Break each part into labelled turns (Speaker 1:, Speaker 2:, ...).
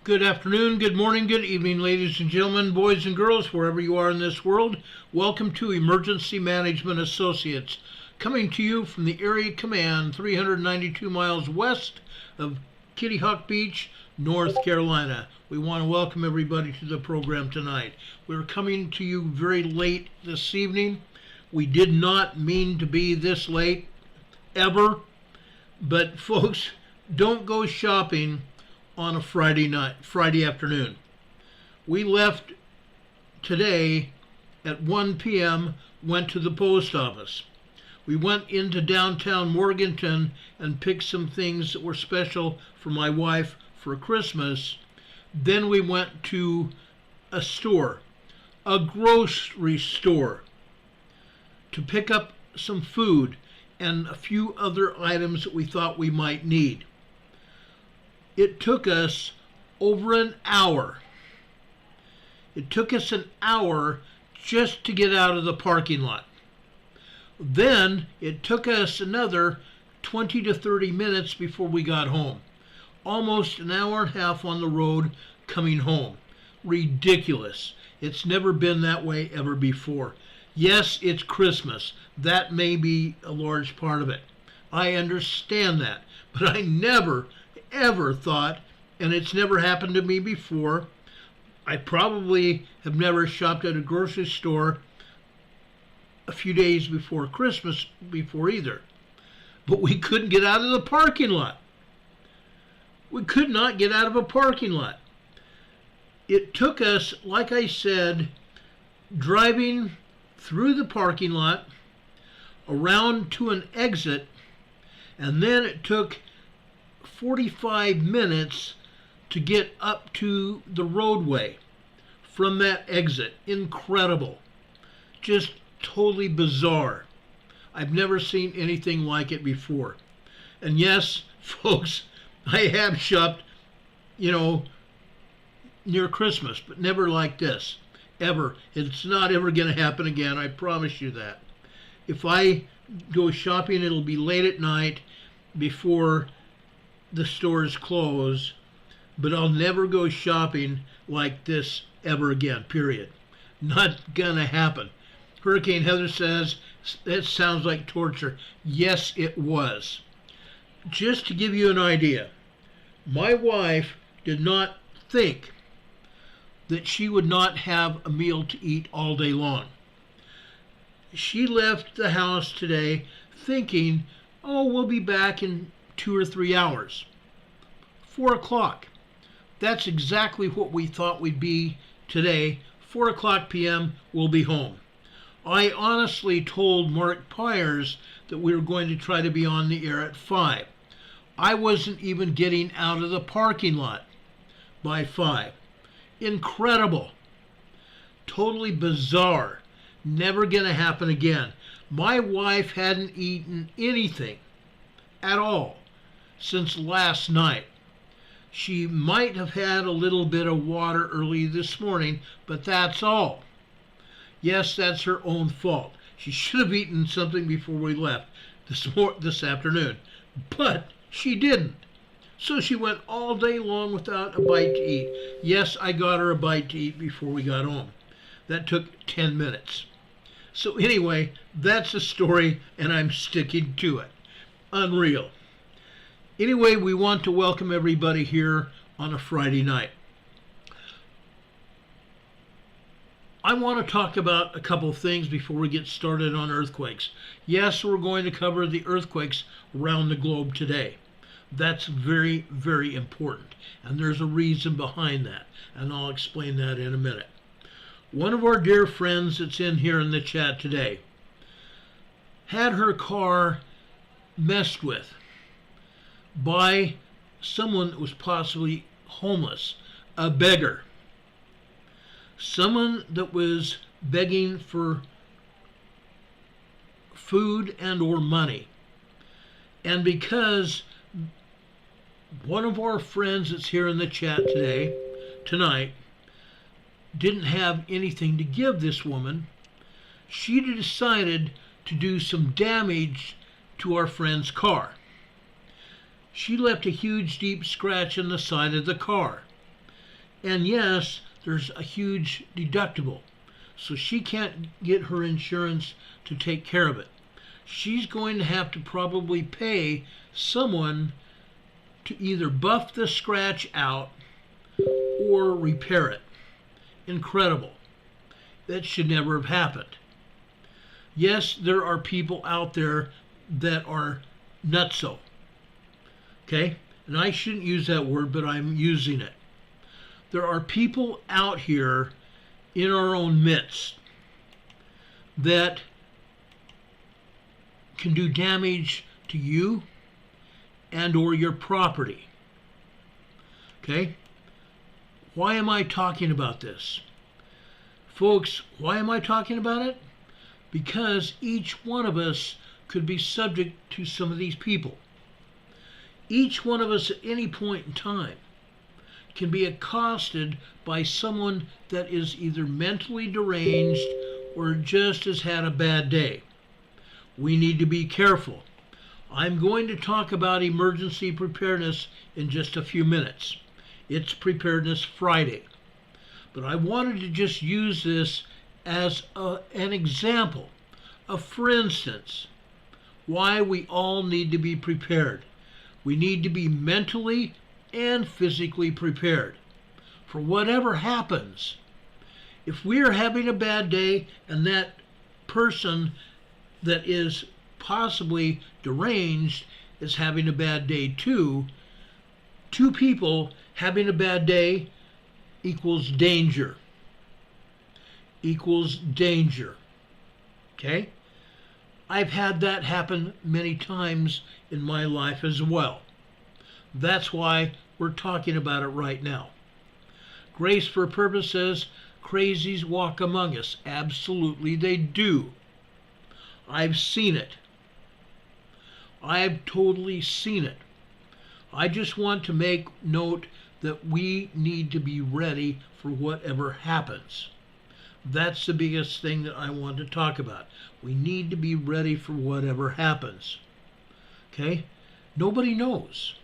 Speaker 1: Good afternoon, good morning, good evening, ladies and gentlemen, boys and girls, wherever you are in this world. Welcome to Emergency Management Associates, coming to you from the Area Command 392 miles west of Kitty Hawk Beach, North Carolina. We want to welcome everybody to the program tonight. We're coming to you very late this evening. We did not mean to be this late, ever, but folks, don't go shopping on a Friday afternoon. We left today at 1 p.m., went to the post office. We went into downtown Morganton and picked some things that were special for my wife for Christmas. Then we went to a store, a grocery store, to pick up some food and a few other items that we thought we might need. It took us over an hour. It took us an hour just to get out of the parking lot. Then it took us another 20 to 30 minutes before we got home. Almost an hour and a half on the road coming home. Ridiculous. It's never been that way ever before. Yes, it's Christmas. That may be a large part of it. I understand that. But I never ever thought, and it's never happened to me before, I probably have never shopped at a grocery store a few days before Christmas before either. But we couldn't get out of the parking lot. We could not get out of a parking lot. It took us, like I said, driving through the parking lot, around to an exit, and then it took 45 minutes to get up to the roadway from that exit. Incredible. Just totally bizarre. I've never seen anything like it before. And yes, folks, I have shopped, near Christmas, but never like this. Ever. It's not ever going to happen again. I promise you that. If I go shopping, it'll be late at night before the stores close, but I'll never go shopping like this ever again, period. Not gonna happen. Hurricane Heather says, that sounds like torture. Yes, it was. Just to give you an idea, my wife did not think that she would not have a meal to eat all day long. She left the house today thinking, oh, we'll be back in 2 or 3 hours. 4 o'clock. That's exactly what we thought we'd be today. 4 o'clock p.m. we'll be home. I honestly told Mark Pyers that we were going to try to be on the air at 5. I wasn't even getting out of the parking lot by 5. Incredible. Totally bizarre. Never gonna happen again. My wife hadn't eaten anything at all since last night. She might have had a little bit of water early this morning, but that's all. Yes, that's her own fault. She should have eaten something before we left this afternoon, but she didn't. So she went all day long without a bite to eat. Yes, I got her a bite to eat before we got home. That took 10 minutes. So anyway, that's the story, and I'm sticking to it. Unreal. Anyway, we want to welcome everybody here on a Friday night. I want to talk about a couple of things before we get started on earthquakes. Yes, we're going to cover the earthquakes around the globe today. That's very, very important, and there's a reason behind that, and I'll explain that in a minute. One of our dear friends that's in here in the chat today had her car messed with by someone that was possibly homeless, a beggar, someone that was begging for food and or money. And because one of our friends that's here in the chat tonight, didn't have anything to give this woman, she decided to do some damage to our friend's car. She left a huge deep scratch in the side of the car. And yes, there's a huge deductible. So she can't get her insurance to take care of it. She's going to have to probably pay someone to either buff the scratch out or repair it. Incredible. That should never have happened. Yes, there are people out there that are nutso. Okay? And I shouldn't use that word, but I'm using it. There are people out here in our own midst that can do damage to you and or your property. Okay? Why am I talking about this? Folks, why am I talking about it? Because each one of us could be subject to some of these people. Each one of us at any point in time can be accosted by someone that is either mentally deranged or just has had a bad day. We need to be careful. I'm going to talk about emergency preparedness in just a few minutes. It's Preparedness Friday. But I wanted to just use this as an example of, for instance, why we all need to be prepared. We need to be mentally and physically prepared for whatever happens. If we are having a bad day and that person that is possibly deranged is having a bad day too, two people having a bad day equals danger. Equals danger. Okay? I've had that happen many times in my life as well. That's why we're talking about it right now. Grace for Purpose says, crazies walk among us. Absolutely they do. I've seen it. I've totally seen it. I just want to make note that we need to be ready for whatever happens. That's the biggest thing that I want to talk about. We need to be ready for whatever happens. Okay? Nobody knows.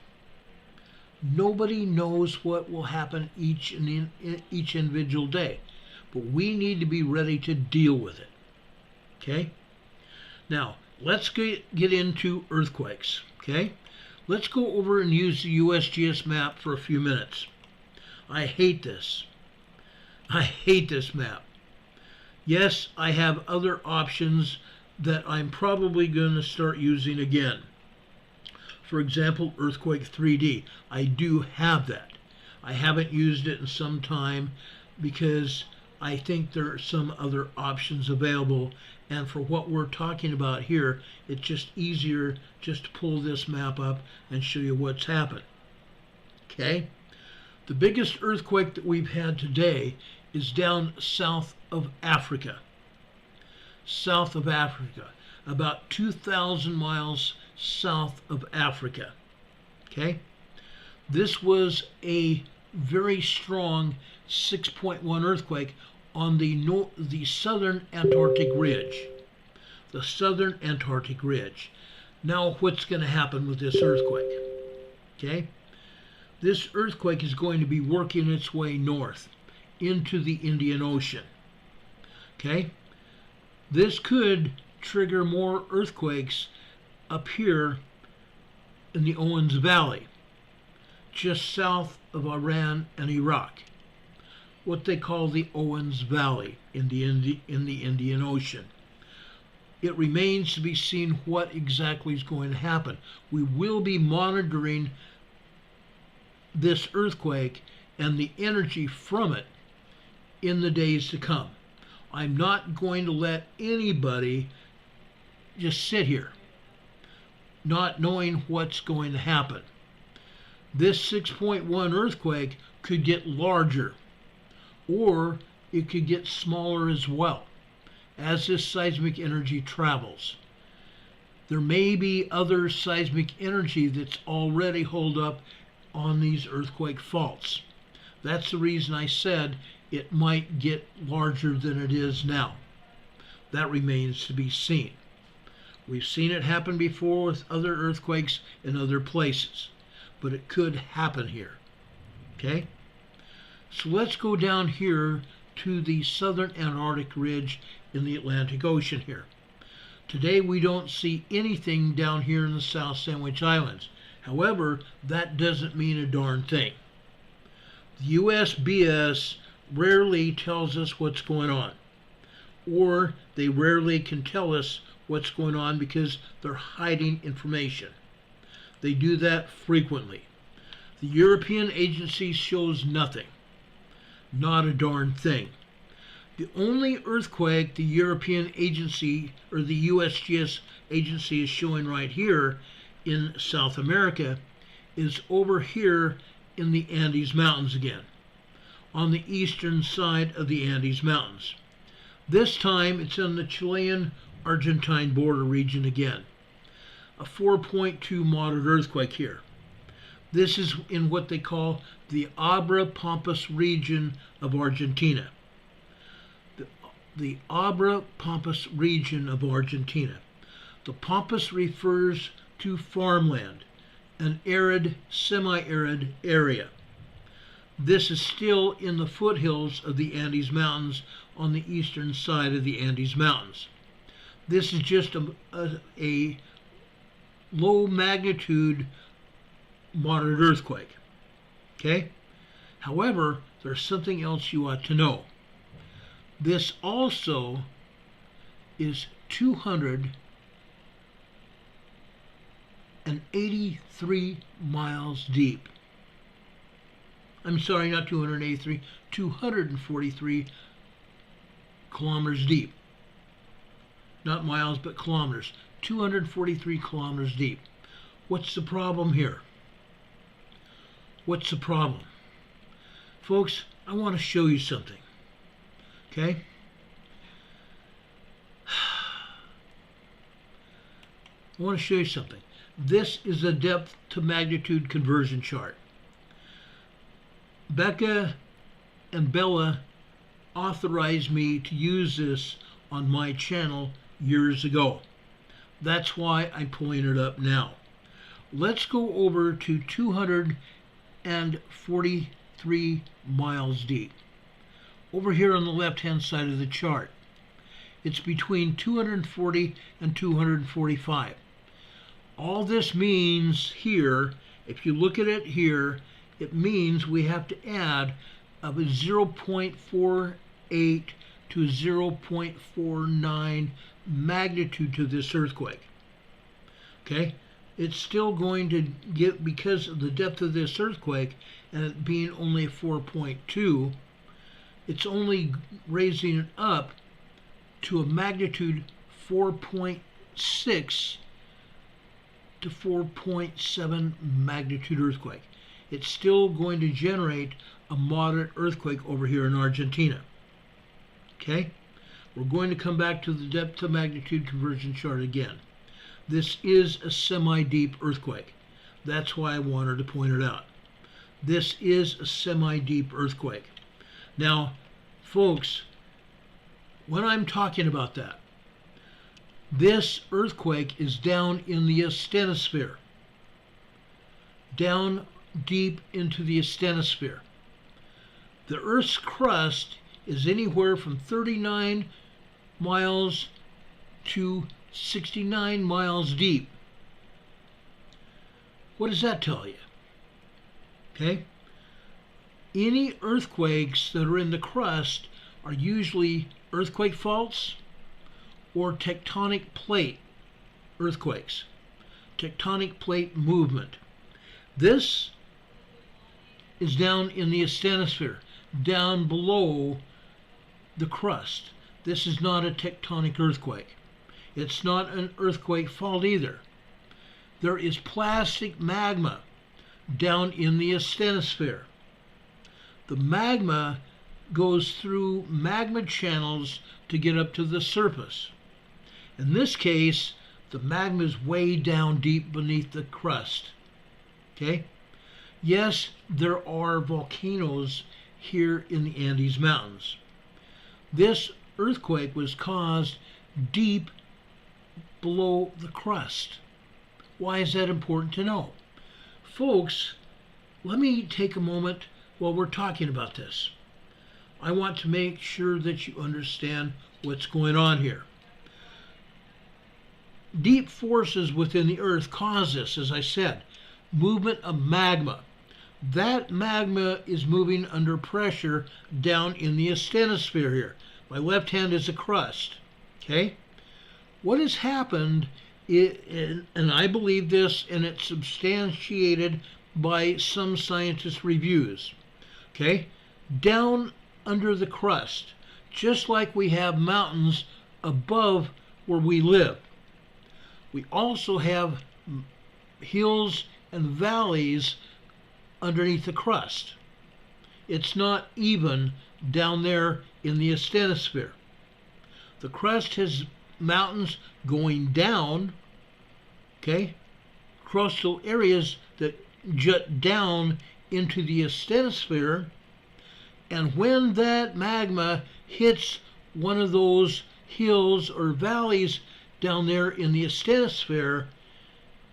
Speaker 1: Nobody knows what will happen each individual day. But we need to be ready to deal with it. Okay? Now, let's get into earthquakes. Okay? Let's go over and use the USGS map for a few minutes. I hate this. I hate this map. Yes, I have other options that I'm probably going to start using again. For example, Earthquake 3D. I do have that. I haven't used it in some time because I think there are some other options available, and for what we're talking about here, it's just easier just to pull this map up and show you what's happened. Okay? The biggest earthquake that we've had today is down south of Africa. South of Africa. About 2,000 miles south of Africa. Okay? This was a very strong 6.1 earthquake on the southern Antarctic ridge. The southern Antarctic ridge. Now what's going to happen with this earthquake? Okay? This earthquake is going to be working its way north into the Indian Ocean. Okay? This could trigger more earthquakes up here in the Owens Valley, just south of Iran and Iraq, what they call the Owens Valley in the Indian Ocean. It remains to be seen what exactly is going to happen. We will be monitoring this earthquake and the energy from it in the days to come. I'm not going to let anybody just sit here not knowing what's going to happen. This 6.1 earthquake could get larger, or it could get smaller as well as this seismic energy travels. There may be other seismic energy that's already holed up on these earthquake faults. That's the reason I said it might get larger than it is now. That remains to be seen. We've seen it happen before with other earthquakes in other places, but it could happen here. Okay? So let's go down here to the southern Antarctic ridge in the Atlantic Ocean here. Today we don't see anything down here in the South Sandwich Islands. However, that doesn't mean a darn thing. The USGS rarely tells us what's going on, or they rarely can tell us what's going on because they're hiding information. They do that frequently. The European agency shows nothing, not a darn thing. The only earthquake the European agency or the USGS agency is showing right here in South America is over here in the Andes Mountains again, on the eastern side of the Andes Mountains. This time it's in the Chilean-Argentine border region again. A 4.2 moderate earthquake here. This is in what they call the Abra Pampas region of Argentina. The Abra Pampas region of Argentina. The Pampas refers to farmland, an arid, semi-arid area. This is still in the foothills of the Andes Mountains on the eastern side of the Andes Mountains. This is just a low magnitude moderate earthquake. Okay? However, there's something else you ought to know. This also is 283 miles deep. I'm sorry, not 283, 243 kilometers deep. Not miles, but kilometers. 243 kilometers deep. What's the problem here? What's the problem? Folks, I want to show you something. Okay? I want to show you something. This is a depth to magnitude conversion chart. Becca and Bella authorized me to use this on my channel years ago. That's why I'm pulling it up now. Let's go over to 243 miles deep. Over here on the left-hand side of the chart. It's between 240 and 245. All this means here, if you look at it here, it means we have to add a 0.48 to 0.49 magnitude to this earthquake. Okay? It's still going to get, because of the depth of this earthquake and it being only 4.2, it's only raising it up to a magnitude 4.6 to 4.7 magnitude earthquake. It's still going to generate a moderate earthquake over here in Argentina. Okay? We're going to come back to the depth to magnitude conversion chart again. This is a semi-deep earthquake. That's why I wanted to point it out. This is a semi-deep earthquake. Now, folks, when I'm talking about that, this earthquake is down in the asthenosphere. Down deep into the asthenosphere. The Earth's crust is anywhere from 39 miles to 69 miles deep. What does that tell you? Okay? Any earthquakes that are in the crust are usually earthquake faults or tectonic plate earthquakes. Tectonic plate movement. This is down in the asthenosphere, down below the crust. This is not a tectonic earthquake. It's not an earthquake fault either. There is plastic magma down in the asthenosphere. The magma goes through magma channels to get up to the surface. In this case, the magma is way down deep beneath the crust. Okay? Yes, there are volcanoes here in the Andes Mountains. This earthquake was caused deep below the crust. Why is that important to know? Folks, let me take a moment while we're talking about this. I want to make sure that you understand what's going on here. Deep forces within the earth cause this, as I said, movement of magma. That magma is moving under pressure down in the asthenosphere here. My left hand is a crust. Okay? What has happened, and I believe this, and it's substantiated by some scientists' reviews. Okay? Down under the crust, just like we have mountains above where we live, we also have hills and valleys underneath the crust. It's not even down there in the asthenosphere. The crust has mountains going down, okay, crustal areas that jut down into the asthenosphere, and when that magma hits one of those hills or valleys down there in the asthenosphere,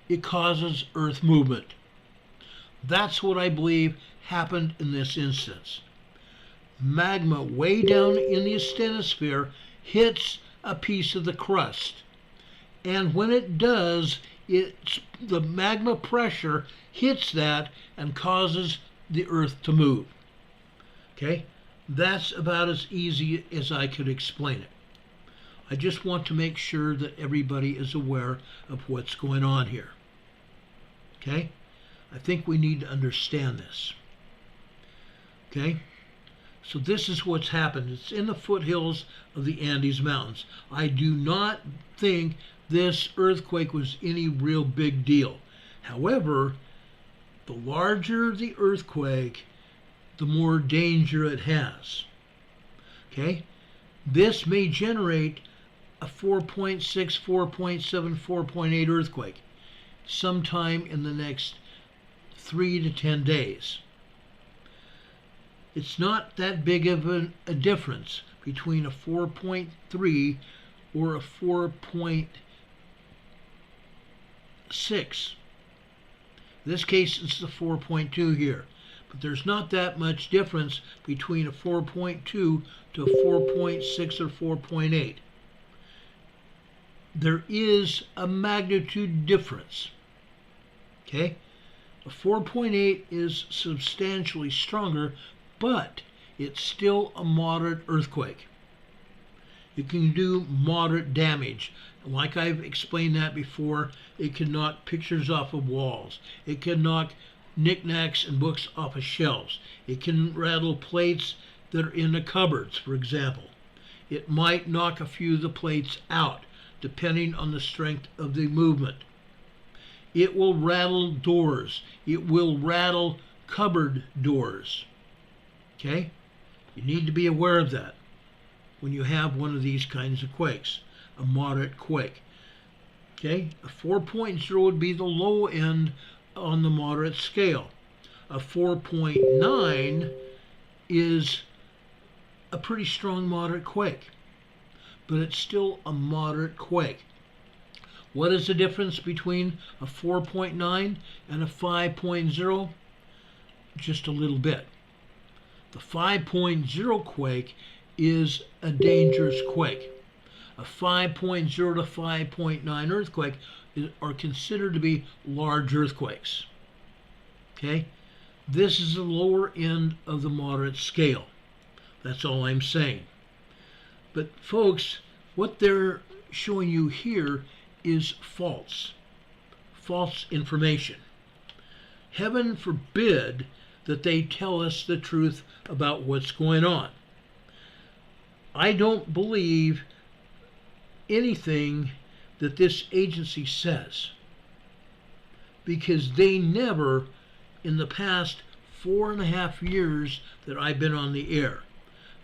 Speaker 1: it causes earth movement. That's what I believe happened in this instance. Magma way down in the asthenosphere hits a piece of the crust, and when it does, the magma pressure hits that and causes the earth to move. Okay? That's about as easy as I could explain it. I just want to make sure that everybody is aware of what's going on here. Okay? I think we need to understand this. Okay? So this is what's happened. It's in the foothills of the Andes Mountains. I do not think this earthquake was any real big deal. However, the larger the earthquake, the more danger it has. Okay? This may generate a 4.6, 4.7, 4.8 earthquake sometime in the next 3 to 10 days. It's not that big of a difference between a 4.3 or a 4.6. In this case, it's the 4.2 here. But there's not that much difference between a 4.2 to a 4.6 or 4.8. There is a magnitude difference. Okay? A 4.8 is substantially stronger, but it's still a moderate earthquake. It can do moderate damage. Like I've explained that before, it can knock pictures off of walls. It can knock knickknacks and books off of shelves. It can rattle plates that are in the cupboards, for example. It might knock a few of the plates out, depending on the strength of the movement. It will rattle doors. It will rattle cupboard doors. Okay? You need to be aware of that when you have one of these kinds of quakes, a moderate quake. Okay? A 4.0 would be the low end on the moderate scale. A 4.9 is a pretty strong moderate quake, but it's still a moderate quake. What is the difference between a 4.9 and a 5.0? Just a little bit. The 5.0 quake is a dangerous quake. A 5.0 to 5.9 earthquake are considered to be large earthquakes. Okay? This is the lower end of the moderate scale. That's all I'm saying. But folks, what they're showing you here is false information. Heaven forbid that they tell us the truth about what's going on. I don't believe anything that this agency says, because they never, in the past 4.5 years that I've been on the air,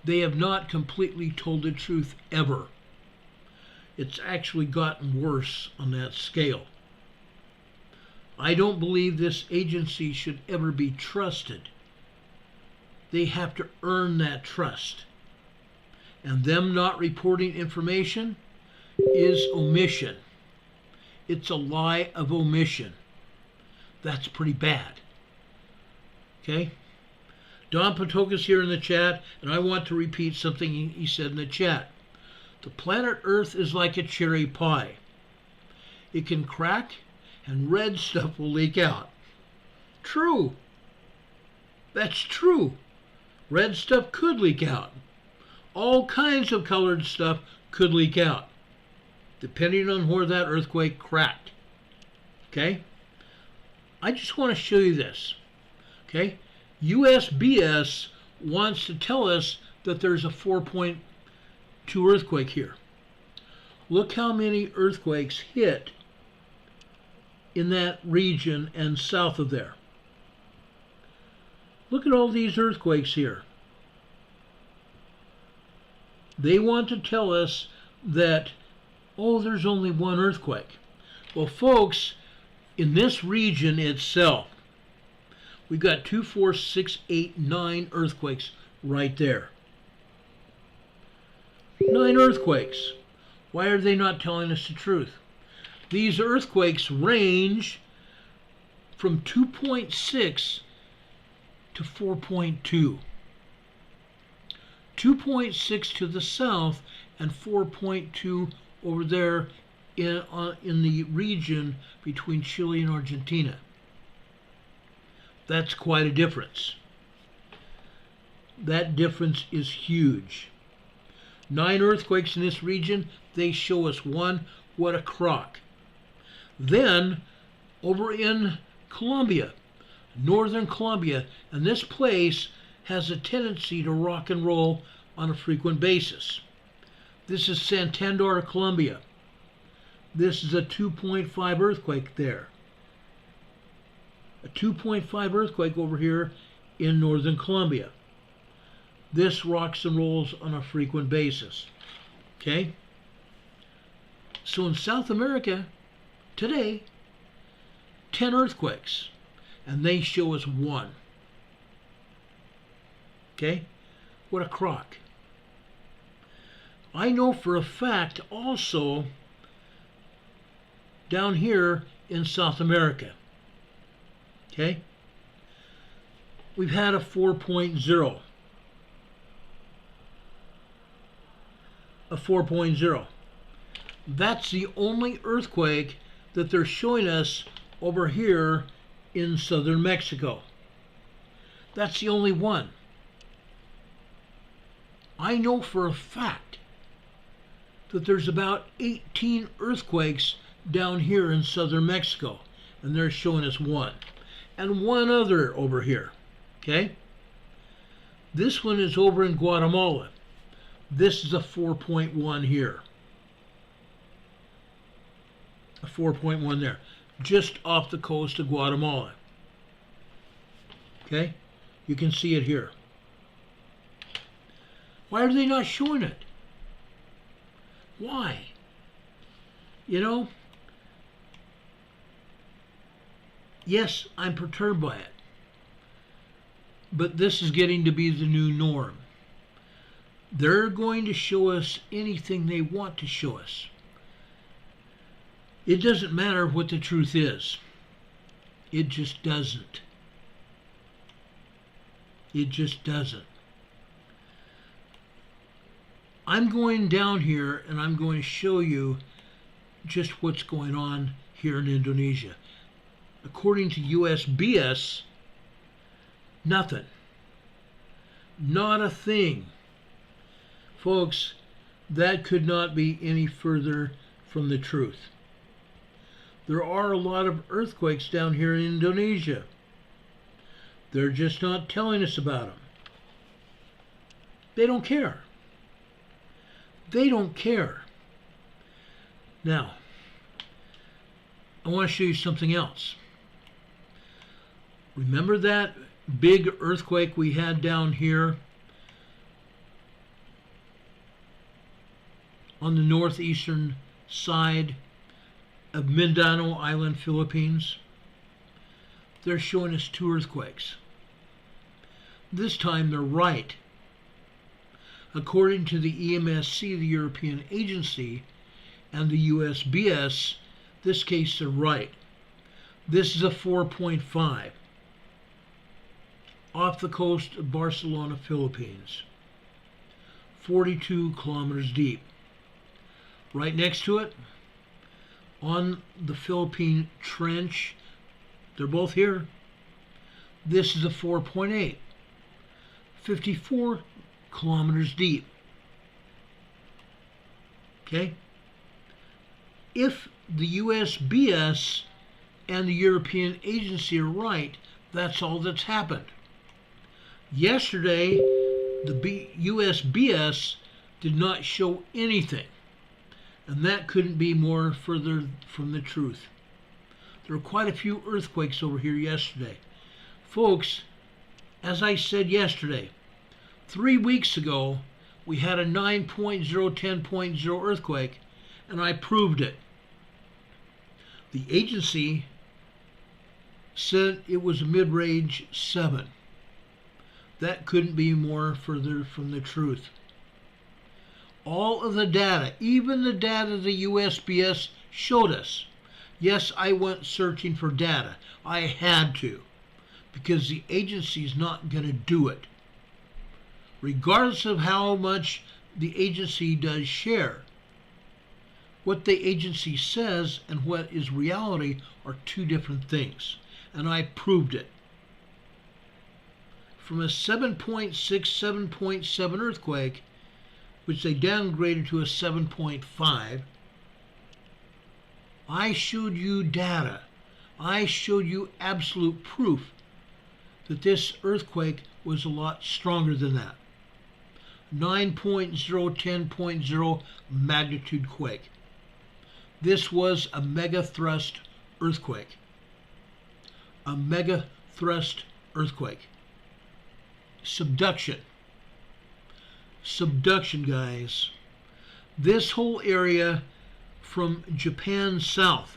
Speaker 1: they have not completely told the truth ever. It's actually gotten worse on that scale. I don't believe this agency should ever be trusted. They have to earn that trust. And them not reporting information is omission. It's a lie of omission. That's pretty bad. Okay? Don Patokas here in the chat, and I want to repeat something he said in the chat. The planet Earth is like a cherry pie. It can crack, and red stuff will leak out. True. That's true. Red stuff could leak out. All kinds of colored stuff could leak out, depending on where that earthquake cracked. Okay? I just want to show you this. Okay? USGS wants to tell us that there's a 4.2 earthquake here. Look how many earthquakes hit in that region and south of there. Look at all these earthquakes here. They want to tell us that, oh, there's only one earthquake. Well, folks, in this region itself, we've got 2, 4, 6, 8, 9 earthquakes right there. 9 earthquakes. Why are they not telling us the truth? These earthquakes range from 2.6 to 4.2. 2.6 to the south and 4.2 over there in the region between Chile and Argentina. That's quite a difference. That difference is huge. 9 earthquakes in this region, they show us one. What a crock. Then, over in Colombia, northern Colombia, and this place has a tendency to rock and roll on a frequent basis. This is Santander, Colombia. This is a 2.5 earthquake there. A 2.5 earthquake over here in northern Colombia. This rocks and rolls on a frequent basis. Okay? So in South America, today, 10 earthquakes, and they show us 1. Okay? What a crock. I know for a fact also down here in South America, okay, we've had a 4.0. A 4.0. That's the only earthquake that they're showing us over here in southern Mexico. That's the only one. I know for a fact that there's about 18 earthquakes down here in southern Mexico, and they're showing us 1. And 1 other over here, okay? This one is over in Guatemala. This is a 4.1 here. A 4.1 there, just off the coast of Guatemala. Okay? You can see it here. Why are they not showing it? Why? You know, yes, I'm perturbed by it. But this is getting to be the new norm. They're going to show us anything they want to show us. It doesn't matter what the truth is. It just doesn't. It just doesn't. I'm going down here and I'm going to show you just what's going on here in Indonesia. According to USGS, nothing. Not a thing. Folks, that could not be any further from the truth. There are a lot of earthquakes down here in Indonesia. They're just not telling us about them. They don't care. They don't care. Now, I want to show you something else. Remember that big earthquake we had down here on the northeastern side of Mindanao Island, Philippines? They're showing us 2 earthquakes. This time they're right. According to the EMSC, the European agency, and the USGS, this case they're right. This is a 4.5. off the coast of Barcelona, Philippines. 42 kilometers deep. Right next to it, on the Philippine Trench, they're both here. This is a 4.8, 54 kilometers deep. Okay? If the USBS and the European Agency are right, that's all that's happened. Yesterday, the USBS did not show anything, and that couldn't be more further from the truth. There were quite a few earthquakes over here yesterday. Folks, as I said yesterday, 3 weeks ago, we had a 9.0, 10.0 earthquake, and I proved it. The agency said it was a mid-range 7. That couldn't be more further from the truth. All of the data, even the data the USBS showed us. Yes, I went searching for data. I had to, because the agency's not going to do it. Regardless of how much the agency does share, what the agency says and what is reality are two different things. And I proved it. From a 7.6, 7.7 earthquake, which they downgraded to a 7.5, I showed you data. I showed you absolute proof that this earthquake was a lot stronger than that. 9.0, 10.0 magnitude quake. This was a mega thrust earthquake. A mega thrust earthquake. Subduction. Subduction, guys. This whole area from Japan south,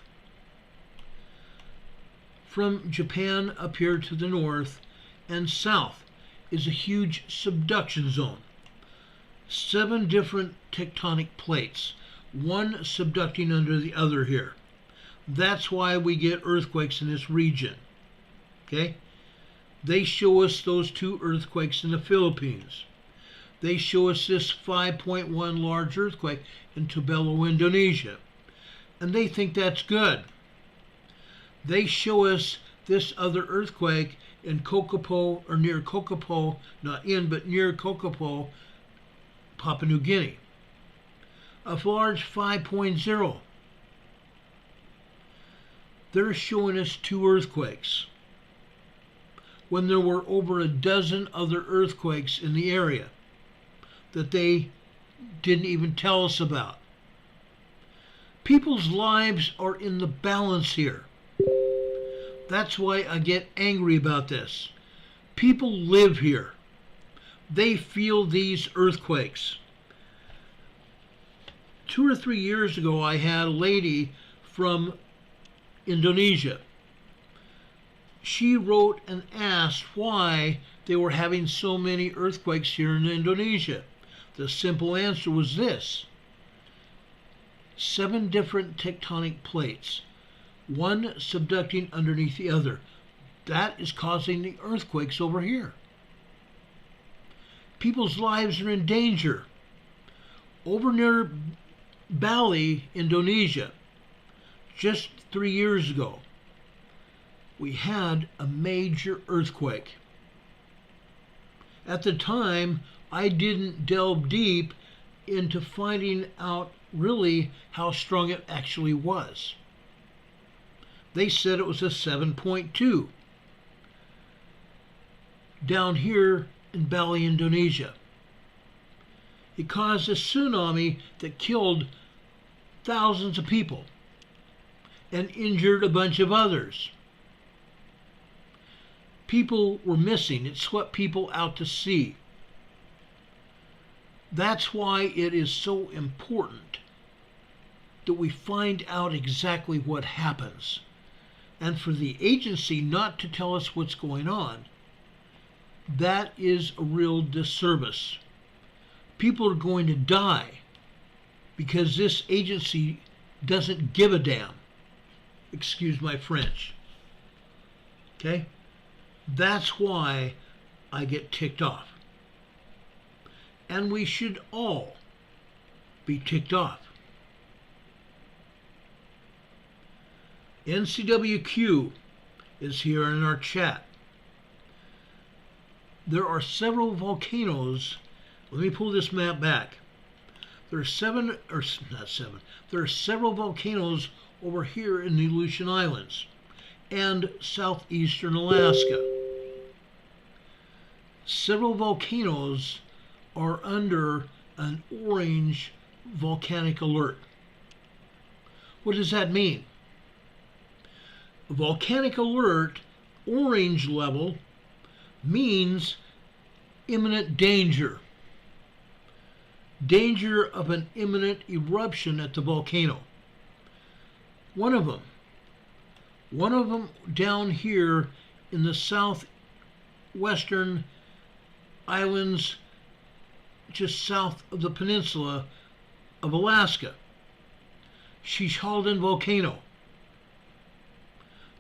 Speaker 1: from Japan up here to the north and south, is a huge subduction zone. 7 different tectonic plates, one subducting under the other here. That's why we get earthquakes in this region. Okay? They show us those 2 earthquakes in the Philippines. They show us this 5.1 large earthquake in Tobelo, Indonesia. And they think that's good. They show us this other earthquake in Kokopo, or near Kokopo, not in, but near Kokopo, Papua New Guinea. A large 5.0. They're showing us 2 earthquakes, when there were over a dozen other earthquakes in the area that they didn't even tell us about. People's lives are in the balance here. That's why I get angry about this. People live here. They feel these earthquakes. 2 or 3 years ago, I had a lady from Indonesia. She wrote and asked why they were having so many earthquakes here in Indonesia. The simple answer was this: 7 different tectonic plates, one subducting underneath the other. That is causing the earthquakes over here. People's lives are in danger. Over near Bali, Indonesia, just 3 years ago, we had a major earthquake. At the time, I didn't delve deep into finding out really how strong it actually was. They said it was a 7.2 down here in Bali, Indonesia. It caused a tsunami that killed thousands of people and injured a bunch of others. People were missing. It swept people out to sea. That's why it is so important that we find out exactly what happens. And for the agency not to tell us what's going on, that is a real disservice. People are going to die because this agency doesn't give a damn. Excuse my French. Okay? That's why I get ticked off. And we should all be ticked off. NCWQ is here in our chat. There are several volcanoes. Let me pull this map back. There are several volcanoes over here in the Aleutian Islands and southeastern Alaska. Several volcanoes are under an orange volcanic alert. What does that mean? A volcanic alert, orange level, means imminent danger. Danger of an imminent eruption at the volcano. One of them down here in the southwestern islands just south of the peninsula of Alaska. Shishaldin volcano.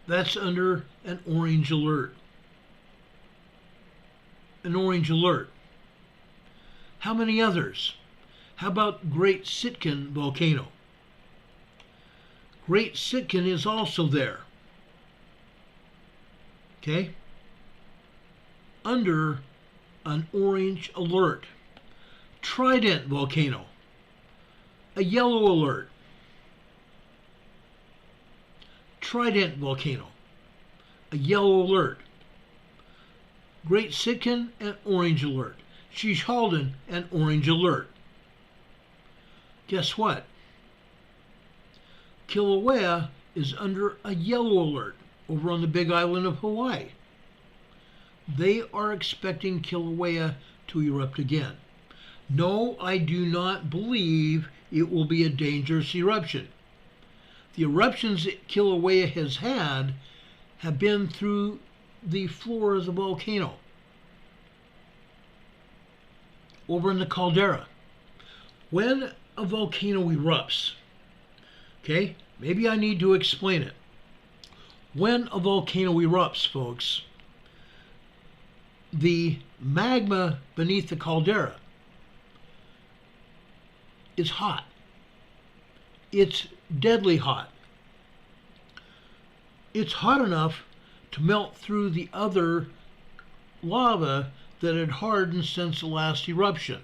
Speaker 1: That's under an orange alert. An orange alert. How many others? How about Great Sitkin volcano? Great Sitkin is also there. Okay? Under an orange alert. Trident volcano. A yellow alert. Trident volcano. A yellow alert. Great Sitkin, an orange alert. Shishaldin, an orange alert. Guess what? Kilauea is under a yellow alert over on the Big Island of Hawaii. They are expecting Kilauea to erupt again. No, I do not believe it will be a dangerous eruption. The eruptions that Kilauea has had have been through the floor of the volcano, over in the caldera. When a volcano erupts, okay, maybe I need to explain it. When a volcano erupts, folks, the magma beneath the caldera is hot. It's deadly hot. It's hot enough to melt through the other lava that had hardened since the last eruption.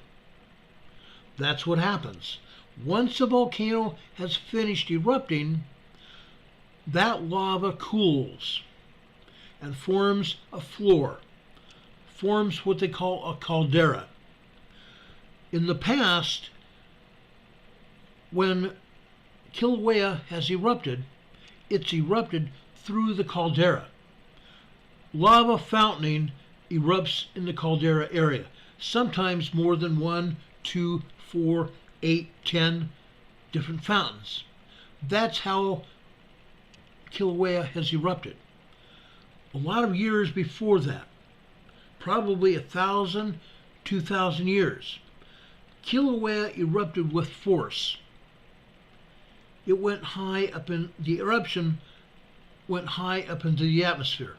Speaker 1: That's what happens. Once a volcano has finished erupting, that lava cools and forms a floor, forms what they call a caldera. In the past, when Kilauea has erupted, it's erupted through the caldera. Lava fountaining erupts in the caldera area, sometimes more than 1, 2, 4, 8, 10 different fountains. That's how Kilauea has erupted. A lot of years before that, probably 1,000, 2,000 years, Kilauea erupted with force. It went high up in the eruption, went high up into the atmosphere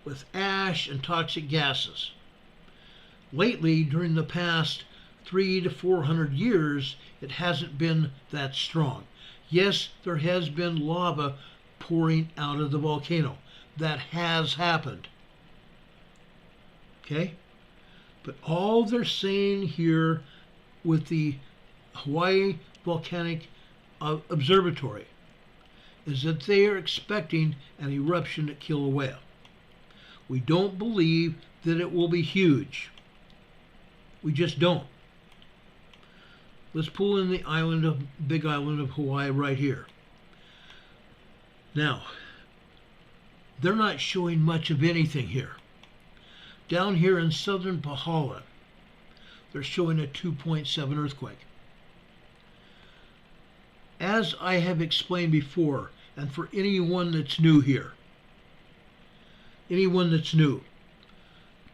Speaker 1: with ash and toxic gases. Lately, during the past 300 to 400 years, it hasn't been that strong. Yes, there has been lava pouring out of the volcano. That has happened. Okay? But all they're saying here with the Hawaii Volcanic Observatory is that they are expecting an eruption at Kilauea. We don't believe that it will be huge. We just don't. Let's pull in the Big Island of Hawaii right here. Now, they're not showing much of anything here. Down here in southern Pahala, they're showing a 2.7 earthquake. As I have explained before, and for anyone that's new here, anyone that's new,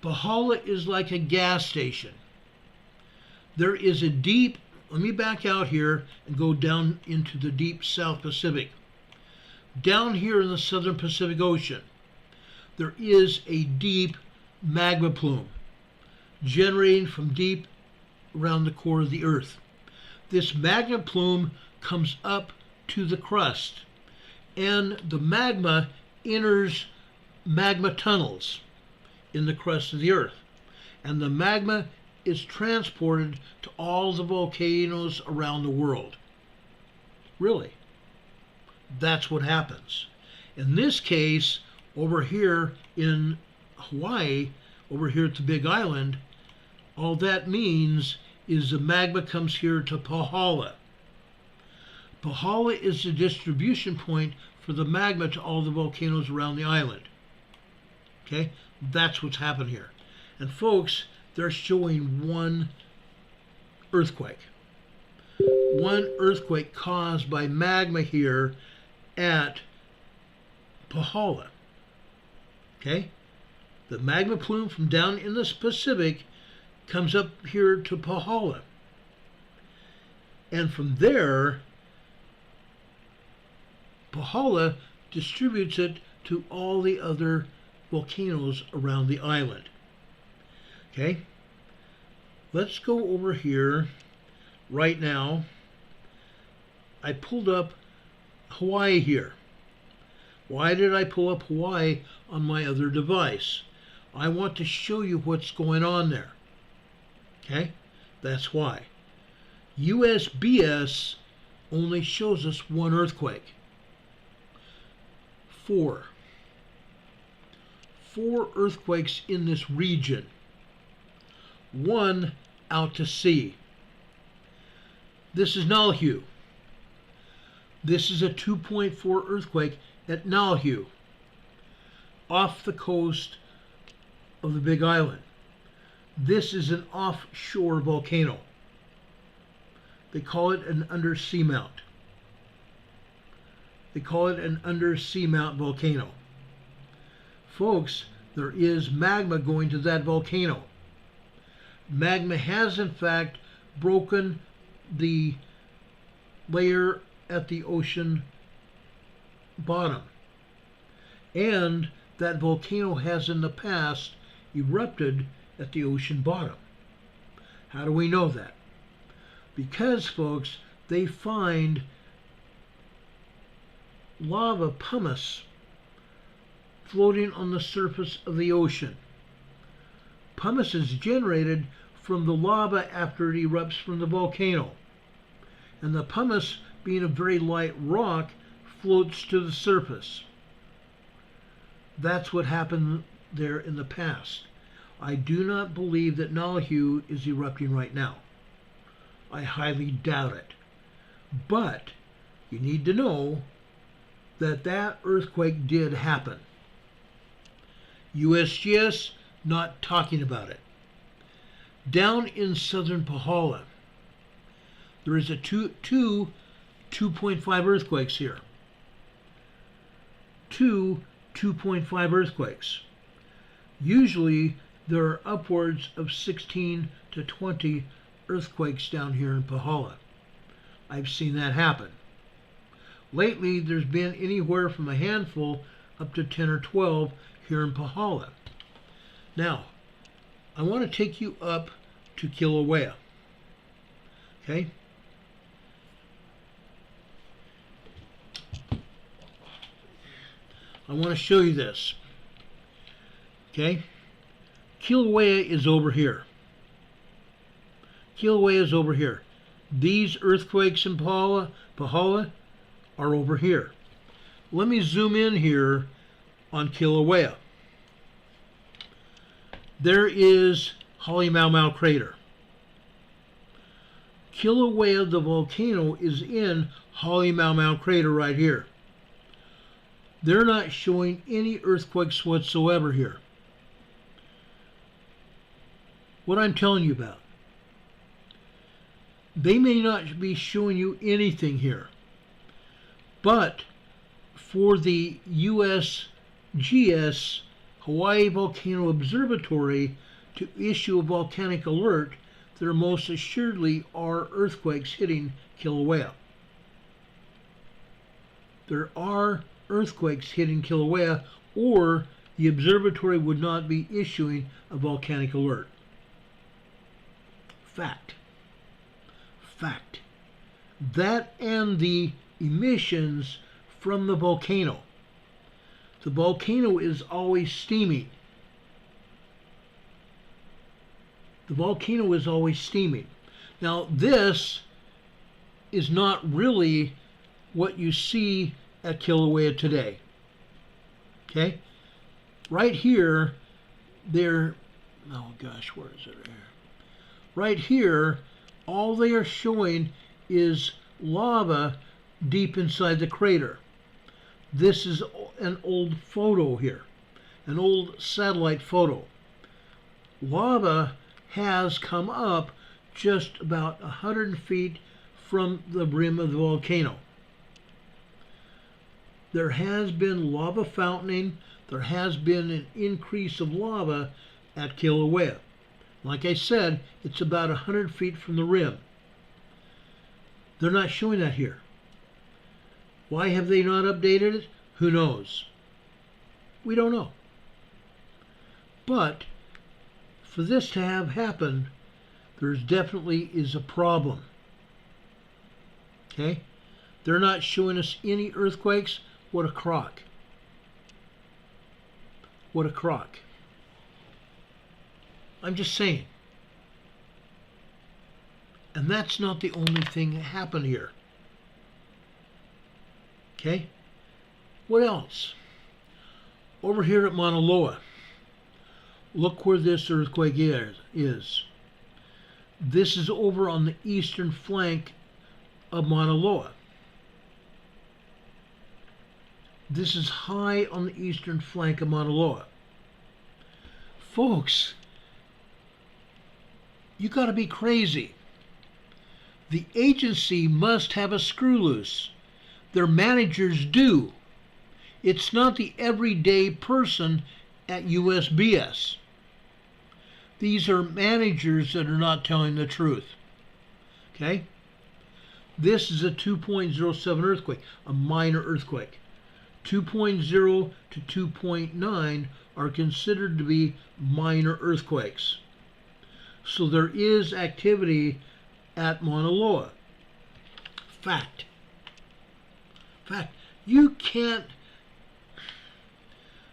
Speaker 1: Pahala is like a gas station. There is a deep, let me back out here and go down into the deep South Pacific. Down here in the southern Pacific Ocean, there is a deep magma plume generating from deep around the core of the Earth. This magma plume comes up to the crust, and the magma enters magma tunnels in the crust of the Earth, and the magma is transported to all the volcanoes around the world. Really, that's what happens. In this case, over here in Hawaii, over here at the Big Island, all that means is the magma comes here to Pahala. Pahala is the distribution point for the magma to all the volcanoes around the island. Okay, that's what's happened here. And folks, they're showing one earthquake. One earthquake caused by magma here at Pahala. Okay, the magma plume from down in the Pacific comes up here to Pahala. And from there, Pahala distributes it to all the other volcanoes around the island. Okay, let's go over here right now. I pulled up Hawaii here. Why did I pull up Hawaii on my other device? I want to show you what's going on there. Okay, that's why. USBS only shows us one earthquake. Four earthquakes in this region. One out to sea. This is Nalahu. This is a 2.4 earthquake at Nalahu, off the coast of the Big Island. This is an offshore volcano. They call it an undersea mount. They call it an undersea mount volcano. Folks, there is magma going to that volcano. Magma has in fact broken the layer at the ocean bottom. And that volcano has in the past erupted at the ocean bottom. How do we know that? Because, folks, they find lava pumice floating on the surface of the ocean. Pumice is generated from the lava after it erupts from the volcano. And the pumice, being a very light rock, floats to the surface. That's what happened there in the past. I do not believe that Nalahu is erupting right now. I highly doubt it. But you need to know that that earthquake did happen. USGS not talking about it. Down in southern Pahala, there is a two 2.5 earthquakes here. Two 2.5 earthquakes. Usually there are upwards of 16 to 20 earthquakes down here in Pahala. I've seen that happen. Lately there's been anywhere from a handful up to 10 or 12 here in Pahala. Now, I want to take you up to Kilauea. Okay? I want to show you this. Okay? Kilauea is over here. Kilauea is over here. These earthquakes in Pahala are over here. Let me zoom in here on Kilauea. There is Halemaumau crater. Kilauea, the volcano, is in Halemaumau crater right here. They're not showing any earthquakes whatsoever here. What I'm telling you about. They may not be showing you anything here, but for the USGS Hawaii Volcano Observatory to issue a volcanic alert, there most assuredly are earthquakes hitting Kilauea. There are earthquakes hitting Kilauea, or the observatory would not be issuing a volcanic alert. Fact. Fact. That and the emissions from the volcano. The volcano is always steaming. The volcano is always steaming. Now, this is not really what you see at Kilauea today. Okay? Right here, oh gosh, where is it here? Right here, all they are showing is lava deep inside the crater. This is an old photo here, an old satellite photo. Lava has come up just about 100 feet from the rim of the volcano. There has been lava fountaining. There has been an increase of lava at Kilauea. Like I said, it's about 100 feet from the rim. They're not showing that here. Why have they not updated it? Who knows? We don't know. But for this to have happened, there's definitely is a problem. Okay? They're not showing us any earthquakes. What a crock. What a crock. I'm just saying. And that's not the only thing that happened here. Okay? What else? Over here at Mauna Loa, look where this earthquake is. This is over on the eastern flank of Mauna Loa. This is high on the eastern flank of Mauna Loa. Folks, you got to be crazy. The agency must have a screw loose. Their managers do. It's not the everyday person at USBS. These are managers that are not telling the truth. Okay? This is a 2.07 earthquake, a minor earthquake. 2.0 to 2.9 are considered to be minor earthquakes. So there is activity at Mauna Loa. Fact. Fact. You can't,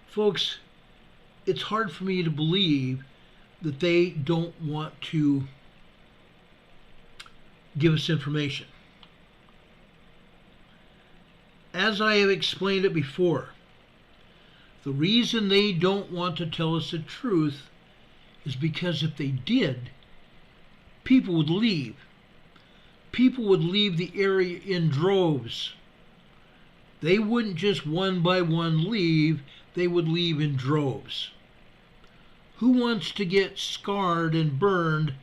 Speaker 1: folks, it's hard for me to believe that they don't want to give us information. As I have explained it before, the reason they don't want to tell us the truth is because if they did, people would leave. People would leave the area in droves. They wouldn't just one by one leave, they would leave in droves. Who wants to get scarred and burned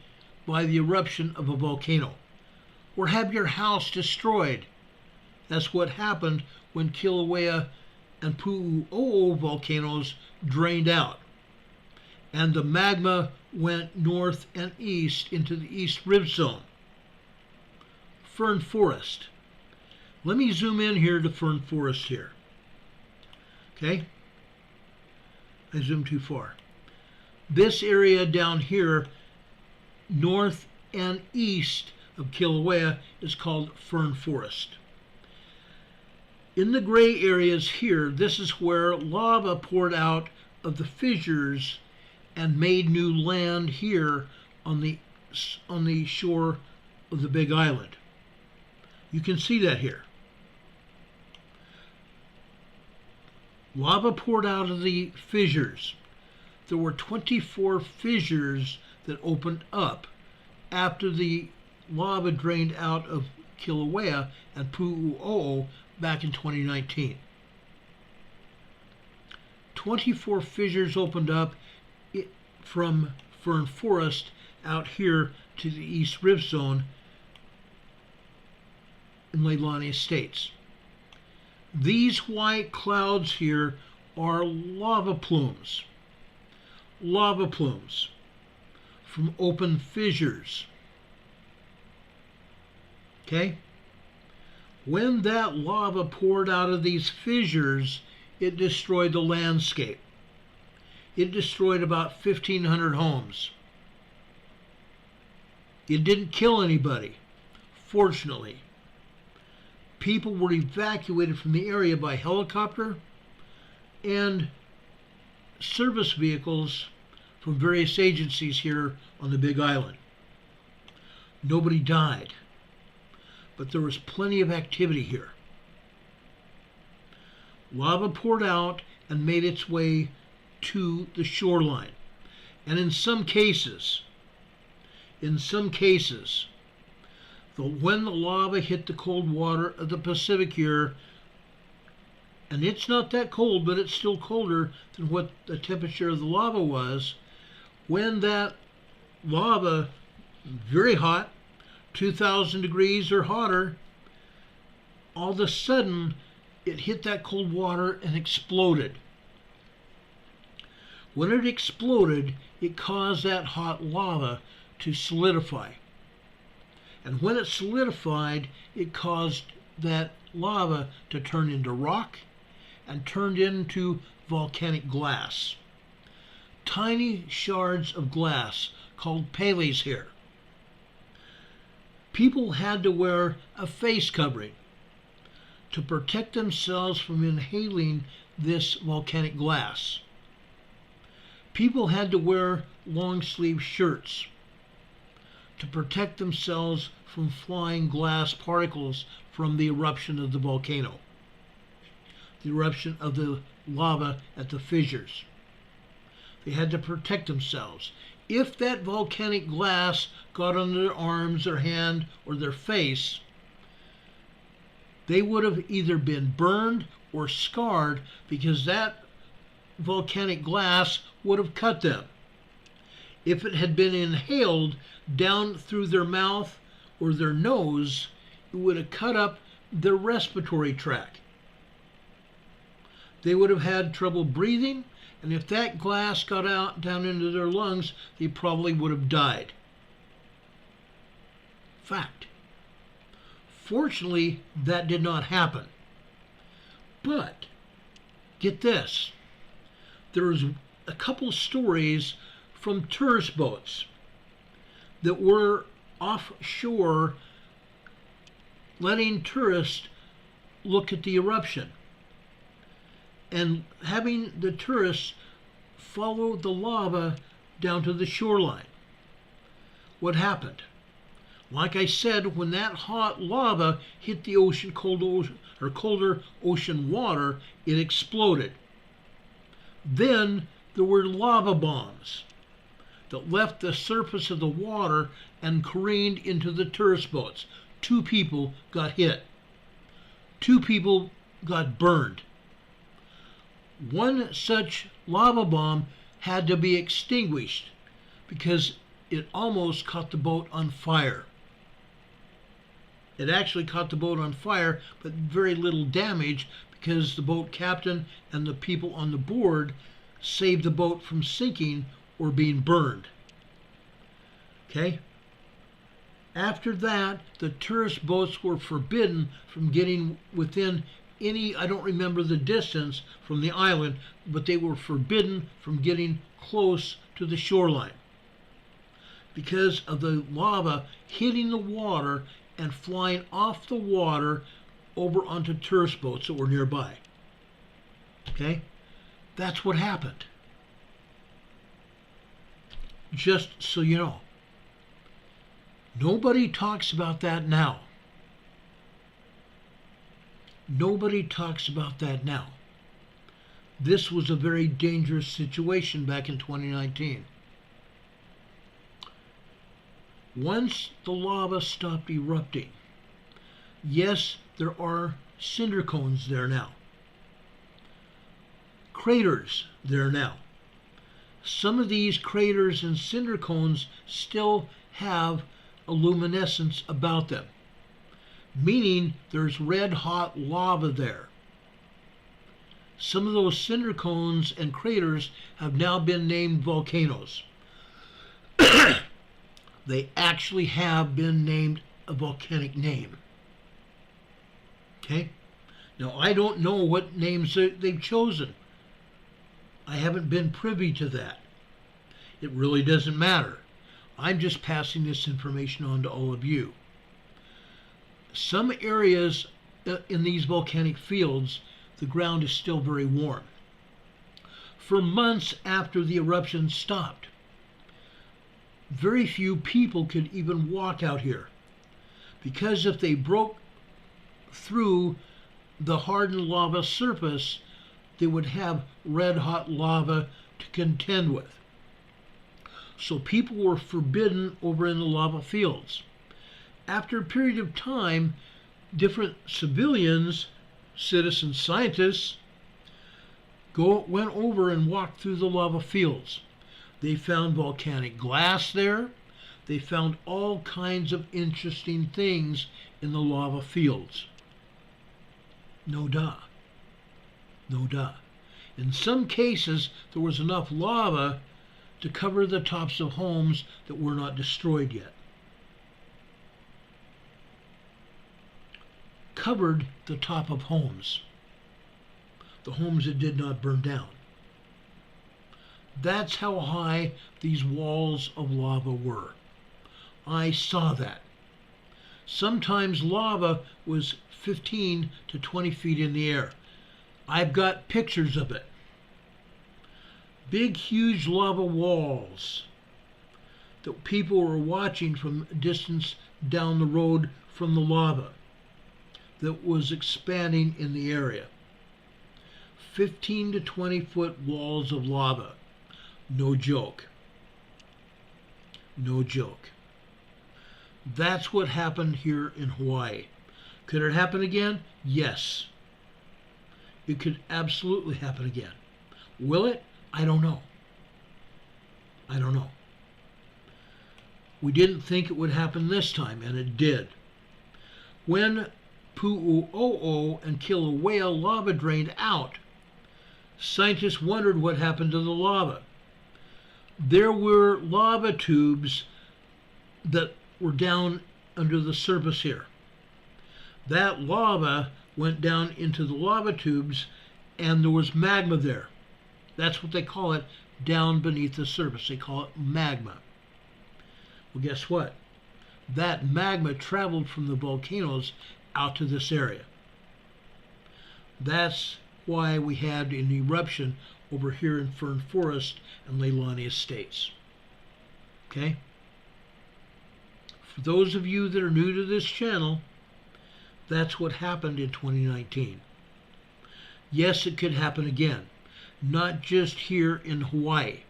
Speaker 1: by the eruption of a volcano? Or have your house destroyed? That's what happened when Kilauea and Pu'u'o'o volcanoes drained out. And the magma went north and east into the East Rift Zone. Fern Forest. Let me zoom in here to Fern Forest here. Okay? I zoomed too far. This area down here, north and east of Kilauea, is called Fern Forest. In the gray areas here, this is where lava poured out of the fissures and made new land here on the shore of the Big Island. You can see that here. Lava poured out of the fissures. There were 24 fissures that opened up after the lava drained out of Kilauea and Pu'u'o'o back in 2019. 24 fissures opened up from Fern Forest out here to the East Rift Zone in Leilani Estates. These white clouds here are lava plumes. Lava plumes from open fissures. Okay? When that lava poured out of these fissures, it destroyed the landscape. it destroyed about 1,500 homes. It didn't kill anybody, fortunately. People were evacuated from the area by helicopter and service vehicles from various agencies here on the Big Island. Nobody died, but there was plenty of activity here. Lava poured out and made its way to the shoreline. And in some cases, when the lava hit the cold water of the Pacific here, and it's not that cold, but it's still colder than what the temperature of the lava was, when that lava, very hot, 2,000 degrees or hotter, all of a sudden it hit that cold water and exploded. When it exploded, it caused that hot lava to solidify. And when it solidified, it caused that lava to turn into rock and turned into volcanic glass. Tiny shards of glass called pele's here. People had to wear a face covering to protect themselves from inhaling this volcanic glass. People had to wear long-sleeve shirts to protect themselves from flying glass particles from the eruption of the volcano, the eruption of the lava at the fissures. They had to protect themselves. If that volcanic glass got on their arms, their hand, or their face, they would have either been burned or scarred because that volcanic glass would have cut them. If it had been inhaled down through their mouth or their nose, it would have cut up their respiratory tract. They would have had trouble breathing, and if that glass got out down into their lungs, they probably would have died. Fact. Fortunately, that did not happen. But, get this, there was a couple stories from tourist boats that were offshore letting tourists look at the eruption and having the tourists follow the lava down to the shoreline. What happened? Like I said, when that hot lava hit the ocean, colder ocean water, it exploded. Then there were lava bombs that left the surface of the water and careened into the tourist boats. 2 people got hit. 2 people got burned. One such lava bomb had to be extinguished because it almost caught the boat on fire. It actually caught the boat on fire, but very little damage because the boat captain and the people on the board saved the boat from sinking or being burned. Okay? After that, the tourist boats were forbidden from getting within any, I don't remember the distance from the island, but they were forbidden from getting close to the shoreline because of the lava hitting the water and flying off the water over onto tourist boats that were nearby. Okay? That's what happened. Just so you know. Nobody talks about that now. Nobody talks about that now. This was a very dangerous situation back in 2019. Once the lava stopped erupting, yes, there are cinder cones there now. Craters there now. Some of these craters and cinder cones still have a luminescence about them, meaning there's red hot lava there. Some of those cinder cones and craters have now been named volcanoes. They actually have been named a volcanic name. Okay? Now, I don't know what names they've chosen. I haven't been privy to that. It really doesn't matter. I'm just passing this information on to all of you. Some areas in these volcanic fields, the ground is still very warm. For months after the eruption stopped, very few people could even walk out here, because if they broke through the hardened lava surface, they would have red hot lava to contend with. So people were forbidden over in the lava fields. After a period of time, different civilians, citizen scientists, went over and walked through the lava fields. They found volcanic glass there. They found all kinds of interesting things in the lava fields. No duh. No duh. In some cases, there was enough lava to cover the tops of homes that were not destroyed yet. Covered the top of homes. The homes that did not burn down. That's how high these walls of lava were. I saw that. Sometimes lava was 15 to 20 feet in the air. I've got pictures of it. Big, huge lava walls that people were watching from a distance down the road from the lava that was expanding in the area. 15 to 20 foot walls of lava. No joke. No joke. That's what happened here in Hawaii. Could it happen again? Yes. It could absolutely happen again. Will it? I don't know. I don't know. We didn't think it would happen this time, and it did. When Pu'u'o'o and Kilauea lava drained out, scientists wondered what happened to the lava. There were lava tubes that were down under the surface here. That lava went down into the lava tubes, and there was magma there. That's what they call it, down beneath the surface. They call it magma. Well, guess what? That magma traveled from the volcanoes out to this area. That's why we had an eruption over here in Fern Forest and Leilani Estates. Okay? For those of you that are new to this channel, that's what happened in 2019. Yes, it could happen again. Not just here in Hawaii.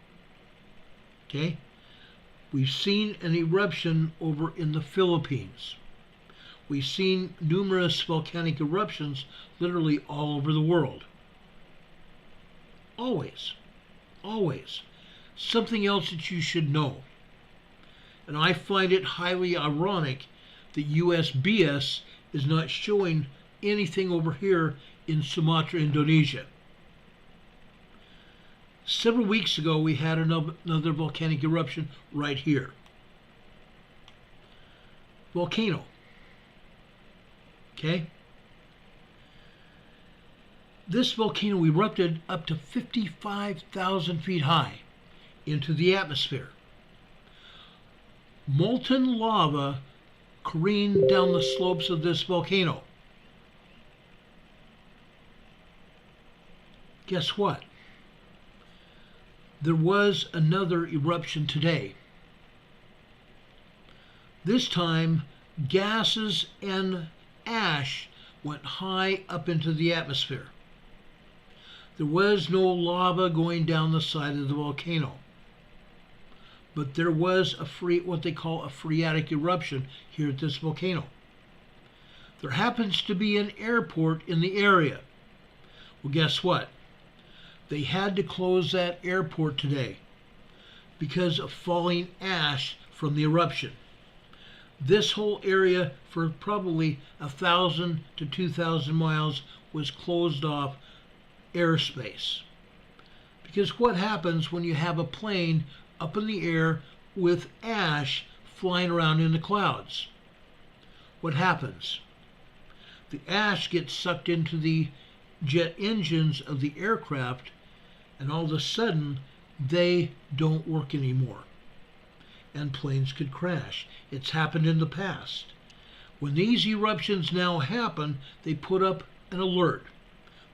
Speaker 1: Okay? We've seen an eruption over in the Philippines. We've seen numerous volcanic eruptions literally all over the world. Always. Always. Something else that you should know. And I find it highly ironic that USGS is not showing anything over here in Sumatra, Indonesia. Several weeks ago, we had another volcanic eruption right here. Volcano. Okay? This volcano erupted up to 55,000 feet high into the atmosphere. Molten lava careened down the slopes of this volcano. Guess what? There was another eruption today. This time, gases and ash went high up into the atmosphere. There was no lava going down the side of the volcano, but there was what they call a phreatic eruption here at this volcano. There happens to be an airport in the area. Well, guess what? They had to close that airport today because of falling ash from the eruption. This whole area for probably 1,000 to 2,000 miles was closed off airspace. Because what happens when you have a plane up in the air with ash flying around in the clouds? What happens? The ash gets sucked into the jet engines of the aircraft, and all of a sudden they don't work anymore, and planes could crash. It's happened in the past. When these eruptions now happen, they put up an alert.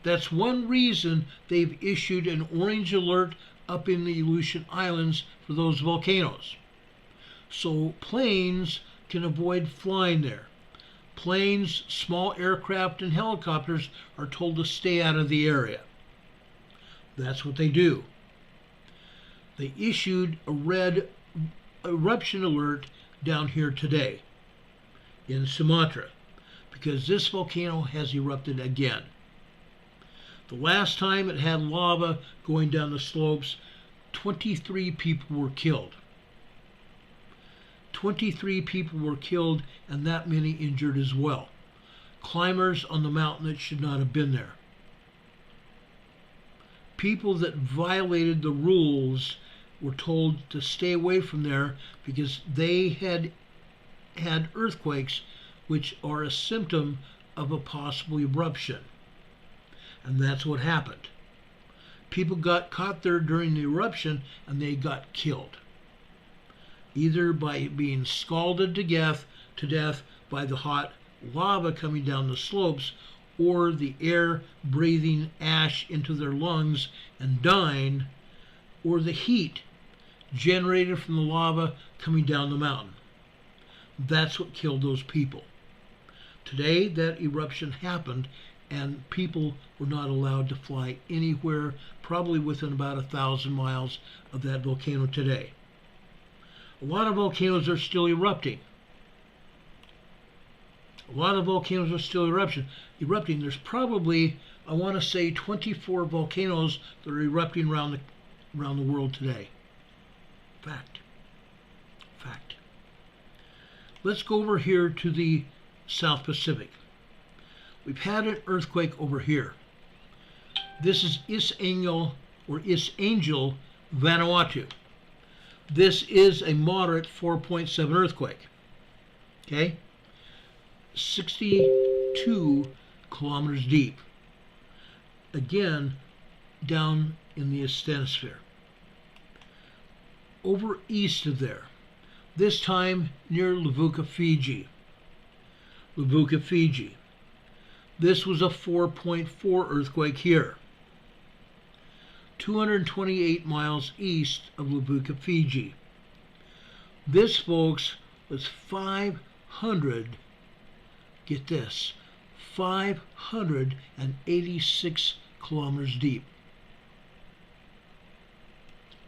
Speaker 1: That's one reason they've issued an orange alert up in the Aleutian Islands for those volcanoes, so planes can avoid flying there. Planes, small aircraft, and helicopters are told to stay out of the area. That's what they do. They issued a red eruption alert down here today in Sumatra because this volcano has erupted again. The last time it had lava going down the slopes, 23 people were killed. 23 people were killed and that many injured as well. Climbers on the mountain that should not have been there. People that violated the rules were told to stay away from there because they had earthquakes, which are a symptom of a possible eruption. And that's what happened. People got caught there during the eruption and they got killed, either by being scalded to death by the hot lava coming down the slopes, or the air breathing ash into their lungs and dying, or the heat generated from the lava coming down the mountain. That's what killed those people. Today that eruption happened and people were not allowed to fly anywhere, probably within about 1,000 miles of that volcano today. A lot of volcanoes are still erupting. There's probably, I want to say, 24 volcanoes that are erupting around the world today. Fact. Let's go over here to the South Pacific. We've had an earthquake over here. This is Angel Vanuatu. This is a moderate 4.7 earthquake. Okay? 62 kilometers deep. Again, down in the asthenosphere. Over east of there, this time near Levuka, Fiji. This was a 4.4 earthquake here. 228 miles east of Levuka, Fiji. This, folks, was 500, get this, 586 kilometers deep.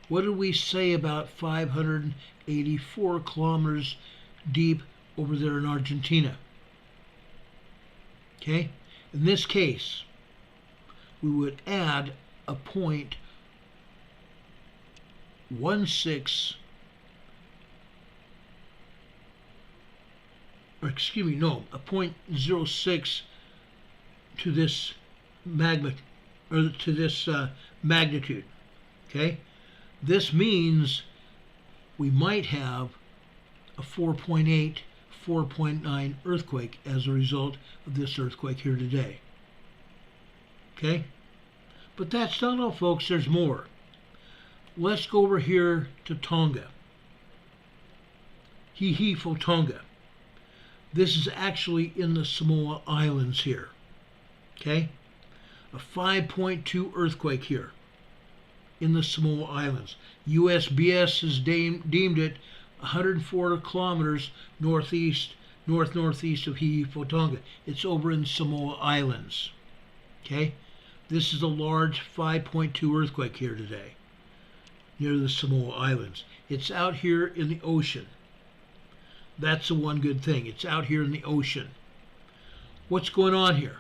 Speaker 1: What did we say about 584 kilometers deep over there in Argentina? Okay? In this case, we would add a 0.06 to this magnitude. Okay? This means we might have a 4.8, 4.9 earthquake as a result of this earthquake here today. Okay? But that's not all, folks. There's more. Let's go over here to Tonga. Hihifo, Tonga. This is actually in the Samoa Islands here. Okay? A 5.2 earthquake here in the Samoa Islands. USGS has deemed it 104 kilometers northeast of Hihifo, Tonga. It's over in Samoa Islands. Okay? This is a large 5.2 earthquake here today near the Samoa Islands. It's out here in the ocean. That's the one good thing. It's out here in the ocean. What's going on here?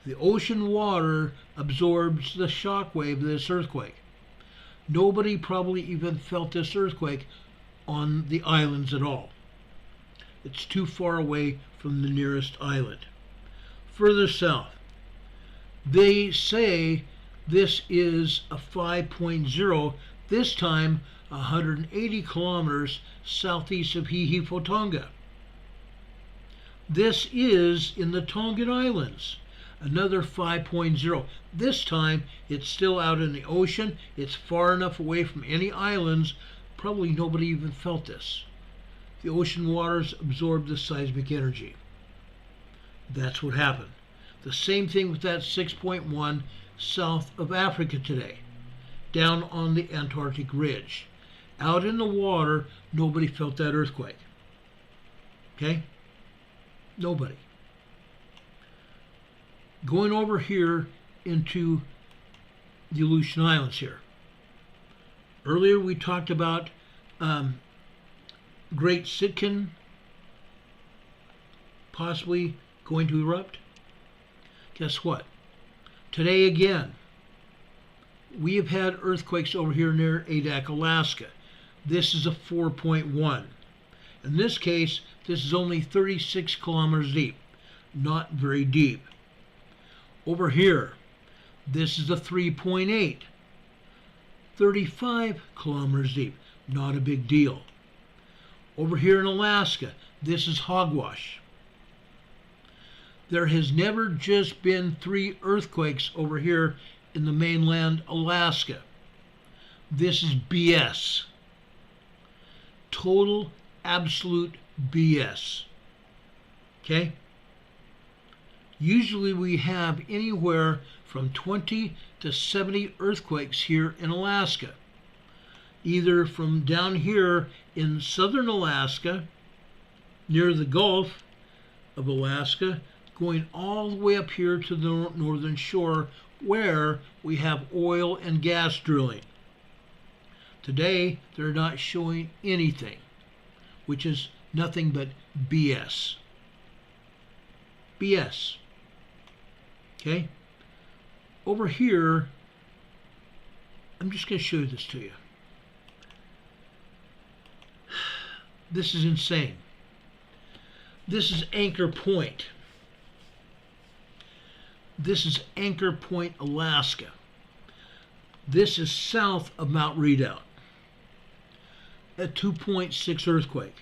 Speaker 1: The ocean water absorbs the shock wave of this earthquake. Nobody probably even felt this earthquake on the islands at all. It's too far away from the nearest island. Further south, they say this is a 5.0, this time 180 kilometers southeast of Hihifo, Tonga. This is in the Tongan Islands. Another 5.0. This time it's still out in the ocean. It's far enough away from any islands. Probably nobody even felt this. The ocean waters absorb the seismic energy. That's what happened. The same thing with that 6.1 south of Africa today, down on the Antarctic ridge. Out in the water, nobody felt that earthquake. Okay? Nobody. Going over here into the Aleutian Islands here. Earlier we talked about Great Sitkin possibly going to erupt. Guess what? Today again, we have had earthquakes over here near Adak, Alaska. This is a 4.1. In this case, this is only 36 kilometers deep, not very deep. Over here, this is a 3.8, 35 kilometers deep, not a big deal. Over here in Alaska, this is hogwash. There has never just been 3 earthquakes over here in the mainland Alaska. This is BS. Total, absolute BS. Okay? Usually we have anywhere from 20 to 70 earthquakes here in Alaska. Either from down here in southern Alaska, near the Gulf of Alaska, going all the way up here to the northern shore where we have oil and gas drilling. Today, they're not showing anything, which is nothing but BS. BS. Okay? Over here, I'm just going to show you this to you. This is insane. This is Anchor Point. This is Anchor Point, Alaska. This is south of Mount Redoubt. A 2.6 earthquake.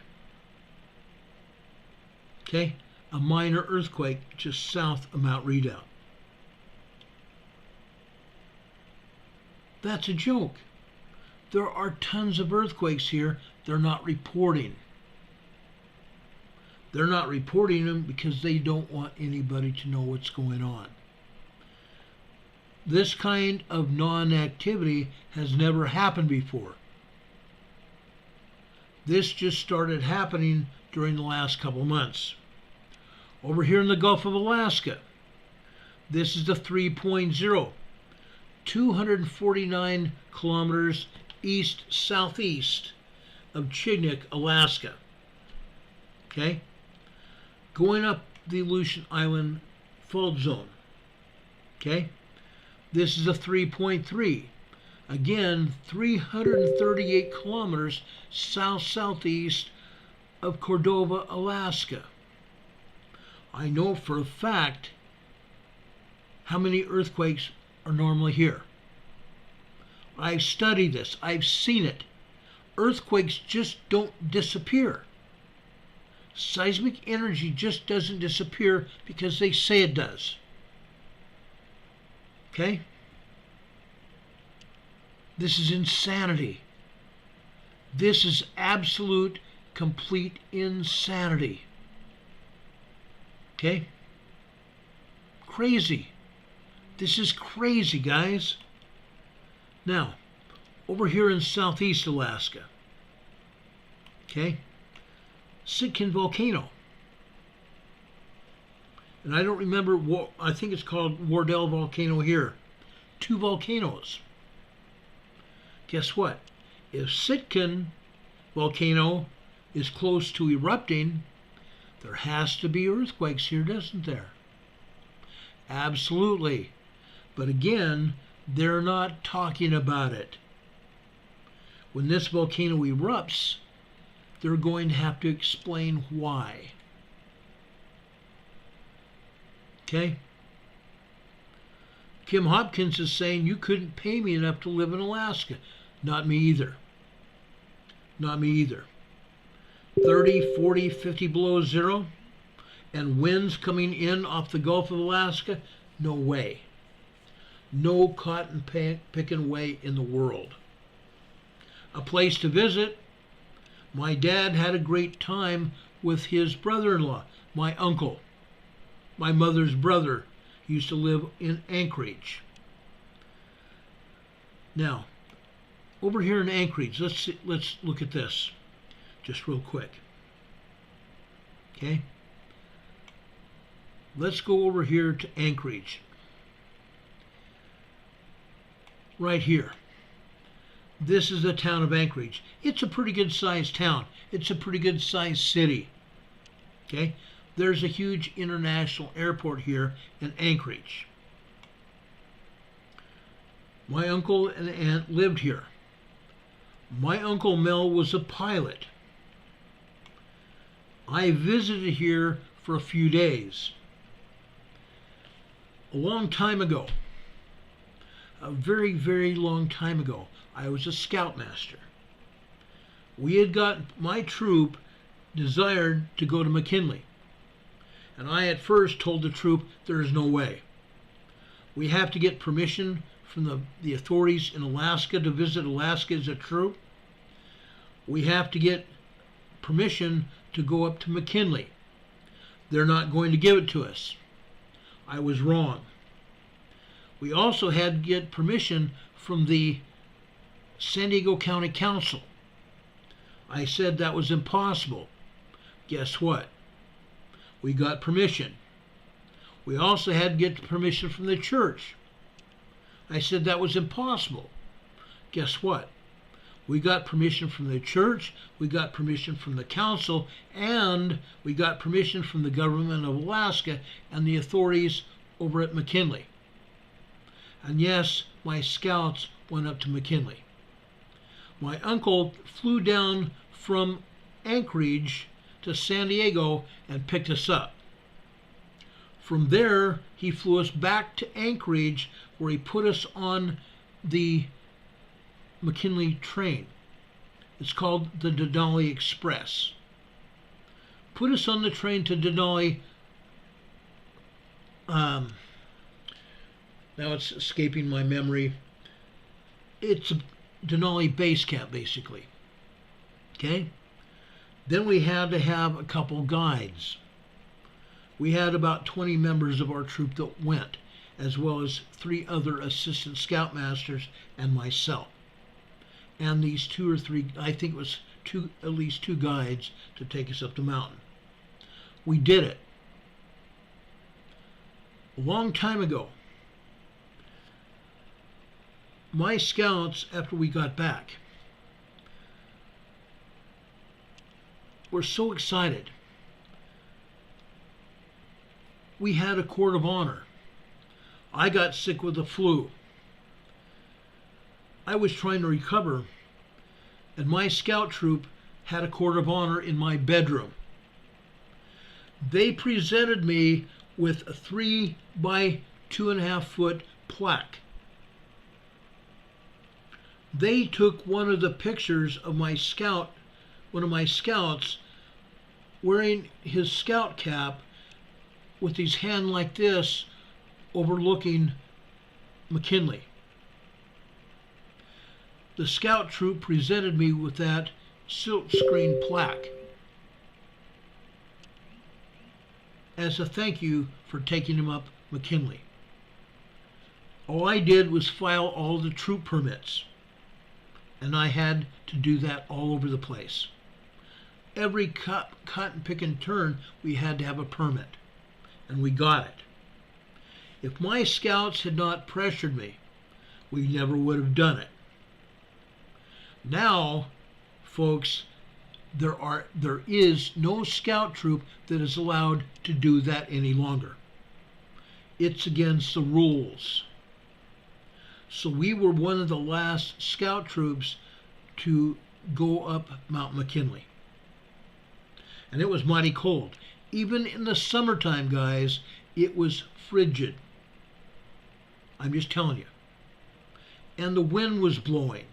Speaker 1: Okay? A minor earthquake just south of Mount Redoubt. That's a joke. There are tons of earthquakes here they're not reporting. They're not reporting them because they don't want anybody to know what's going on. This kind of non-activity has never happened before. This just started happening during the last couple of months. Over here in the Gulf of Alaska, this is the 3.0, 249 kilometers east-southeast of Chignik, Alaska. Okay? Going up the Aleutian Island fault zone. Okay? This is a 3.3. Again, 338 kilometers south-southeast of Cordova, Alaska. I know for a fact how many earthquakes are normally here. I've studied this. I've seen it. Earthquakes just don't disappear. Seismic energy just doesn't disappear because they say it does. Okay? This is insanity. This is absolute, complete insanity. Okay? Crazy. This is crazy, guys. Now, over here in southeast Alaska, okay, Sitkin volcano. And I don't remember what, I think it's called Wardell volcano here. 2 volcanoes. Guess what? If Sitkin volcano is close to erupting, there has to be earthquakes here, doesn't there? Absolutely. But again, they're not talking about it. When this volcano erupts, they're going to have to explain why. Okay? Kim Hopkins is saying you couldn't pay me enough to live in Alaska. Not me either. Not me either. 30, 40, 50 below zero, and winds coming in off the Gulf of Alaska, No way. No cotton picking way in the world. A place to visit. My dad had a great time with his brother-in-law, my uncle. My mother's brother used to live in Anchorage. Now, over here in Anchorage, let's look at this just real quick. Okay? Let's go over here to Anchorage. Right here. This is the town of Anchorage. It's a pretty good sized town. It's a pretty good sized city. Okay? There's a huge international airport here in Anchorage. My uncle and aunt lived here. My Uncle Mel was a pilot. I visited here for a few days. A long time ago, a very, very long time ago, I was a scoutmaster. My troop desired to go to McKinley. And I at first told the troop there is no way. We have to get permission from the authorities in Alaska to visit Alaska as a troop. We have to get permission to go up to McKinley. They're not going to give it to us. I was wrong. We also had to get permission from the San Diego County Council. I said that was impossible. Guess what? We got permission. We also had to get permission from the church. I said that was impossible. Guess what? We got permission from the church, we got permission from the council, and we got permission from the government of Alaska and the authorities over at McKinley. And yes, my scouts went up to McKinley. My uncle flew down from Anchorage to San Diego and picked us up. From there, he flew us back to Anchorage, where he put us on the McKinley train. It's called the Denali Express. Put us on the train to Denali. Now it's escaping my memory. It's a Denali base camp, basically. Okay? Then we had to have a couple guides. We had about 20 members of our troop that went, as well as 3 other assistant scoutmasters and myself. And these 2 or 3, I think it was at least 2 guides to take us up the mountain. We did it. A long time ago. My scouts, after we got back, were so excited. We had a court of honor. I got sick with the flu. I was trying to recover, and my scout troop had a court of honor in my bedroom. They presented me with a 3 by 2.5 foot plaque. They took one of the pictures of one of my scouts wearing his scout cap with his hand like this, overlooking McKinley. The scout troop presented me with that silkscreen plaque as a thank you for taking him up McKinley. All I did was file all the troop permits, and I had to do that all over the place. Every cotton picking turn, we had to have a permit, and we got it. If my scouts had not pressured me, we never would have done it. Now, folks, there is no scout troop that is allowed to do that any longer. It's against the rules. So we were one of the last scout troops to go up Mount McKinley. And it was mighty cold. Even in the summertime, guys, it was frigid. I'm just telling you. And the wind was blowing.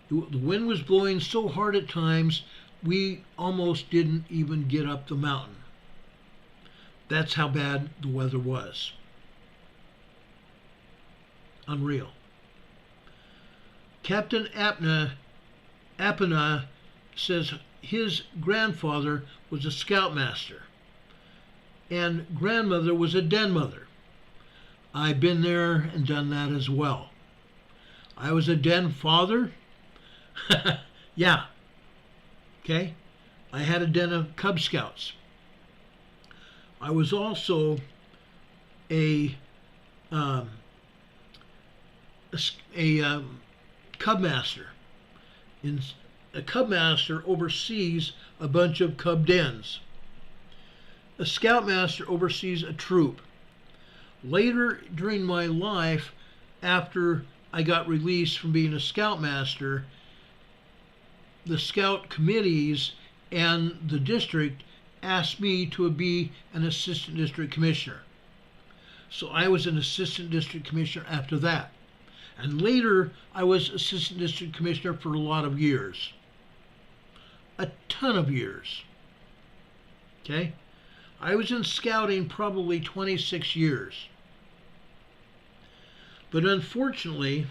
Speaker 1: The wind was blowing so hard at times, we almost didn't even get up the mountain. That's how bad the weather was. Unreal. Captain Apena says his grandfather was a scoutmaster and grandmother was a den mother. I've been there and done that as well. I was a den father. Yeah. Okay. I had a den of Cub Scouts. I was also a Cub Master. A Cub Master oversees a bunch of Cub dens. A Scoutmaster oversees a troop. Later during my life, after I got released from being a Scoutmaster, the Scout committees and the district asked me to be an Assistant District Commissioner. So I was an Assistant District Commissioner after that. And later, I was Assistant District Commissioner for a lot of years. A ton of years. Okay? I was in scouting probably 26 years. But unfortunately,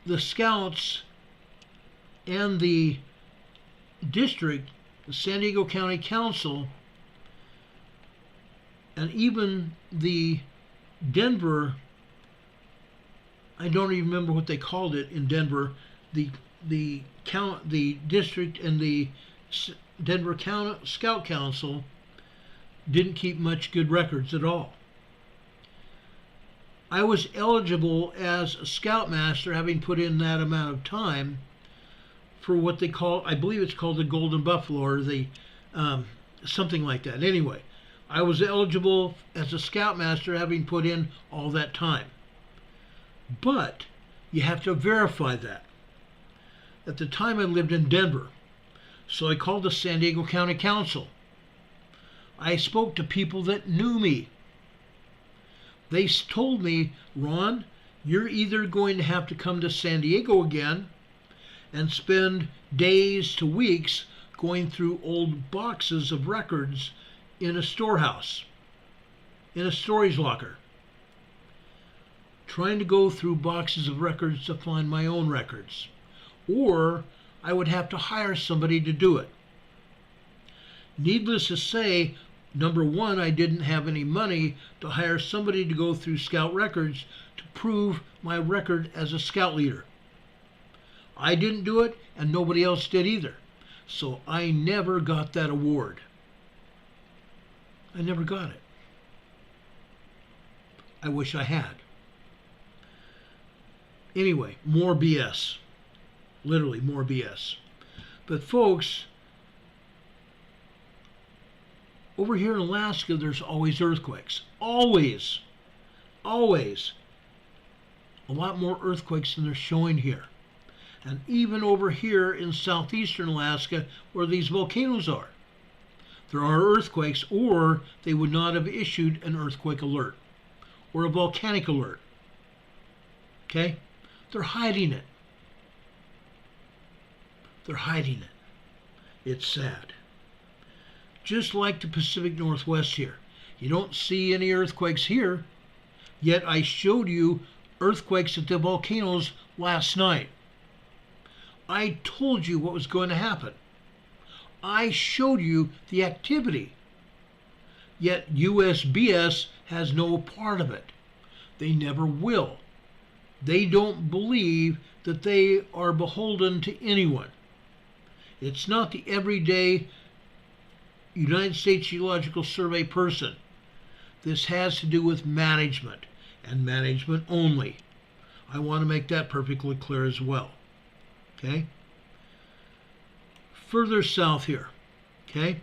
Speaker 1: the Scouts and the district, the San Diego County Council, and even the Denver, I don't even remember what they called it in Denver, the district and the Denver Scout Council didn't keep much good records at all. I was eligible as a Scoutmaster, having put in that amount of time, for what they call, I believe it's called the Golden Buffalo, or the something like that. Anyway, I was eligible as a Scoutmaster, having put in all that time. But you have to verify that. At the time, I lived in Denver, so I called the San Diego County Council. I spoke to people that knew me. They told me, Ron, you're either going to have to come to San Diego again and spend days to weeks going through old boxes of records in a storehouse, in a storage locker, trying to go through boxes of records to find my own records, or I would have to hire somebody to do it. Needless to say, number one, I didn't have any money to hire somebody to go through Scout records to prove my record as a Scout leader. I didn't do it, and nobody else did either. So I never got that award. I never got it. I wish I had. Anyway, more BS. Literally, more BS. But folks, over here in Alaska, there's always earthquakes. Always. Always. A lot more earthquakes than they're showing here. And even over here in southeastern Alaska, where these volcanoes are, there are earthquakes, or they would not have issued an earthquake alert or a volcanic alert. Okay? They're hiding it. They're hiding it. It's sad. Just like the Pacific Northwest here. You don't see any earthquakes here, yet I showed you earthquakes at the volcanoes last night. I told you what was going to happen. I showed you the activity. Yet USGS has no part of it. They never will. They don't believe that they are beholden to anyone. It's not the everyday United States Geological Survey person. This has to do with management, and management only. I want to make that perfectly clear as well. Okay? Further south here, okay?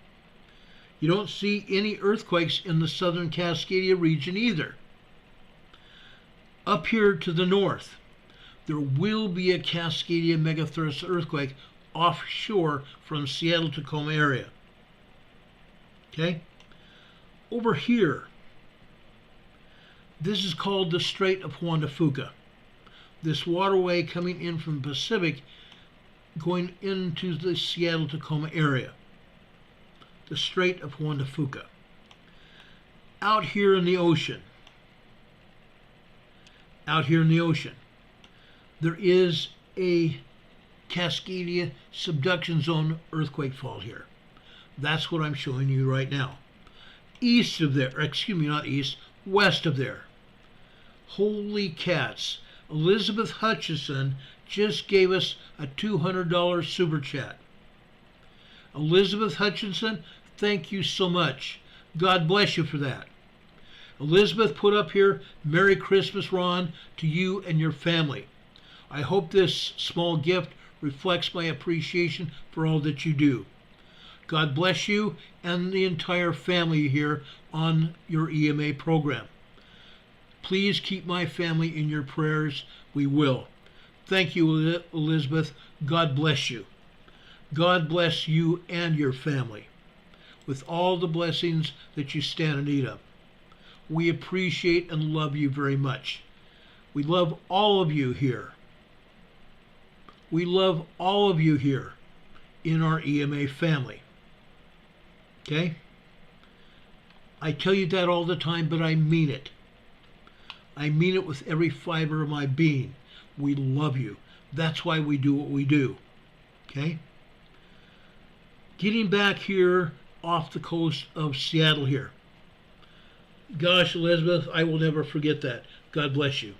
Speaker 1: You don't see any earthquakes in the southern Cascadia region either. Up here to the north, there will be a Cascadia megathrust earthquake offshore from Seattle-Tacoma area. Okay? Over here, this is called the Strait of Juan de Fuca. This waterway coming in from the Pacific going into the Seattle-Tacoma area, the Strait of Juan de Fuca. Out here in the ocean, there is a Cascadia subduction zone earthquake fault here. That's what I'm showing you right now. East of there, excuse me, not east, west of there. Holy cats. Elizabeth Hutchison just gave us a $200 super chat. Elizabeth Hutchinson, thank you so much. God bless you for that. Elizabeth put up here, Merry Christmas, Ron, to you and your family. I hope this small gift reflects my appreciation for all that you do. God bless you and the entire family here on your EMA program. Please keep my family in your prayers. We will. Thank you, Elizabeth. God bless you. God bless you and your family with all the blessings that you stand in need of. We appreciate and love you very much. We love all of you here. We love all of you here in our EMA family. Okay? I tell you that all the time, but I mean it. I mean it with every fiber of my being. We love you. That's why we do what we do. Okay? Getting back here off the coast of Seattle here. Gosh, Elizabeth, I will never forget that. God bless you.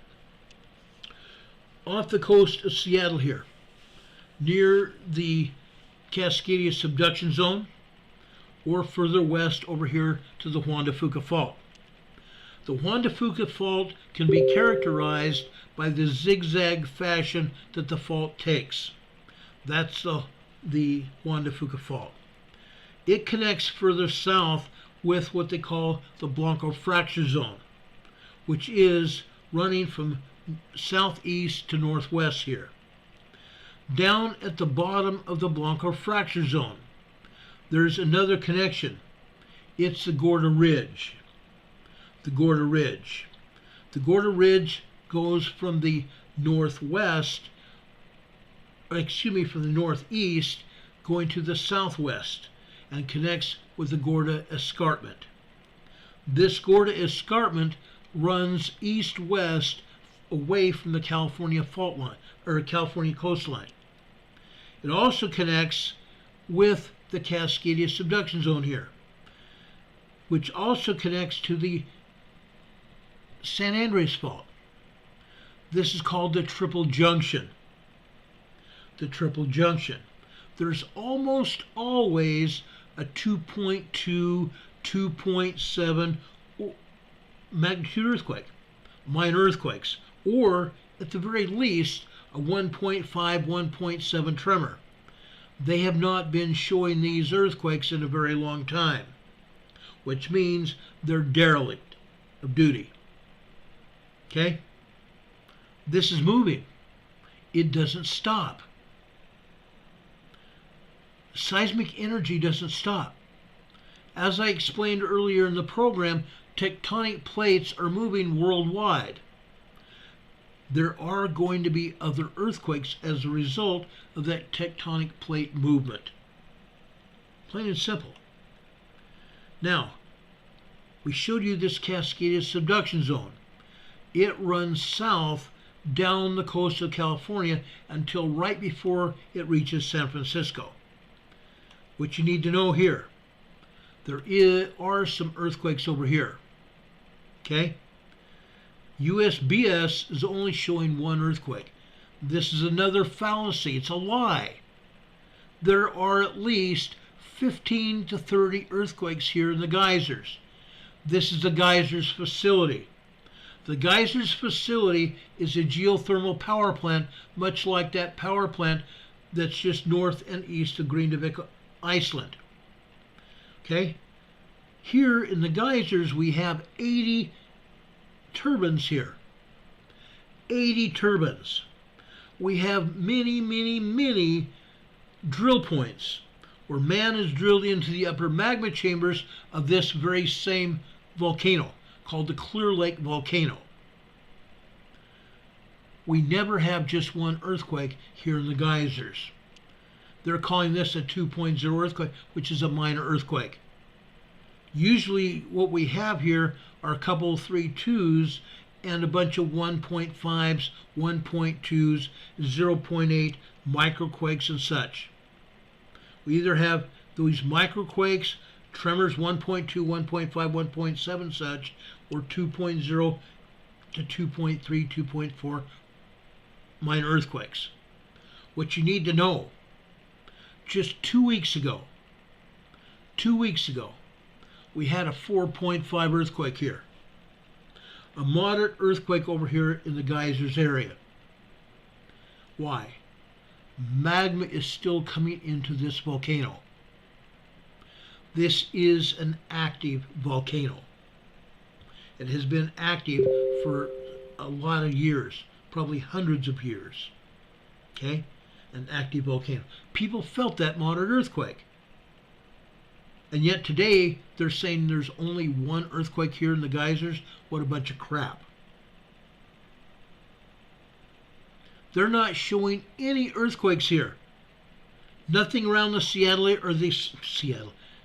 Speaker 1: Off the coast of Seattle here, near the Cascadia subduction zone, or further west over here to the Juan de Fuca Fault. The Juan de Fuca Fault can be characterized by the zigzag fashion that the fault takes. That's the Juan de Fuca Fault. It connects further south with what they call the Blanco Fracture Zone, which is running from southeast to northwest here. Down at the bottom of the Blanco Fracture Zone, there's another connection. It's the Gorda Ridge. The Gorda Ridge. The Gorda Ridge goes from the northwest, from the northeast, going to the southwest, and connects with the Gorda Escarpment. This Gorda Escarpment runs east-west away from the California fault line, or California coastline. It also connects with the Cascadia subduction zone here, which also connects to the San Andreas Fault. This is called the Triple Junction. The Triple Junction. There's almost always a 2.2, 2.7 magnitude earthquake, minor earthquakes, or at the very least a 1.5, 1.7 tremor. They have not been showing these earthquakes in a very long time, which means they're derelict of duty. Okay? This is moving. It doesn't stop. Seismic energy doesn't stop. As I explained earlier in the program, tectonic plates are moving worldwide. There are going to be other earthquakes as a result of that tectonic plate movement. Plain and simple. Now, we showed you this Cascadia subduction zone. It runs south down the coast of California until right before it reaches San Francisco. What you need to know here, there are some earthquakes over here. Okay? USBS is only showing one earthquake. This is another fallacy. It's a lie. There are at least 15 to 30 earthquakes here in the geysers. This is the geysers facility. The geysers facility is a geothermal power plant, much like that power plant that's just north and east of Grindavik, Iceland. Okay? Here in the geysers we have 80 turbines here. 80 turbines. We have many, many, many drill points where man has drilled into the upper magma chambers of this very same volcano called the Clear Lake volcano. We never have just one earthquake here in the geysers. They're calling this a 2.0 earthquake, which is a minor earthquake. Usually what we have here are a couple of 3.2s and a bunch of 1.5s, 1.2s, 0.8 microquakes and such. We either have these microquakes, tremors 1.2, 1.5, 1.7 such, or 2.0 to 2.3, 2.4 minor earthquakes. What you need to know, just 2 weeks ago, we had a 4.5 earthquake here. A moderate earthquake over here in the geysers area. Why? Magma is still coming into this volcano. This is an active volcano. It has been active for a lot of years, probably hundreds of years. Okay? An active volcano. People felt that moderate earthquake. And yet today, they're saying there's only one earthquake here in the geysers. What a bunch of crap. They're not showing any earthquakes here. Nothing around the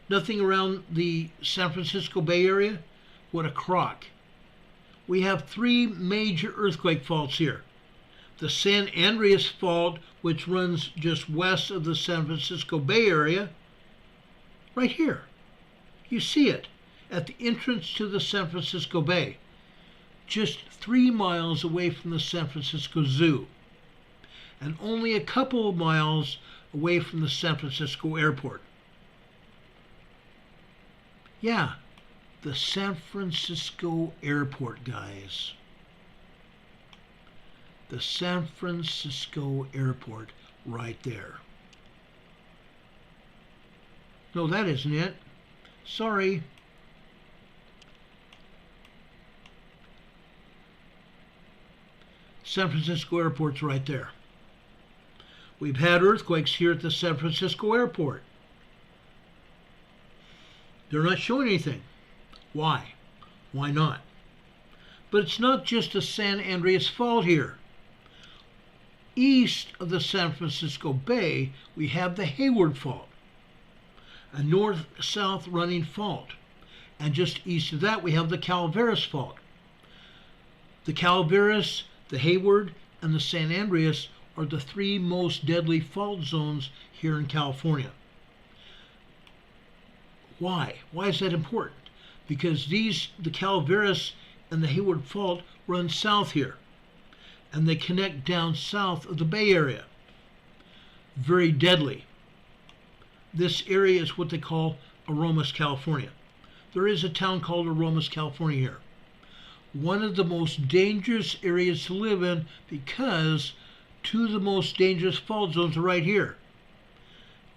Speaker 1: nothing around the San Francisco Bay Area. What a crock. We have 3 major earthquake faults here. The San Andreas Fault, which runs just west of the San Francisco Bay Area, right here. You see it at the entrance to the San Francisco Bay, just 3 miles away from the San Francisco Zoo, and only a couple of miles away from the San Francisco Airport. Yeah, the San Francisco Airport, guys. The San Francisco Airport right there. No, that isn't it. Sorry. San Francisco Airport's right there. We've had earthquakes here at the San Francisco Airport. They're not showing anything. Why? Why not? But it's not just a San Andreas Fault here. East of the San Francisco Bay, we have the Hayward Fault, a north-south running fault. And just east of that, we have the Calaveras Fault. The Calaveras, the Hayward, and the San Andreas are the 3 most deadly fault zones here in California. Why? Why is that important? Because the Calaveras and the Hayward Fault run south here, and they connect down south of the Bay Area. Very deadly. This area is what they call Aromas, California. There is a town called Aromas, California here. One of the most dangerous areas to live in, because 2 of the most dangerous fault zones are right here.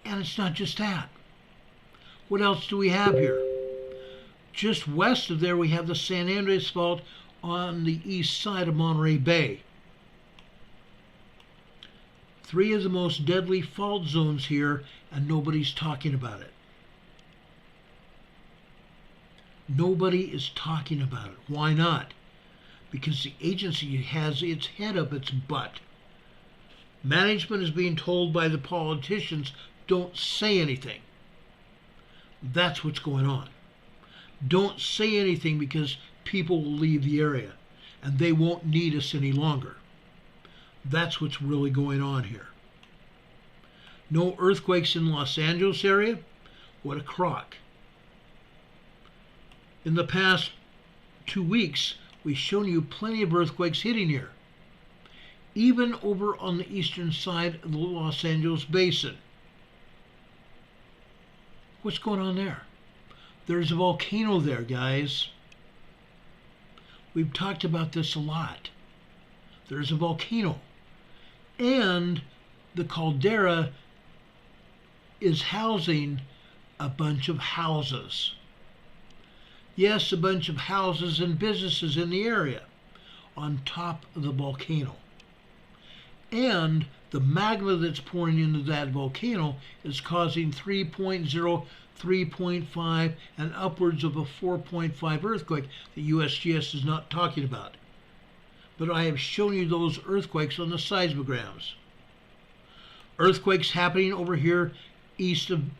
Speaker 1: And it's not just that. What else do we have here? Just west of there, we have the San Andreas Fault on the east side of Monterey Bay. 3 of the most deadly fault zones here, and nobody's talking about it. Nobody is talking about it. Why not? Because the agency has its head up its butt. Management is being told by the politicians, don't say anything. That's what's going on. Don't say anything, because people will leave the area and they won't need us any longer. That's what's really going on here. No earthquakes in Los Angeles area? What a crock. In the past 2 weeks, we've shown you plenty of earthquakes hitting here, even over on the eastern side of the Los Angeles Basin. What's going on there? There's a volcano there, guys. We've talked about this a lot. There's a volcano. And the caldera is housing a bunch of houses. Yes, a bunch of houses and businesses in the area on top of the volcano. And the magma that's pouring into that volcano is causing 3.0, 3.5, and upwards of a 4.5 earthquake that USGS is not talking about. But I have shown you those earthquakes on the seismograms. Earthquakes happening over here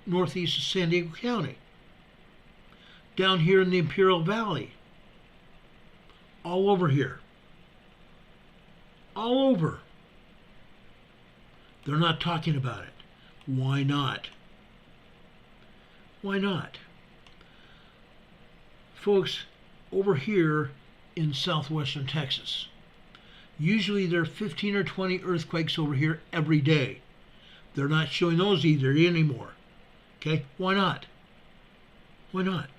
Speaker 1: northeast of San Diego County. Down here in the Imperial Valley. All over here. All over. They're not talking about it. Why not? Why not? Folks, over here in southwestern Texas, usually there are 15 or 20 earthquakes over here every day. They're not showing those either anymore. Okay? Why not? Why not?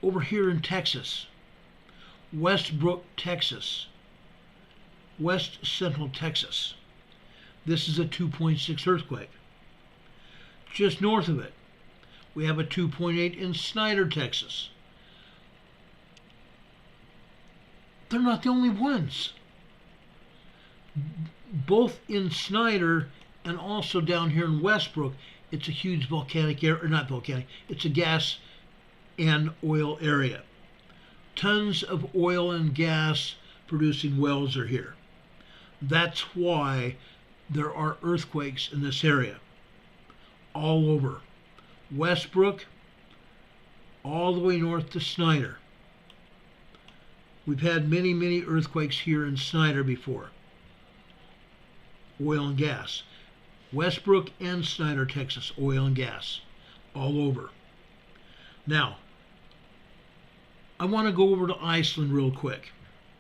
Speaker 1: Over here in Texas, Westbrook, Texas, West Central Texas. This is a 2.6 earthquake. Just north of it, we have a 2.8 in Snyder, Texas. They're not the only ones. Both in Snyder and also down here in Westbrook, it's a huge volcanic area, or not volcanic, it's a gas and oil area. Tons of oil and gas producing wells are here. That's why there are earthquakes in this area. All over. Westbrook, all the way north to Snyder. We've had many, many earthquakes here in Snyder before. Oil and gas. Westbrook and Snyder, Texas, oil and gas. All over. Now, I want to go over to Iceland real quick.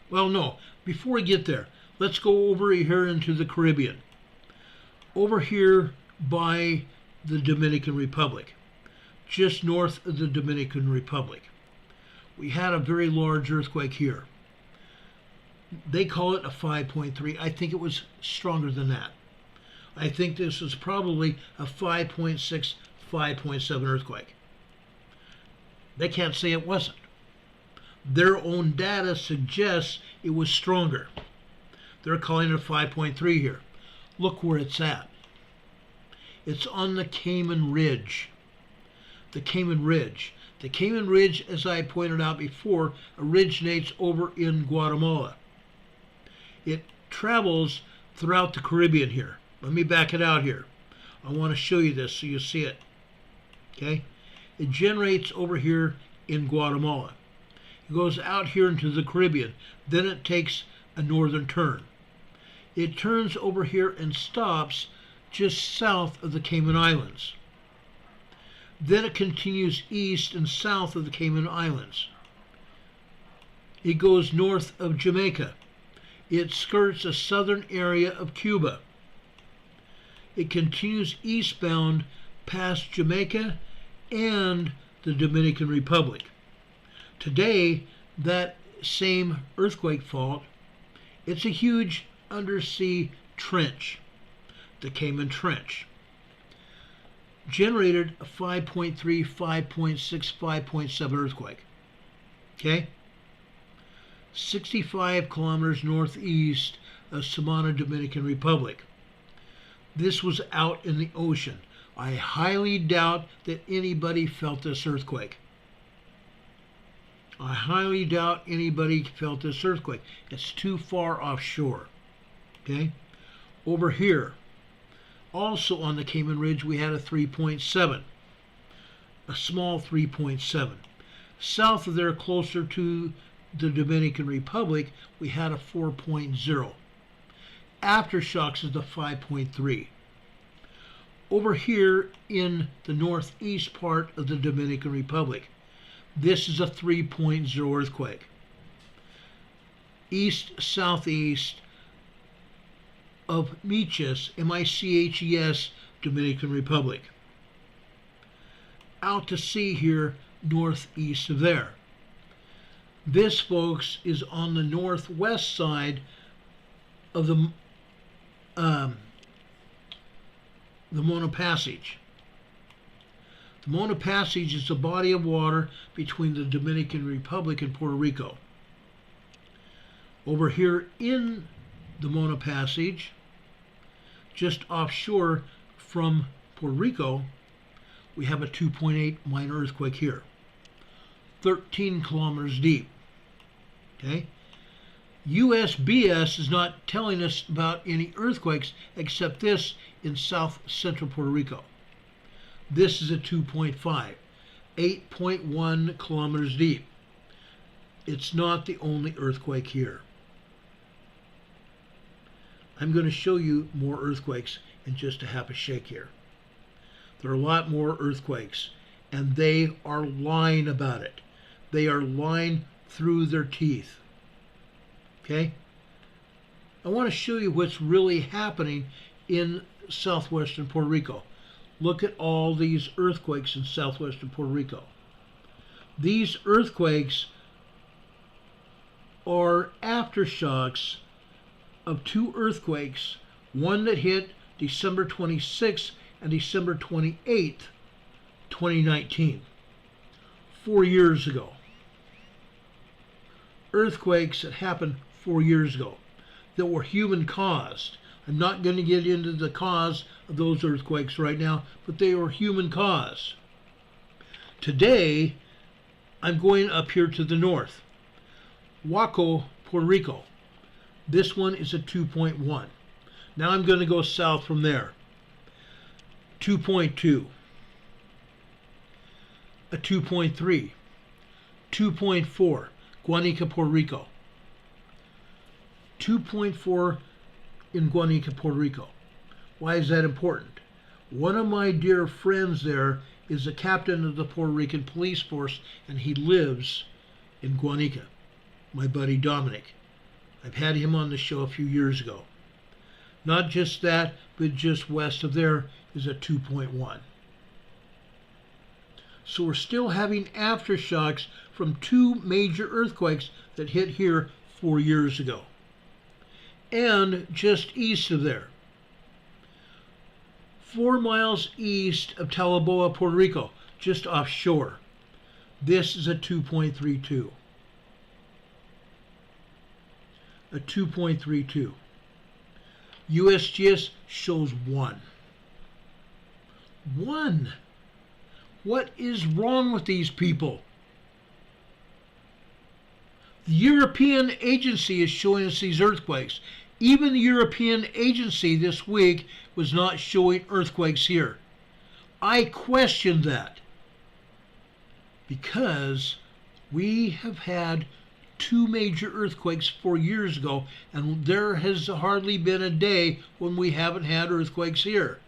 Speaker 1: Well, no, before we get there, let's go over here into the Caribbean. Over here by the Dominican Republic, just north of the Dominican Republic, we had a very large earthquake here. They call it a 5.3. I think it was stronger than that. I think this was probably a 5.6, 5.7 earthquake. They can't say it wasn't. Their own data suggests it was stronger. They're calling it a 5.3 here. Look where it's at. It's on the Cayman Ridge. The Cayman Ridge. The Cayman Ridge, as I pointed out before, originates over in Guatemala. It travels throughout the Caribbean here. Let me back it out here. I want to show you this so you see it. Okay? It generates over here in Guatemala. It goes out here into the Caribbean. Then it takes a northern turn. It turns over here and stops just south of the Cayman Islands. Then it continues east and south of the Cayman Islands. It goes north of Jamaica. It skirts a southern area of Cuba. It continues eastbound past Jamaica and the Dominican Republic. Today, that same earthquake fault, it's a huge undersea trench, the Cayman Trench, generated a 5.3, 5.6, 5.7 earthquake. Okay? 65 kilometers northeast of Samana, Dominican Republic. This was out in the ocean. I highly doubt that anybody felt this earthquake. I highly doubt anybody felt this earthquake. It's too far offshore. Okay? Over here, also on the Cayman Ridge, we had a 3.7. A small 3.7. South of there, closer to the Dominican Republic, we had a 4.0. Aftershocks is the 5.3. Over here in the northeast part of the Dominican Republic, this is a 3.0 earthquake. East-southeast of Miches, M-I-C-H-E-S, Dominican Republic. Out to sea here, northeast of there. This, folks, is on the northwest side of the Mona Passage. The Mona Passage is a body of water between the Dominican Republic and Puerto Rico. Over here in the Mona Passage, just offshore from Puerto Rico, we have a 2.8 minor earthquake here, 13 kilometers deep. Okay? USBS is not telling us about any earthquakes except this in south central Puerto Rico. This is a 2.5, 8.1 kilometers deep. It's not the only earthquake here. I'm going to show you more earthquakes in just a half a shake here. There are a lot more earthquakes, and they are lying about it. They are lying through their teeth. Okay? I want to show you what's really happening in southwestern Puerto Rico. Look at all these earthquakes in southwestern Puerto Rico. These earthquakes are aftershocks of two earthquakes, one that hit December 26th and December 28th, 2019, 4 years ago. Earthquakes that happened 4 years ago that were human caused. I'm not going to get into the cause of those earthquakes right now, but they were human caused. Today, I'm going up here to the north. Waco, Puerto Rico. This one is a 2.1. Now I'm going to go south from there. 2.2. A 2.3. 2.4. Guanica, Puerto Rico. 2.4 in Guanica, Puerto Rico. Why is that important? One of my dear friends there is the captain of the Puerto Rican police force, and he lives in Guanica. My buddy Dominic. I've had him on the show a few years ago. Not just that, but just west of there is a 2.1. So we're still having aftershocks from two major earthquakes that hit here 4 years ago. And just east of there, 4 miles east of Taloboa, Puerto Rico, just offshore, this is a 2.32. A 2.32. USGS shows 1. 1. What is wrong with these people? The European agency is showing us these earthquakes. Even the European agency this week was not showing earthquakes here. I questioned that because we have had two major earthquakes 4 years ago, and there has hardly been a day when we haven't had earthquakes here.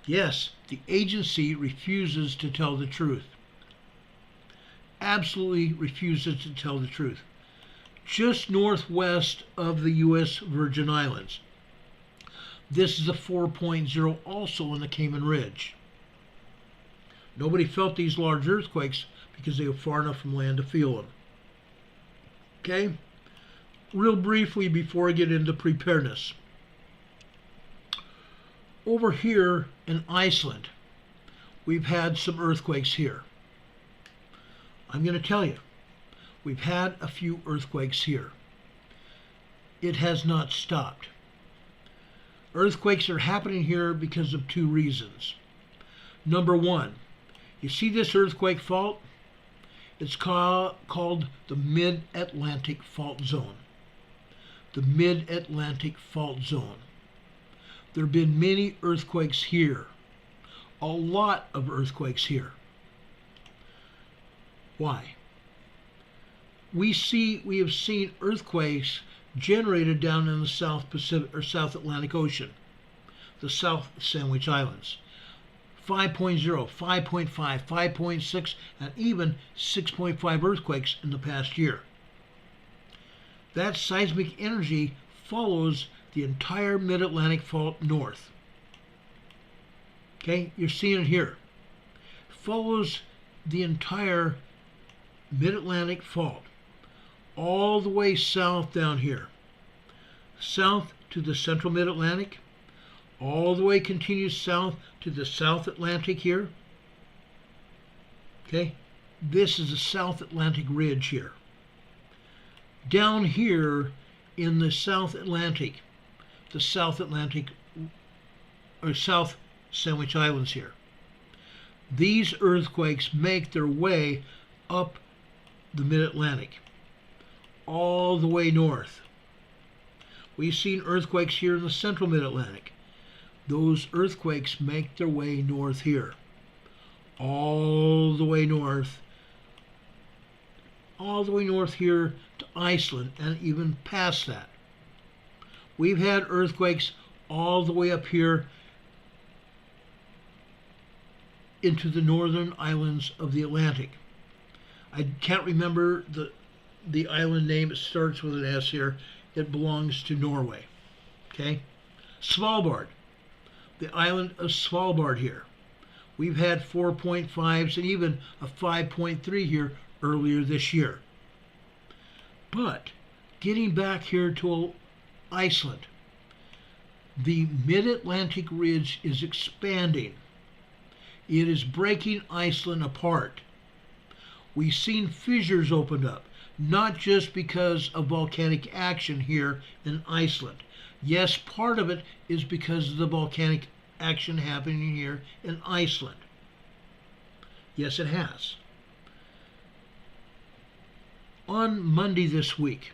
Speaker 1: Yes, the agency refuses to tell the truth. Absolutely refuses to tell the truth. Just northwest of the U.S. Virgin Islands. This is a 4.0 also in the Cayman Ridge. Nobody felt these large earthquakes because they were far enough from land to feel them. Okay? Real briefly before I get into preparedness. Over here in Iceland, we've had some earthquakes here. I'm going to tell you, we've had a few earthquakes here. It has not stopped. Earthquakes are happening here because of two reasons. Number one, you see this earthquake fault? It's called the Mid-Atlantic Fault Zone. The Mid-Atlantic Fault Zone. There have been many earthquakes here. A lot of earthquakes here. Why? We have seen earthquakes generated down in the South Pacific or South Atlantic Ocean, the South Sandwich Islands. 5.0, 5.5, 5.6, and even 6.5 earthquakes in the past year. That seismic energy follows the entire Mid-Atlantic Fault north. Okay, you're seeing it here. Follows the entire Mid-Atlantic Fault all the way south down here. South to the central Mid-Atlantic, all the way continues south to the South Atlantic here. Okay, this is the South Atlantic Ridge here. Down here in the South Atlantic or South Sandwich Islands here, these earthquakes make their way up the Mid-Atlantic. all the way north. We've seen earthquakes here in the central mid-Atlantic. Those earthquakes make their way north here, all the way north here to Iceland and even past that. We've had earthquakes all the way up here into the northern islands of the Atlantic. I can't remember the island name. It starts with an S here. It belongs to Norway. Okay? Svalbard. The island of Svalbard here. We've had 4.5s and even a 5.3 here earlier this year. But getting back here to Iceland, the mid-Atlantic ridge is expanding. It is breaking Iceland apart. We've seen fissures opened up, not just because of volcanic action here in Iceland. Yes, part of it is because of the volcanic action happening here in Iceland. Yes, it has. On Monday this week,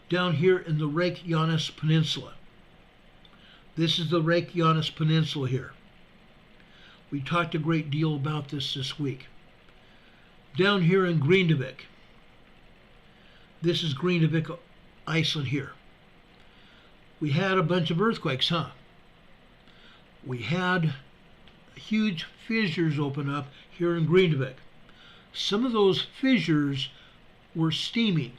Speaker 1: down here in the Reykjanes Peninsula. This is the Reykjanes Peninsula here. We talked a great deal about this week. Down here in Grindavik. This is Grindavik, Iceland here. We had a bunch of earthquakes, huh? We had huge fissures open up here in Grindavik. Some of those fissures were steaming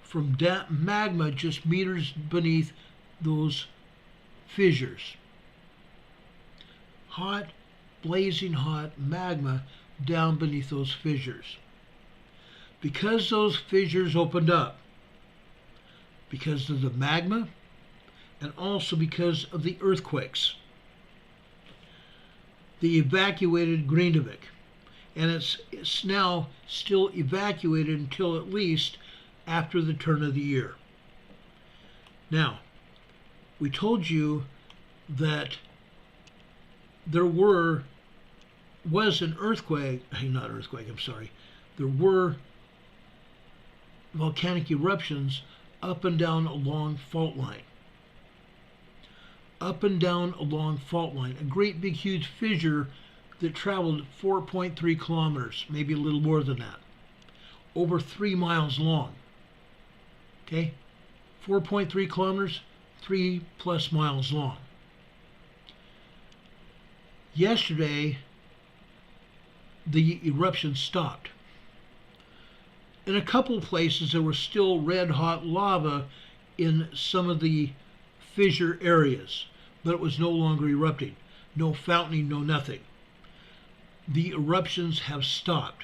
Speaker 1: from magma just meters beneath those fissures. Hot, blazing hot magma down beneath those fissures. Because those fissures opened up, because of the magma, and also because of the earthquakes, they evacuated Grindavik. And it's now still evacuated until at least after the turn of the year. Now, we told you that there was an earthquake, there were volcanic eruptions up and down along fault line. Up and down along fault line. A great big huge fissure that traveled 4.3 kilometers, maybe a little more than that. Over 3 miles long. Okay? 4.3 kilometers, 3+ miles long. Yesterday, the eruption stopped. In a couple places, there was still red hot lava in some of the fissure areas, but it was no longer erupting. No fountaining, no nothing. The eruptions have stopped.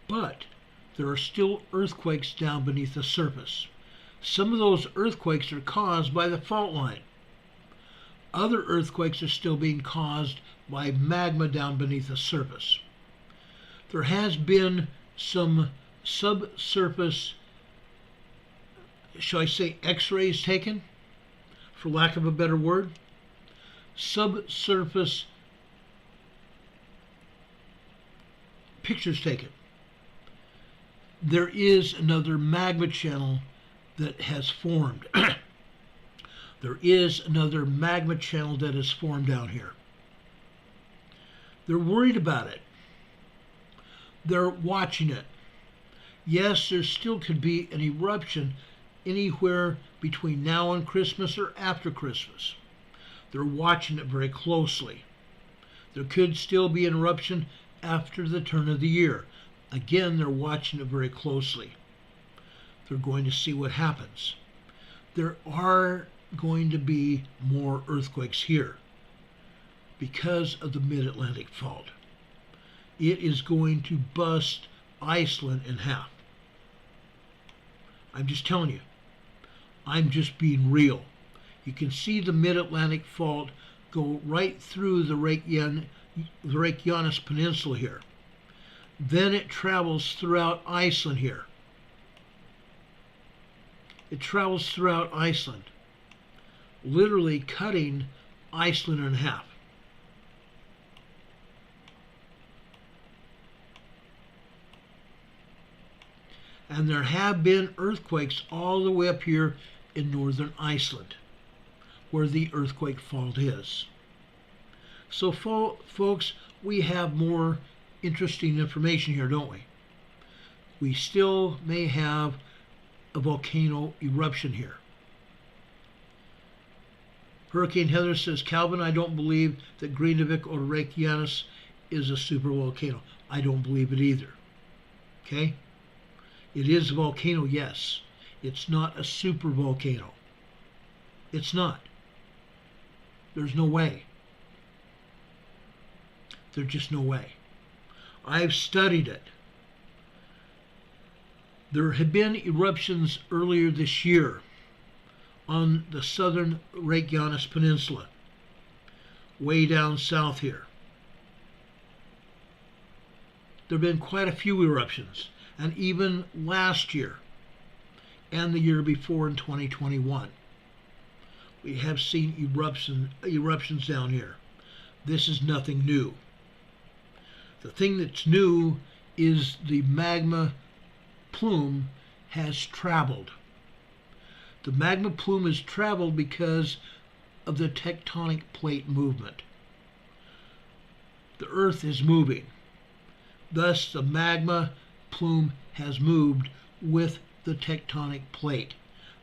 Speaker 1: But there are still earthquakes down beneath the surface. Some of those earthquakes are caused by the fault line. Other earthquakes are still being caused by magma down beneath the surface. There has been some subsurface, shall I say, x-rays taken, for lack of a better word. Subsurface pictures taken. There is another magma channel that has formed. There is another magma channel that has formed down here. They're worried about it. They're watching it. Yes, there still could be an eruption anywhere between now and Christmas or after Christmas. They're watching it very closely. There could still be an eruption after the turn of the year. Again, they're watching it very closely. They're going to see what happens. There are going to be more earthquakes here because of the mid-Atlantic fault. It is going to bust Iceland in half. I'm just telling you. I'm just being real. You can see the mid-Atlantic fault go right through the Reykjanes Peninsula here. Then it travels throughout Iceland here. It travels throughout Iceland, literally cutting Iceland in half. And there have been earthquakes all the way up here in northern Iceland, where the earthquake fault is. So, folks, we have more interesting information here, don't we? We still may have a volcano eruption here. Hurricane Heather says, Calvin, I don't believe that Grindavik or Reykjanes is a supervolcano. I don't believe it either. Okay? It is a volcano, yes. It's not a supervolcano. It's not. There's no way. There's just no way. I've studied it. There had been eruptions earlier this year on the southern Reykjanes Peninsula, way down south here. There have been quite a few eruptions, and even last year and the year before in 2021. We have seen eruptions down here. This is nothing new. The thing that's new is the magma plume has traveled. The magma plume has traveled because of the tectonic plate movement. The Earth is moving. Thus, the magma plume has moved with the tectonic plate.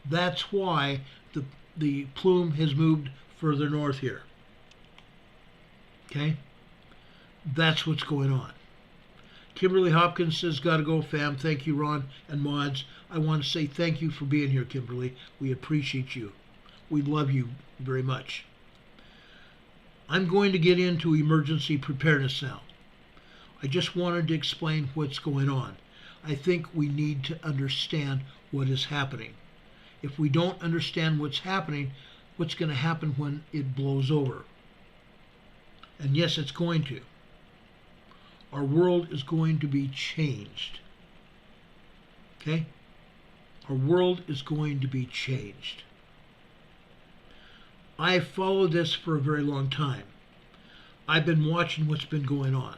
Speaker 1: That's why the plume has moved further north here. Okay? That's what's going on. Kimberly Hopkins says, gotta go, fam. Thank you, Ron and mods. I want to say thank you for being here, Kimberly. We appreciate you. We love you very much. I'm going to get into emergency preparedness now. I just wanted to explain what's going on. I think we need to understand what is happening. If we don't understand what's happening, what's going to happen when it blows over? And yes, it's going to. Our world is going to be changed. Okay? Our world is going to be changed. I've followed this for a very long time. I've been watching what's been going on.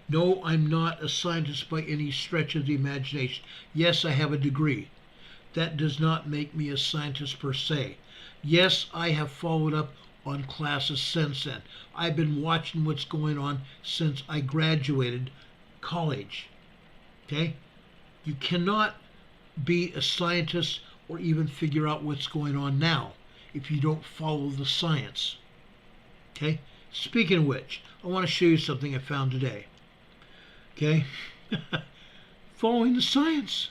Speaker 1: No, I'm not a scientist by any stretch of the imagination. Yes, I have a degree. That does not make me a scientist per se. Yes, I have followed up on classes since then. I've been watching what's going on since I graduated college. Okay? You cannot be a scientist or even figure out what's going on now if you don't follow the science. Okay? Speaking of which, I want to show you something I found today. Okay? Following the science.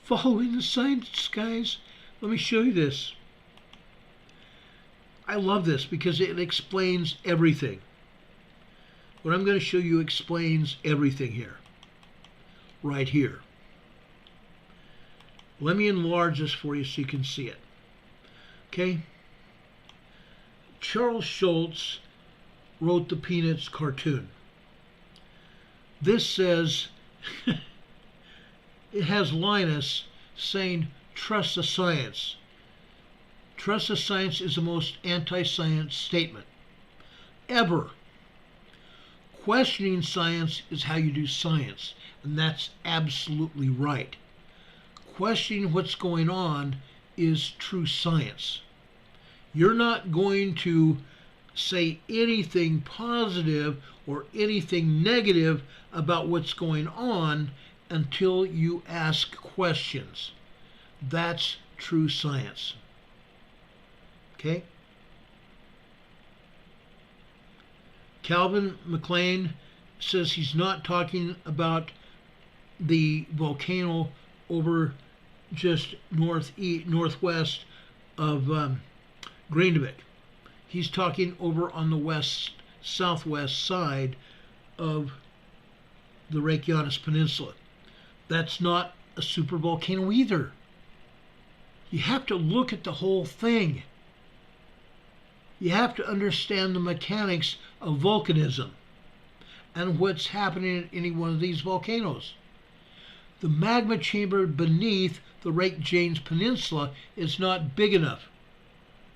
Speaker 1: Following the science, guys. Let me show you this. I love this because it explains everything. What I'm going to show you explains everything here. Right here. Let me enlarge this for you so you can see it. Okay? Charles Schulz wrote the Peanuts cartoon. This says, it has Linus saying, trust the science. Trust the science is the most anti-science statement ever. Questioning science is how you do science, and that's absolutely right. Questioning what's going on is true science. You're not going to say anything positive or anything negative about what's going on until you ask questions. That's true science. Okay? Calvin McLean says he's not talking about the volcano over just northwest of Grindavik. He's talking over on the southwest side of the Reykjanes Peninsula. That's not a supervolcano either. You have to look at the whole thing. You have to understand the mechanics of volcanism and what's happening at any one of these volcanoes. The magma chamber beneath the Reykjanes Peninsula is not big enough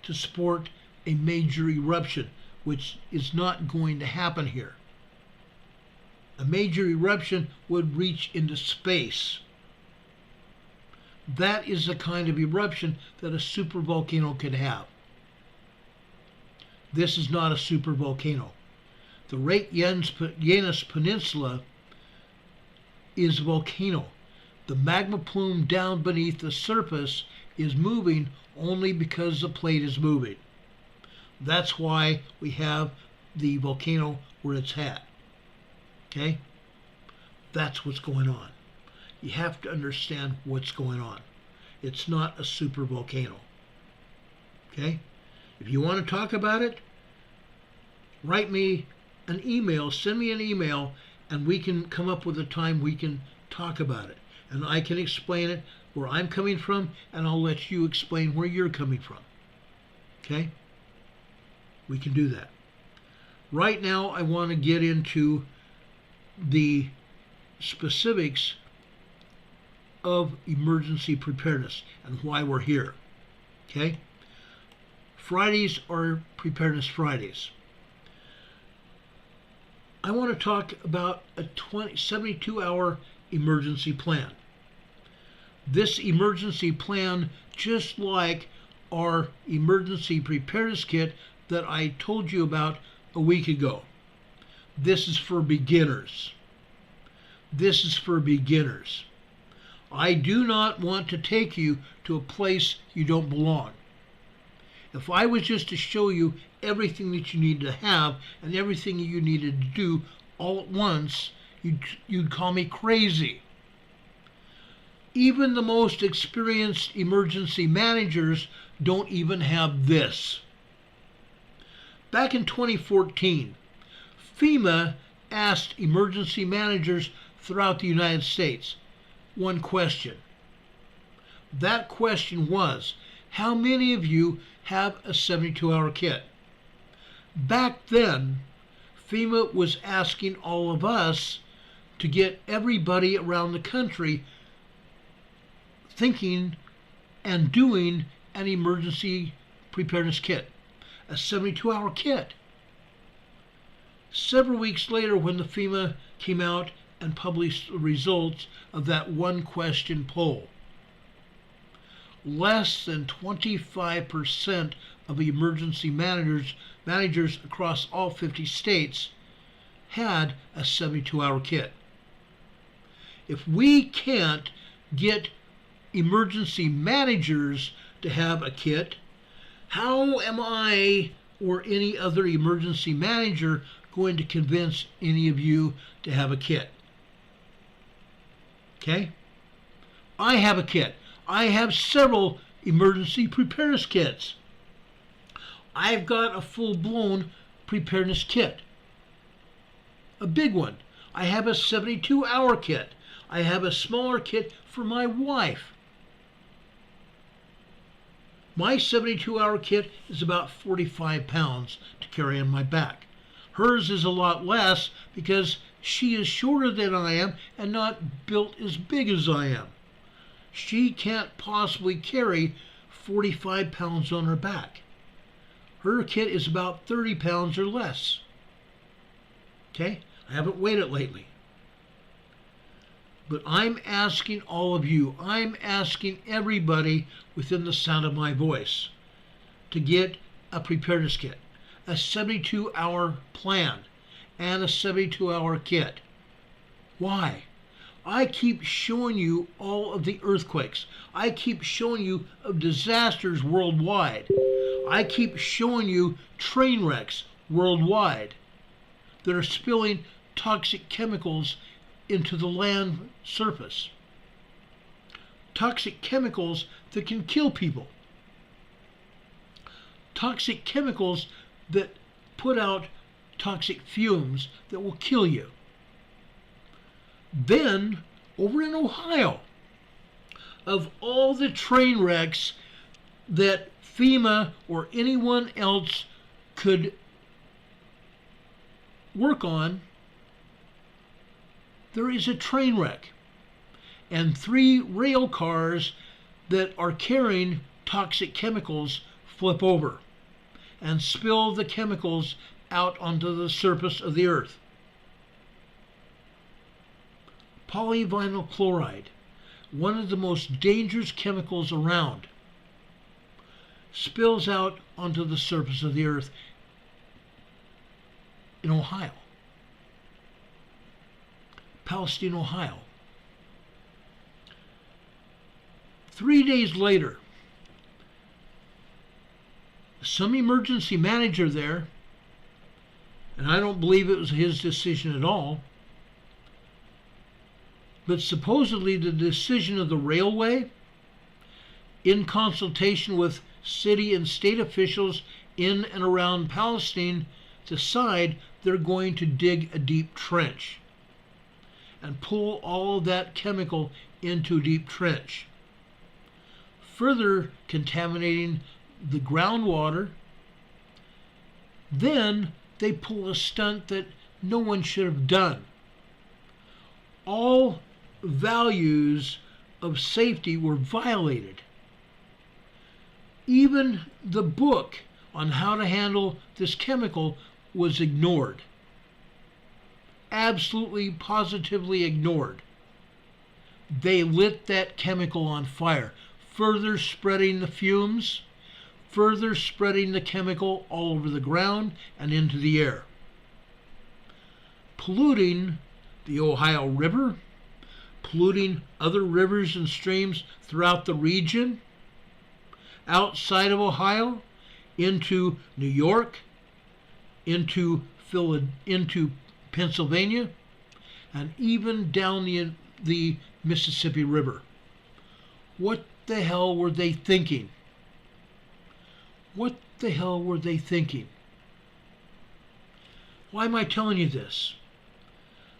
Speaker 1: to support a major eruption, which is not going to happen here. A major eruption would reach into space. That is the kind of eruption that a supervolcano could have. This is not a supervolcano. The Reykjanes Peninsula is a volcano. The magma plume down beneath the surface is moving only because the plate is moving. That's why we have the volcano where it's at. Okay? That's what's going on. You have to understand what's going on. It's not a supervolcano. Okay? If you want to talk about it, write me an email, send me an email, and we can come up with a time we can talk about it. And I can explain it where I'm coming from, and I'll let you explain where you're coming from. Okay? We can do that. Right now, I want to get into the specifics of emergency preparedness and why we're here. Okay? Fridays are Preparedness Fridays. I want to talk about a 72-hour emergency plan. This emergency plan, just like our emergency preparedness kit that I told you about a week ago. This is for beginners. This is for beginners. I do not want to take you to a place you don't belong. If I was just to show you everything that you need to have and everything you needed to do all at once, you'd call me crazy. Even the most experienced emergency managers don't even have this. Back in 2014, FEMA asked emergency managers throughout the United States one question. That question was, how many of you have a 72-hour kit? Back then, FEMA was asking all of us to get everybody around the country thinking and doing an emergency preparedness kit, a 72-hour kit. Several weeks later, when the FEMA came out and published the results of that one question poll, less than 25% of emergency managers across all 50 states had a 72-hour kit. If we can't get emergency managers to have a kit, how am I or any other emergency manager going to convince any of you to have a kit? Okay? I have a kit. I have several emergency preparedness kits. I've got a full-blown preparedness kit. A big one. I have a 72-hour kit. I have a smaller kit for my wife. My 72-hour kit is about 45 pounds to carry on my back. Hers is a lot less because she is shorter than I am and not built as big as I am. She can't possibly carry 45 pounds on her back. Her kit is about 30 pounds or less. Okay? I haven't weighed it lately. But I'm asking all of you, I'm asking everybody within the sound of my voice to get a preparedness kit, a 72-hour plan, and a 72-hour kit. Why? I keep showing you all of the earthquakes. I keep showing you of disasters worldwide. I keep showing you train wrecks worldwide that are spilling toxic chemicals into the land surface. Toxic chemicals that can kill people. Toxic chemicals that put out toxic fumes that will kill you. Then, over in Ohio, of all the train wrecks that FEMA or anyone else could work on, there is a train wreck and 3 rail cars that are carrying toxic chemicals flip over and spill the chemicals out onto the surface of the earth. Polyvinyl chloride, one of the most dangerous chemicals around, spills out onto the surface of the earth in Ohio, Palestine, Ohio. 3 days later, some emergency manager there, and I don't believe it was his decision at all, but supposedly the decision of the railway, in consultation with city and state officials in and around Palestine, decide they're going to dig a deep trench and pull all of that chemical into a deep trench, further contaminating the groundwater. Then they pull a stunt that no one should have done. All values of safety were violated. Even the book on how to handle this chemical was ignored. Absolutely, positively ignored. They lit that chemical on fire, further spreading the fumes, further spreading the chemical all over the ground and into the air, polluting the Ohio River, polluting other rivers and streams throughout the region, outside of Ohio, into New York, into Pennsylvania, and even down the Mississippi River. What the hell were they thinking? What the hell were they thinking? Why am I telling you this?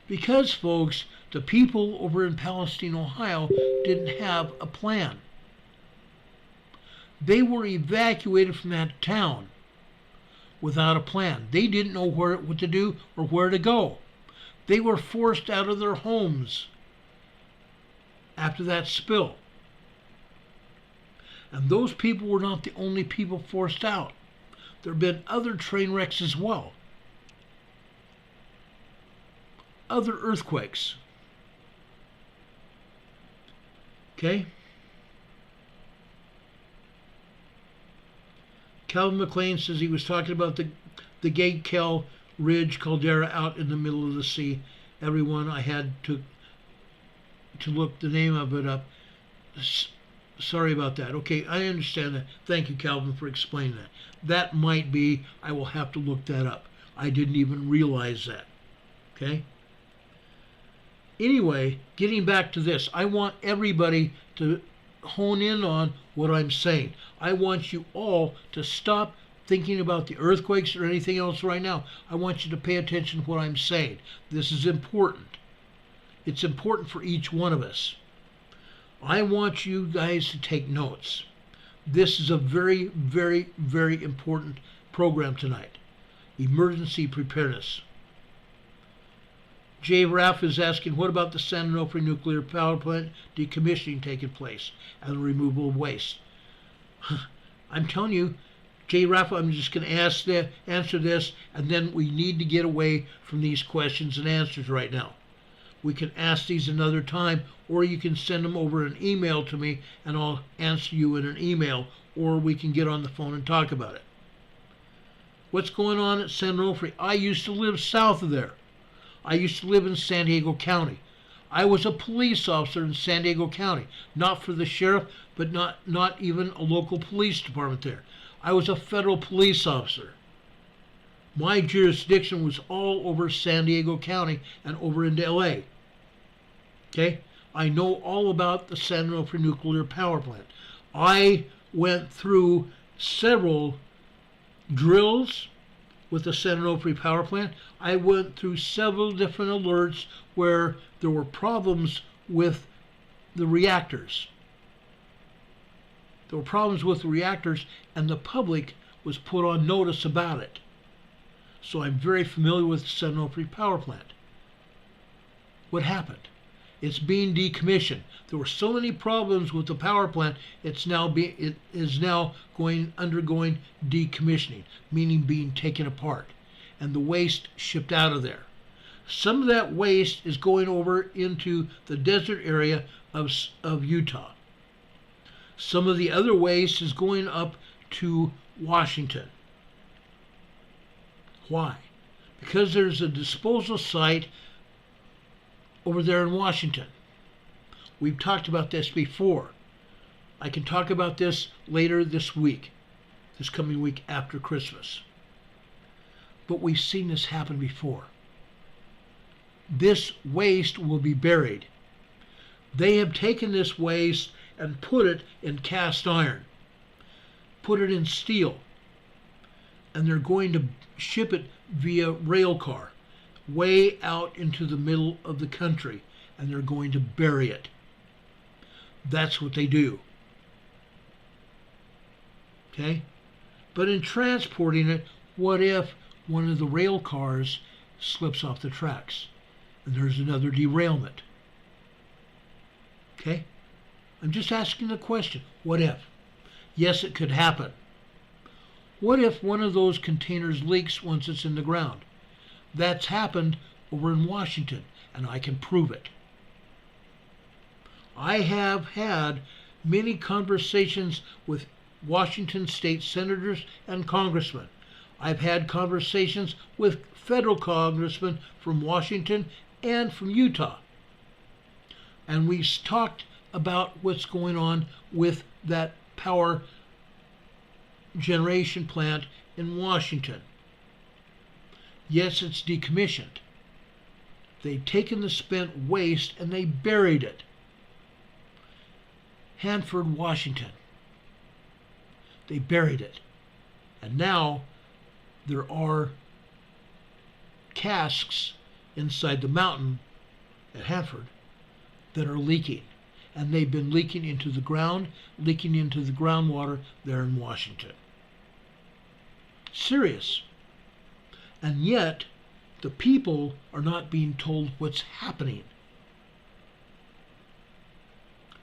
Speaker 1: Because, folks, the people over in Palestine, Ohio, didn't have a plan. They were evacuated from that town without a plan. They didn't know what to do or where to go. They were forced out of their homes after that spill. And those people were not the only people forced out. There have been other train wrecks as well. Other earthquakes. Okay? Calvin McLean says he was talking about the Gate-Kel Ridge caldera out in the middle of the sea. Everyone, I had to look the name of it up. Sorry about that. Okay, I understand that. Thank you, Calvin, for explaining that. That might be, I will have to look that up. I didn't even realize that. Okay? Anyway, getting back to this, I want everybody to hone in on what I'm saying. I want you all to stop thinking about the earthquakes or anything else right now. I want you to pay attention to what I'm saying. This is important. It's important for each one of us. I want you guys to take notes. This is a very, very, very important program tonight. Emergency preparedness. Jay Raff is asking, what about the San Onofre nuclear power plant decommissioning taking place and the removal of waste? I'm telling you, Jay Raff, I'm just going to answer this, and then we need to get away from these questions and answers right now. We can ask these another time, or you can send them over an email to me, and I'll answer you in an email, or we can get on the phone and talk about it. What's going on at San Onofre? I used to live south of there. I used to live in San Diego County. I was a police officer in San Diego County, not for the sheriff, but not even a local police department there. I was a federal police officer. My jurisdiction was all over San Diego County and over into LA. Okay? I know all about the San Onofre nuclear power plant. I went through several drills with the San Onofre power plant. I went through several different alerts where there were problems with the reactors. There were problems with the reactors, and the public was put on notice about it. So I'm very familiar with the San Onofre power plant. What happened? It's being decommissioned. There were so many problems with the power plant, it is now undergoing decommissioning, meaning being taken apart, and the waste shipped out of there. Some of that waste is going over into the desert area of Utah. Some of the other waste is going up to Washington. Why? Because there's a disposal site over there in Washington. We've talked about this before. I can talk about this later this week, this coming week after Christmas. But we've seen this happen before. This waste will be buried. They have taken this waste and put it in cast iron, put it in steel, and they're going to ship it via rail car way out into the middle of the country, and they're going to bury it. That's what they do. Okay? But in transporting it, what if one of the rail cars slips off the tracks and there's another derailment? Okay? I'm just asking the question, what if? Yes, it could happen. What if one of those containers leaks once it's in the ground? That's happened over in Washington, and I can prove it. I have had many conversations with Washington state senators and congressmen. I've had conversations with federal congressmen from Washington and from Utah. And we talked about what's going on with that power generation plant in Washington. Yes, it's decommissioned. They've taken the spent waste and they buried it. Hanford, Washington. They buried it. And now there are casks inside the mountain at Hanford that are leaking. And they've been leaking into the ground, leaking into the groundwater there in Washington. Serious. And yet, the people are not being told what's happening.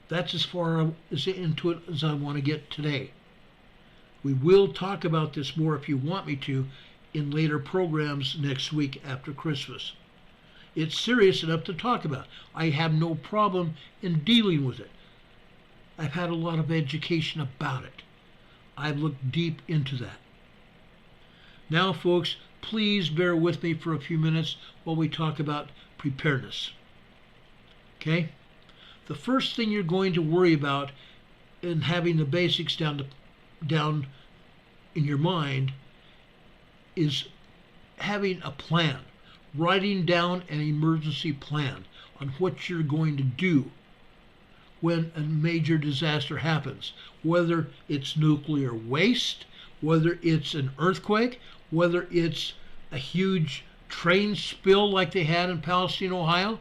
Speaker 1: That's as far as into it as I want to get today. We will talk about this more if you want me to in later programs next week after Christmas. It's serious enough to talk about. I have no problem in dealing with it. I've had a lot of education about it. I've looked deep into that. Now, folks, please bear with me for a few minutes while we talk about preparedness. Okay? The first thing you're going to worry about in having the basics down in your mind is having a plan. Writing down an emergency plan on what you're going to do when a major disaster happens, whether it's nuclear waste, whether it's an earthquake, whether it's a huge train spill like they had in Palestine, Ohio,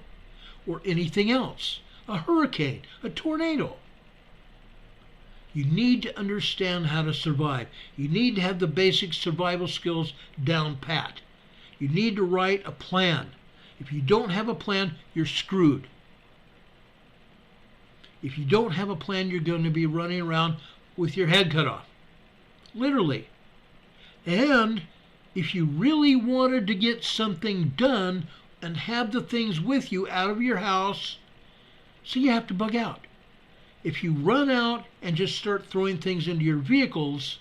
Speaker 1: or anything else, a hurricane, a tornado. You need to understand how to survive. You need to have the basic survival skills down pat. You need to write a plan. If you don't have a plan, you're screwed. If you don't have a plan, you're going to be running around with your head cut off. Literally. And if you really wanted to get something done and have the things with you out of your house, so you have to bug out. If you run out and just start throwing things into your vehicles,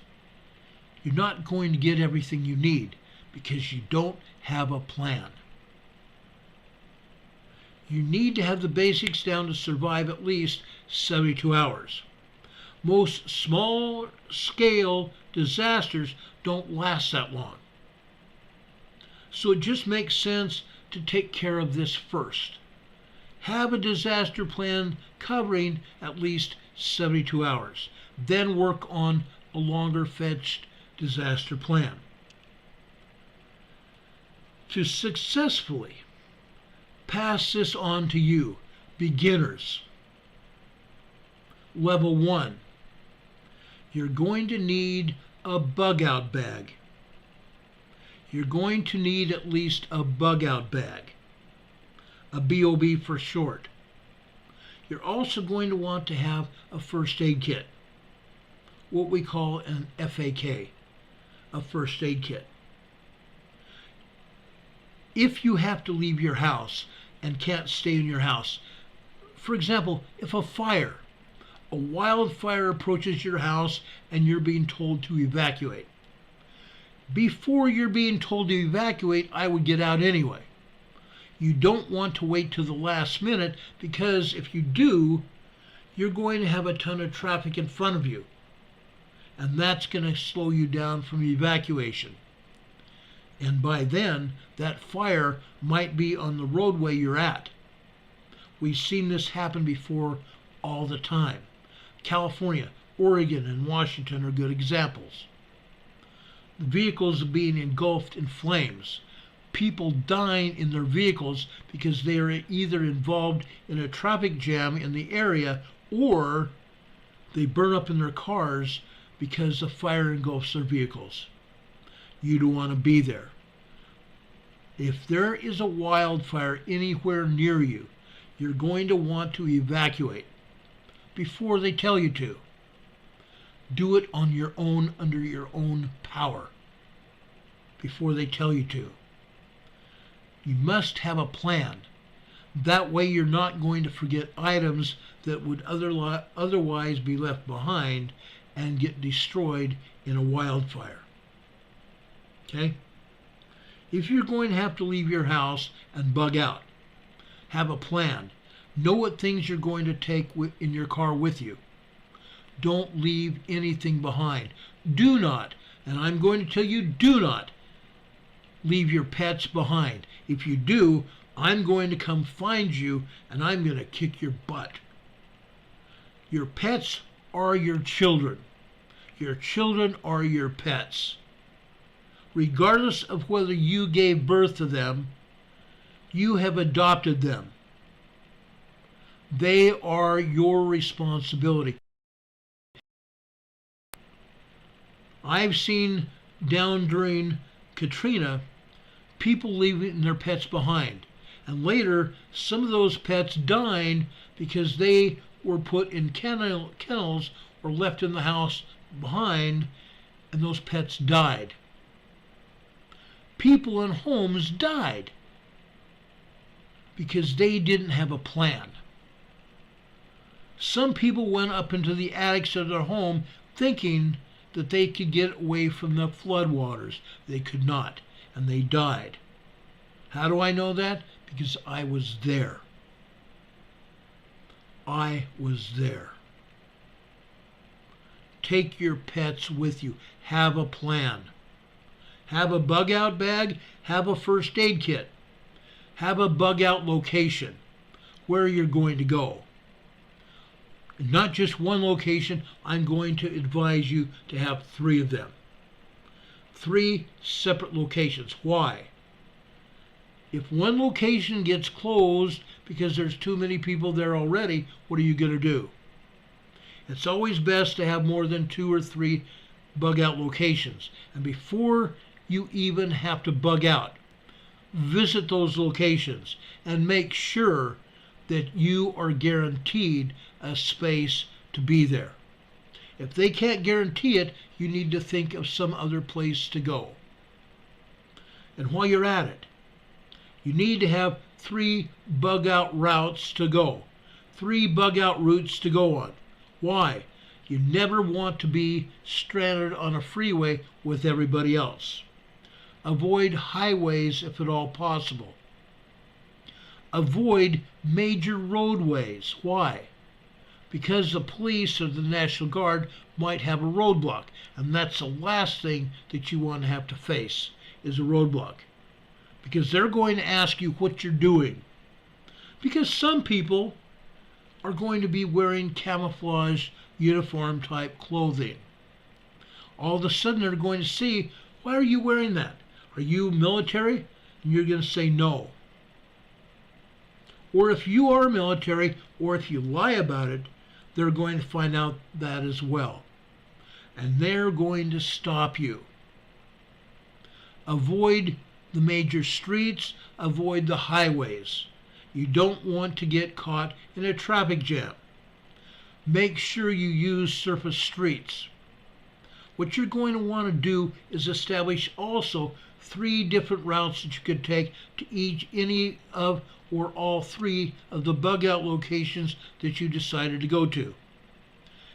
Speaker 1: you're not going to get everything you need because you don't have a plan. You need to have the basics down to survive at least 72 hours. Most small-scale disasters don't last that long. So it just makes sense to take care of this first. Have a disaster plan covering at least 72 hours. Then work on a longer-fetched disaster plan. To successfully pass this on to you, beginners, level 1, you're going to need a bug-out bag. You're going to need at least a bug-out bag, a BOB for short. You're also going to want to have a first aid kit, what we call an FAK, a first aid kit. If you have to leave your house and can't stay in your house, for example, if a wildfire approaches your house and you're being told to evacuate. Before you're being told to evacuate, I would get out anyway. You don't want to wait till the last minute, because if you do, you're going to have a ton of traffic in front of you, and that's going to slow you down from evacuation. And by then, that fire might be on the roadway you're at. We've seen this happen before all the time. California, Oregon, and Washington are good examples. The vehicles are being engulfed in flames. People dying in their vehicles because they are either involved in a traffic jam in the area, or they burn up in their cars because the fire engulfs their vehicles. You don't want to be there. If there is a wildfire anywhere near you, you're going to want to evacuate before they tell you to. Do it on your own, under your own power, before they tell you to. You must have a plan. That way you're not going to forget items that would otherwise be left behind and get destroyed in a wildfire. Okay? If you're going to have to leave your house and bug out, have a plan. Know what things you're going to take in your car with you. Don't leave anything behind. Do not, and I'm going to tell you, do not leave your pets behind. If you do, I'm going to come find you and I'm going to kick your butt. Your pets are your children. Your children are your pets. Regardless of whether you gave birth to them, you have adopted them. They are your responsibility. I've seen down during Katrina people leaving their pets behind, and later some of those pets died because they were put in kennels or left in the house behind, and those pets died. People in homes died because they didn't have a plan. Some people went up into the attics of their home thinking that they could get away from the floodwaters. They could not, and they died. How do I know that? Because I was there. I was there. Take your pets with you. Have a plan. Have a bug-out bag. Have a first aid kit. Have a bug-out location where you're going to go. Not just one location. I'm going to advise you to have 3 of them. 3 separate locations. Why? If one location gets closed because there's too many people there already, what are you going to do? It's always best to have more than 2 or 3 bug-out locations. And before you even have to bug out, visit those locations and make sure that you are guaranteed a space to be there. If they can't guarantee it, you need to think of some other place to go. And while you're at it, you need to have 3 bug-out routes to go. 3 bug-out routes to go on. Why? You never want to be stranded on a freeway with everybody else. Avoid highways if at all possible. Avoid major roadways. Why? Because the police or the National Guard might have a roadblock, and that's the last thing that you want to have to face, is a roadblock. Because they're going to ask you what you're doing. Because some people are going to be wearing camouflage uniform type clothing. All of a sudden they're going to see, why are you wearing that? Are you military? And you're going to say no. Or if you are military, or if you lie about it, they're going to find out that as well. And they're going to stop you. Avoid the major streets, avoid the highways. You don't want to get caught in a traffic jam. Make sure you use surface streets. What you're going to want to do is establish also 3 different routes that you could take to any of or all 3 of the bug out locations that you decided to go to.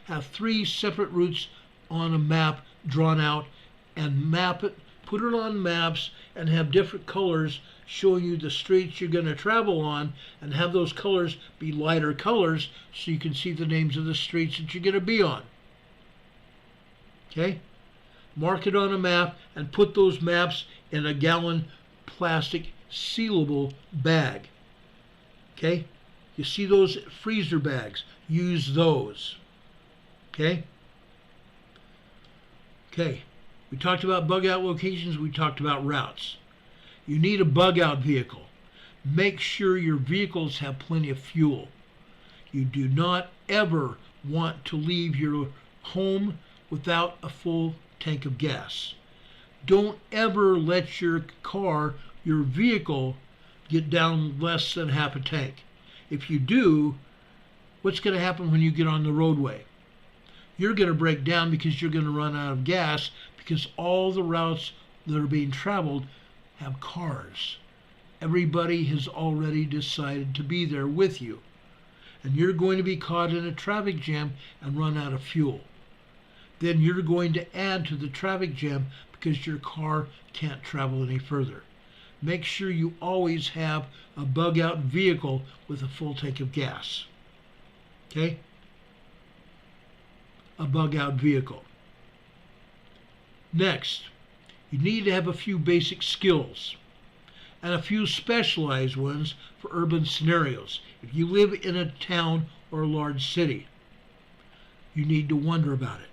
Speaker 1: Have 3 separate routes on a map drawn out and map it, put it on maps, and have different colors showing you the streets you're going to travel on, and have those colors be lighter colors so you can see the names of the streets that you're going to be on. Okay? Mark it on a map and put those maps in a gallon plastic sealable bag. Okay? You see those freezer bags? Use those. Okay? Okay. We talked about bug out locations. We talked about routes. You need a bug out vehicle. Make sure your vehicles have plenty of fuel. You do not ever want to leave your home without a full tank of gas. Don't ever let your car, your vehicle, get down less than half a tank. If you do, what's going to happen when you get on the roadway? You're going to break down because you're going to run out of gas, because all the routes that are being traveled have cars. Everybody has already decided to be there with you. And you're going to be caught in a traffic jam and run out of fuel. Then you're going to add to the traffic jam because your car can't travel any further. Make sure you always have a bug out vehicle with a full tank of gas. Okay? A bug out vehicle. Next, you need to have a few basic skills and a few specialized ones for urban scenarios. If you live in a town or a large city, you need to wonder about it.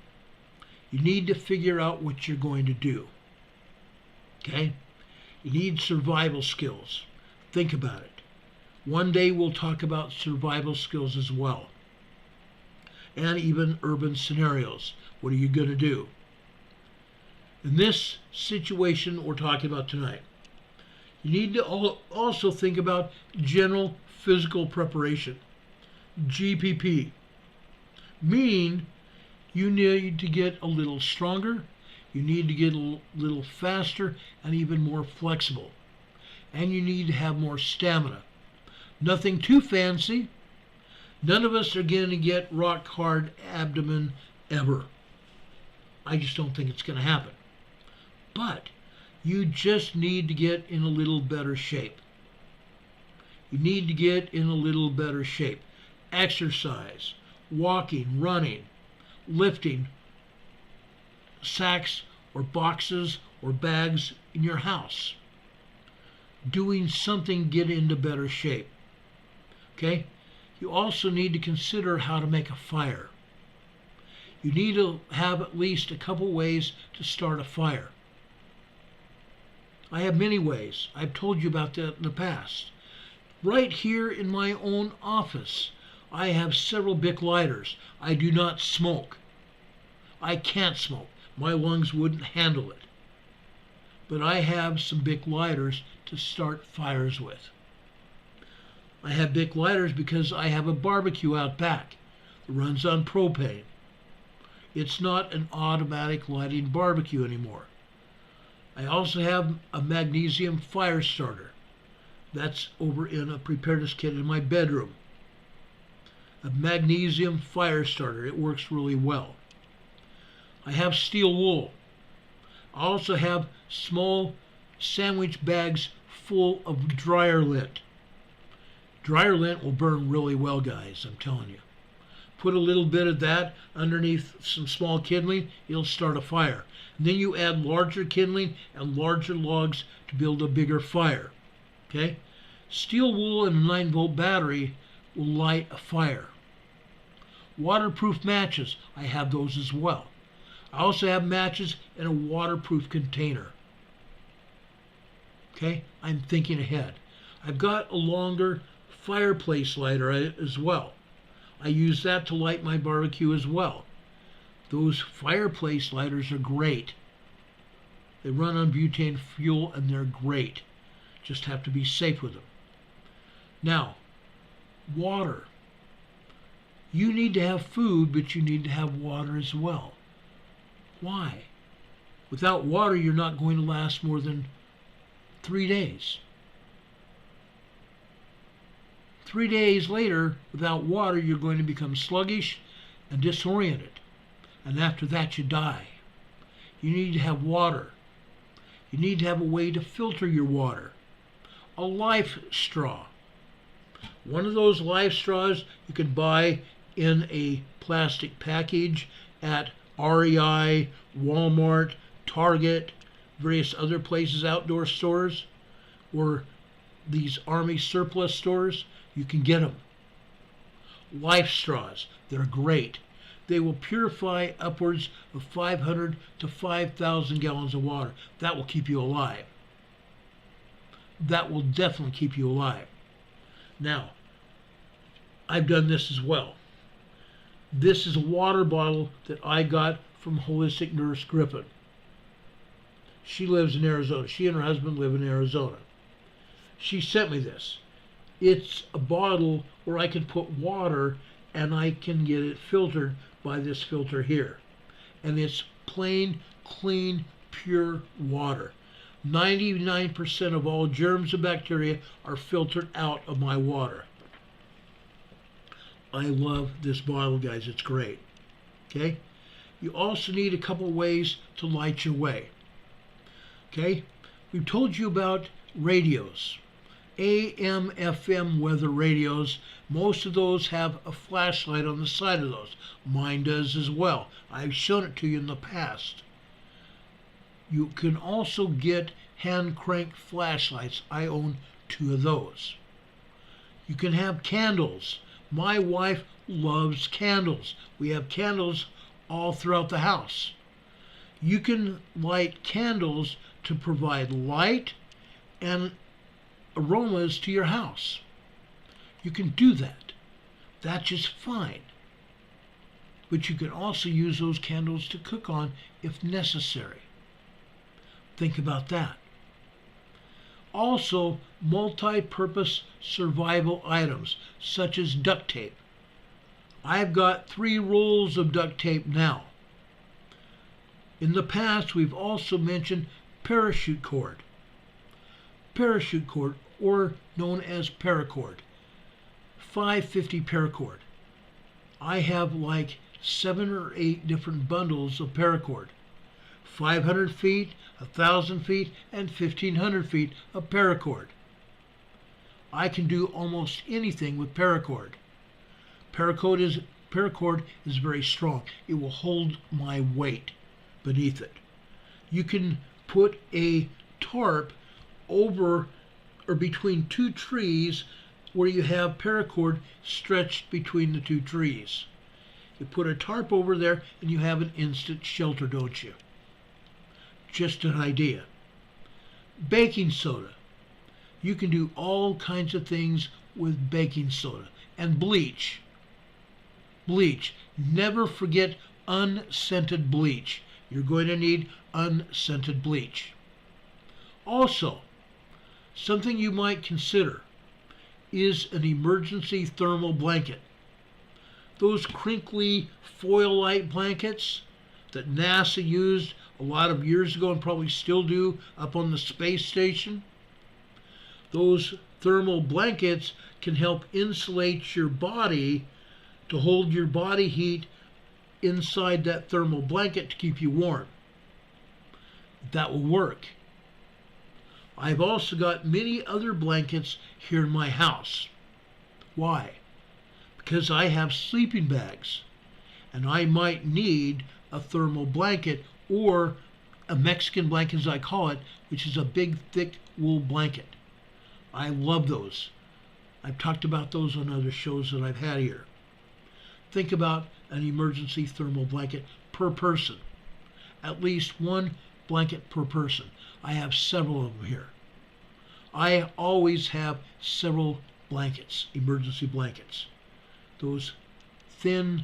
Speaker 1: You need to figure out what you're going to do. Okay? You need survival skills. Think about it. One day we'll talk about survival skills as well. And even urban scenarios. What are you going to do? In this situation we're talking about tonight, you need to also think about general physical preparation, GPP, meaning you need to get a little stronger, you need to get a little faster and even more flexible, and you need to have more stamina. Nothing too fancy. None of us are going to get rock hard abdomen ever. I just don't think it's going to happen. But you just need to get in a little better shape. You need to get in a little better shape. Exercise, walking, running, lifting sacks or boxes or bags in your house. Doing something, get into better shape. Okay? You also need to consider how to make a fire. You need to have at least a couple ways to start a fire. I have many ways. I've told you about that in the past. Right here in my own office, I have several Bic lighters. I do not smoke. I can't smoke. My lungs wouldn't handle it. But I have some Bic lighters to start fires with. I have Bic lighters because I have a barbecue out back that runs on propane. It's not an automatic lighting barbecue anymore. I also have a magnesium fire starter. That's over in a preparedness kit in my bedroom. A magnesium fire starter. It works really well. I have steel wool. I also have small sandwich bags full of dryer lint. Dryer lint will burn really well, guys, I'm telling you. Put a little bit of that underneath some small kindling, it'll start a fire. And then you add larger kindling and larger logs to build a bigger fire. Okay? Steel wool and a 9-volt battery will light a fire. Waterproof matches, I have those as well. I also have matches in a waterproof container. Okay? I'm thinking ahead. I've got a longer fireplace lighter as well. I use that to light my barbecue as well. Those fireplace lighters are great. They run on butane fuel and they're great. Just have to be safe with them. Now, water. You need to have food, but you need to have water as well. Why? Without water, you're not going to last more than 3 days. 3 days later, without water, you're going to become sluggish and disoriented. And after that, you die. You need to have water. You need to have a way to filter your water. A life straw. One of those life straws you can buy in a plastic package at REI, Walmart, Target, various other places, outdoor stores, or these Army surplus stores. You can get them. Life straws. They're great. They will purify upwards of 500 to 5,000 gallons of water. That will keep you alive. That will definitely keep you alive. Now, I've done this as well. This is a water bottle that I got from Holistic Nurse Griffin. She lives in Arizona. She and her husband live in Arizona. She sent me this. It's a bottle where I can put water and I can get it filtered by this filter here. And it's plain, clean, pure water. 99% of all germs and bacteria are filtered out of my water. I love this bottle, guys. It's great. Okay? You also need a couple ways to light your way. Okay? We've told you about radios. AM, FM weather radios. Most of those have a flashlight on the side of those. Mine does as well. I've shown it to you in the past. You can also get hand crank flashlights. I own 2 of those. You can have candles. My wife loves candles. We have candles all throughout the house. You can light candles to provide light and aromas to your house. You can do that. That's just fine. But you can also use those candles to cook on if necessary. Think about that. Also, multi-purpose survival items such as duct tape. I've got 3 rolls of duct tape now. In the past, we've also mentioned parachute cord. Parachute cord, or known as paracord. 550 paracord. I have like 7 or 8 different bundles of paracord. 500 feet, 1,000 feet, and 1,500 feet of paracord. I can do almost anything with paracord. Paracord is very strong. It will hold my weight beneath it. You can put a tarp over or between 2 trees where you have paracord stretched between the 2 trees. You put a tarp over there and you have an instant shelter, don't you? Just an idea. Baking soda. You can do all kinds of things with baking soda. And bleach. Bleach. Never forget unscented bleach. You're going to need unscented bleach. Also, something you might consider is an emergency thermal blanket. Those crinkly foil-like blankets that NASA used a lot of years ago and probably still do up on the space station. Those thermal blankets can help insulate your body to hold your body heat inside that thermal blanket to keep you warm. That will work. I've also got many other blankets here in my house. Why? Because I have sleeping bags and I might need a thermal blanket or a Mexican blanket, as I call it, which is a big, thick wool blanket. I love those. I've talked about those on other shows that I've had here. Think about an emergency thermal blanket per person. At least 1 blanket per person. I have several of them here. I always have several blankets, emergency blankets. Those thin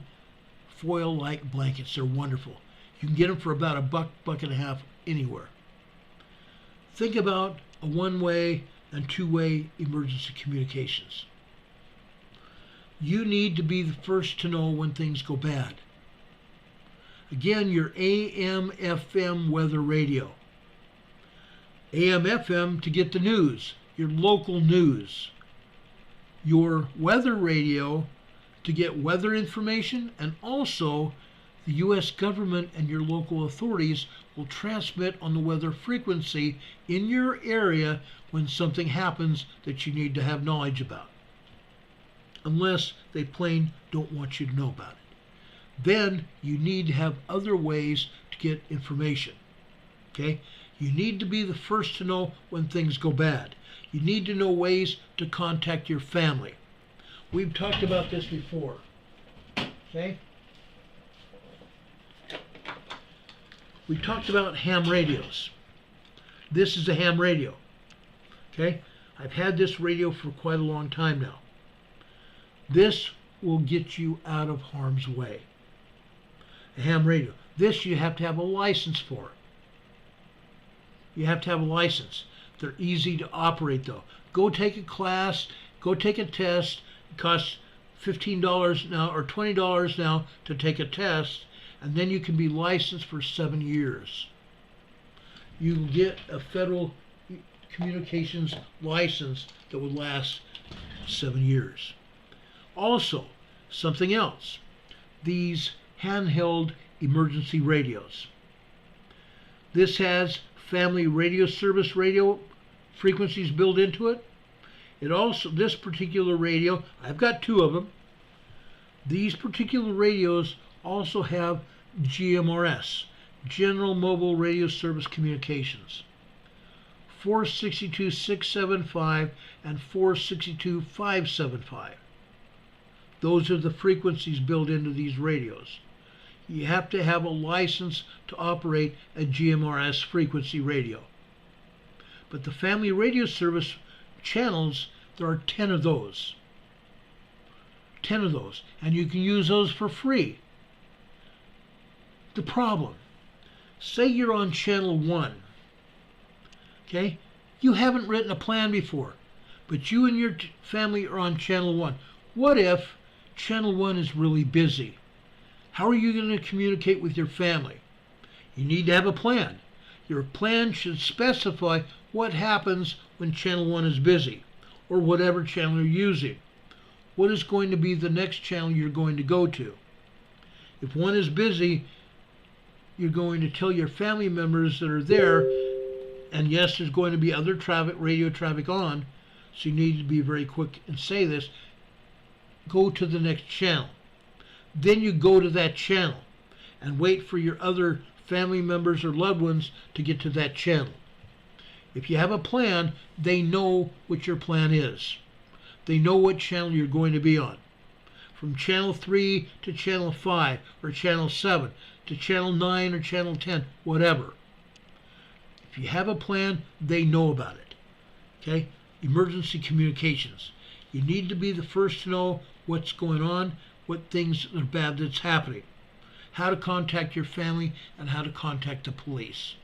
Speaker 1: foil-like blankets, they're wonderful. You can get them for about $1, $1.50 anywhere. Think about a 1-way and 2-way emergency communications. You need to be the first to know when things go bad. Again, your AM, FM weather radio. AM, FM to get the news, your local news. Your weather radio to get weather information, and also the U.S. government and your local authorities will transmit on the weather frequency in your area when something happens that you need to have knowledge about, unless they plain don't want you to know about it. Then you need to have other ways to get information. Okay? You need to be the first to know when things go bad. You need to know ways to contact your family. We've talked about this before. Okay? We talked about ham radios. This is a ham radio. Okay? I've had this radio for quite a long time now. This will get you out of harm's way. A ham radio. This you have to have a license for. You have to have a license. They're easy to operate though. Go take a class, go take a test. It costs $15 now or $20 now to take a test, and then you can be licensed for 7 years. You will get a federal communications license that would last 7 years. Also, something else. These handheld emergency radios. This has family radio service radio frequencies built into it. It also, this particular radio, I've got 2 of them. These particular radios also have GMRS, General Mobile Radio Service Communications. 462.675 and 462.575. Those are the frequencies built into these radios. You have to have a license to operate a GMRS frequency radio. But the family radio service channels, there are 10 of those. 10 of those. And you can use those for free. The problem, say you're on channel 1. Okay? You haven't written a plan before, but you and your family are on channel 1. What if channel 1 is really busy? How are you going to communicate with your family? You need to have a plan. Your plan should specify what happens when channel 1 is busy, or whatever channel you're using. What is going to be the next channel you're going to go to? If one is busy, you're going to tell your family members that are there, and yes, there's going to be other traffic, radio traffic on, so you need to be very quick and say this, go to the next channel. Then you go to that channel and wait for your other family members or loved ones to get to that channel. If you have a plan, they know what your plan is. They know what channel you're going to be on. From channel 3 to channel 5 or channel 7 to channel 9 or channel 10, whatever. If you have a plan, they know about it. Okay? Emergency communications. You need to be the first to know what's going on, what things are bad that's happening, how to contact your family, and how to contact the police.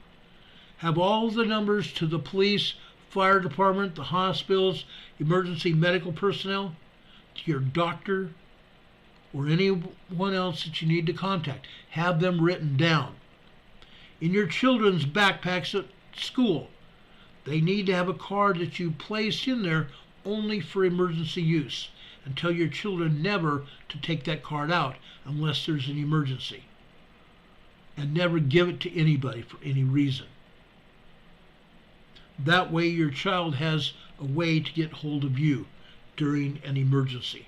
Speaker 1: Have all the numbers to the police, fire department, the hospitals, emergency medical personnel, to your doctor, or anyone else that you need to contact. Have them written down. In your children's backpacks at school, they need to have a card that you place in there only for emergency use, and tell your children never to take that card out unless there's an emergency. And never give it to anybody for any reason. That way your child has a way to get hold of you during an emergency.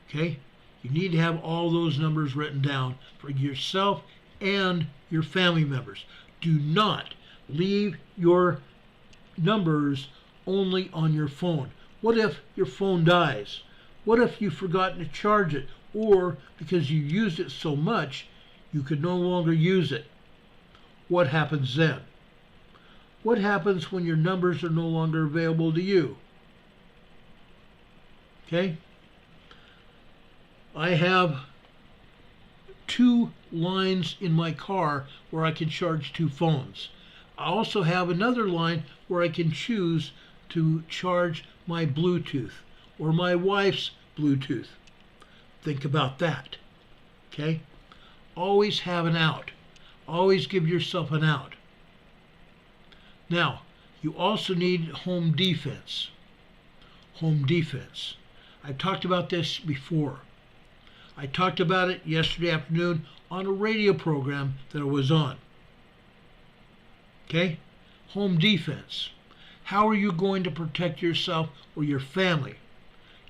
Speaker 1: Okay? You need to have all those numbers written down for yourself and your family members. Do not leave your numbers only on your phone. What if your phone dies? What if you've forgotten to charge it? Or because you used it so much, you could no longer use it? What happens then? What happens when your numbers are no longer available to you? Okay? I have 2 lines in my car where I can charge 2 phones. I also have another line where I can choose to charge my Bluetooth or my wife's Bluetooth. Think about that. Okay? Always have an out. Always give yourself an out. Now, you also need home defense. Home defense. I've talked about this before. I talked about it yesterday afternoon on a radio program that I was on. Okay? Home defense. How are you going to protect yourself or your family,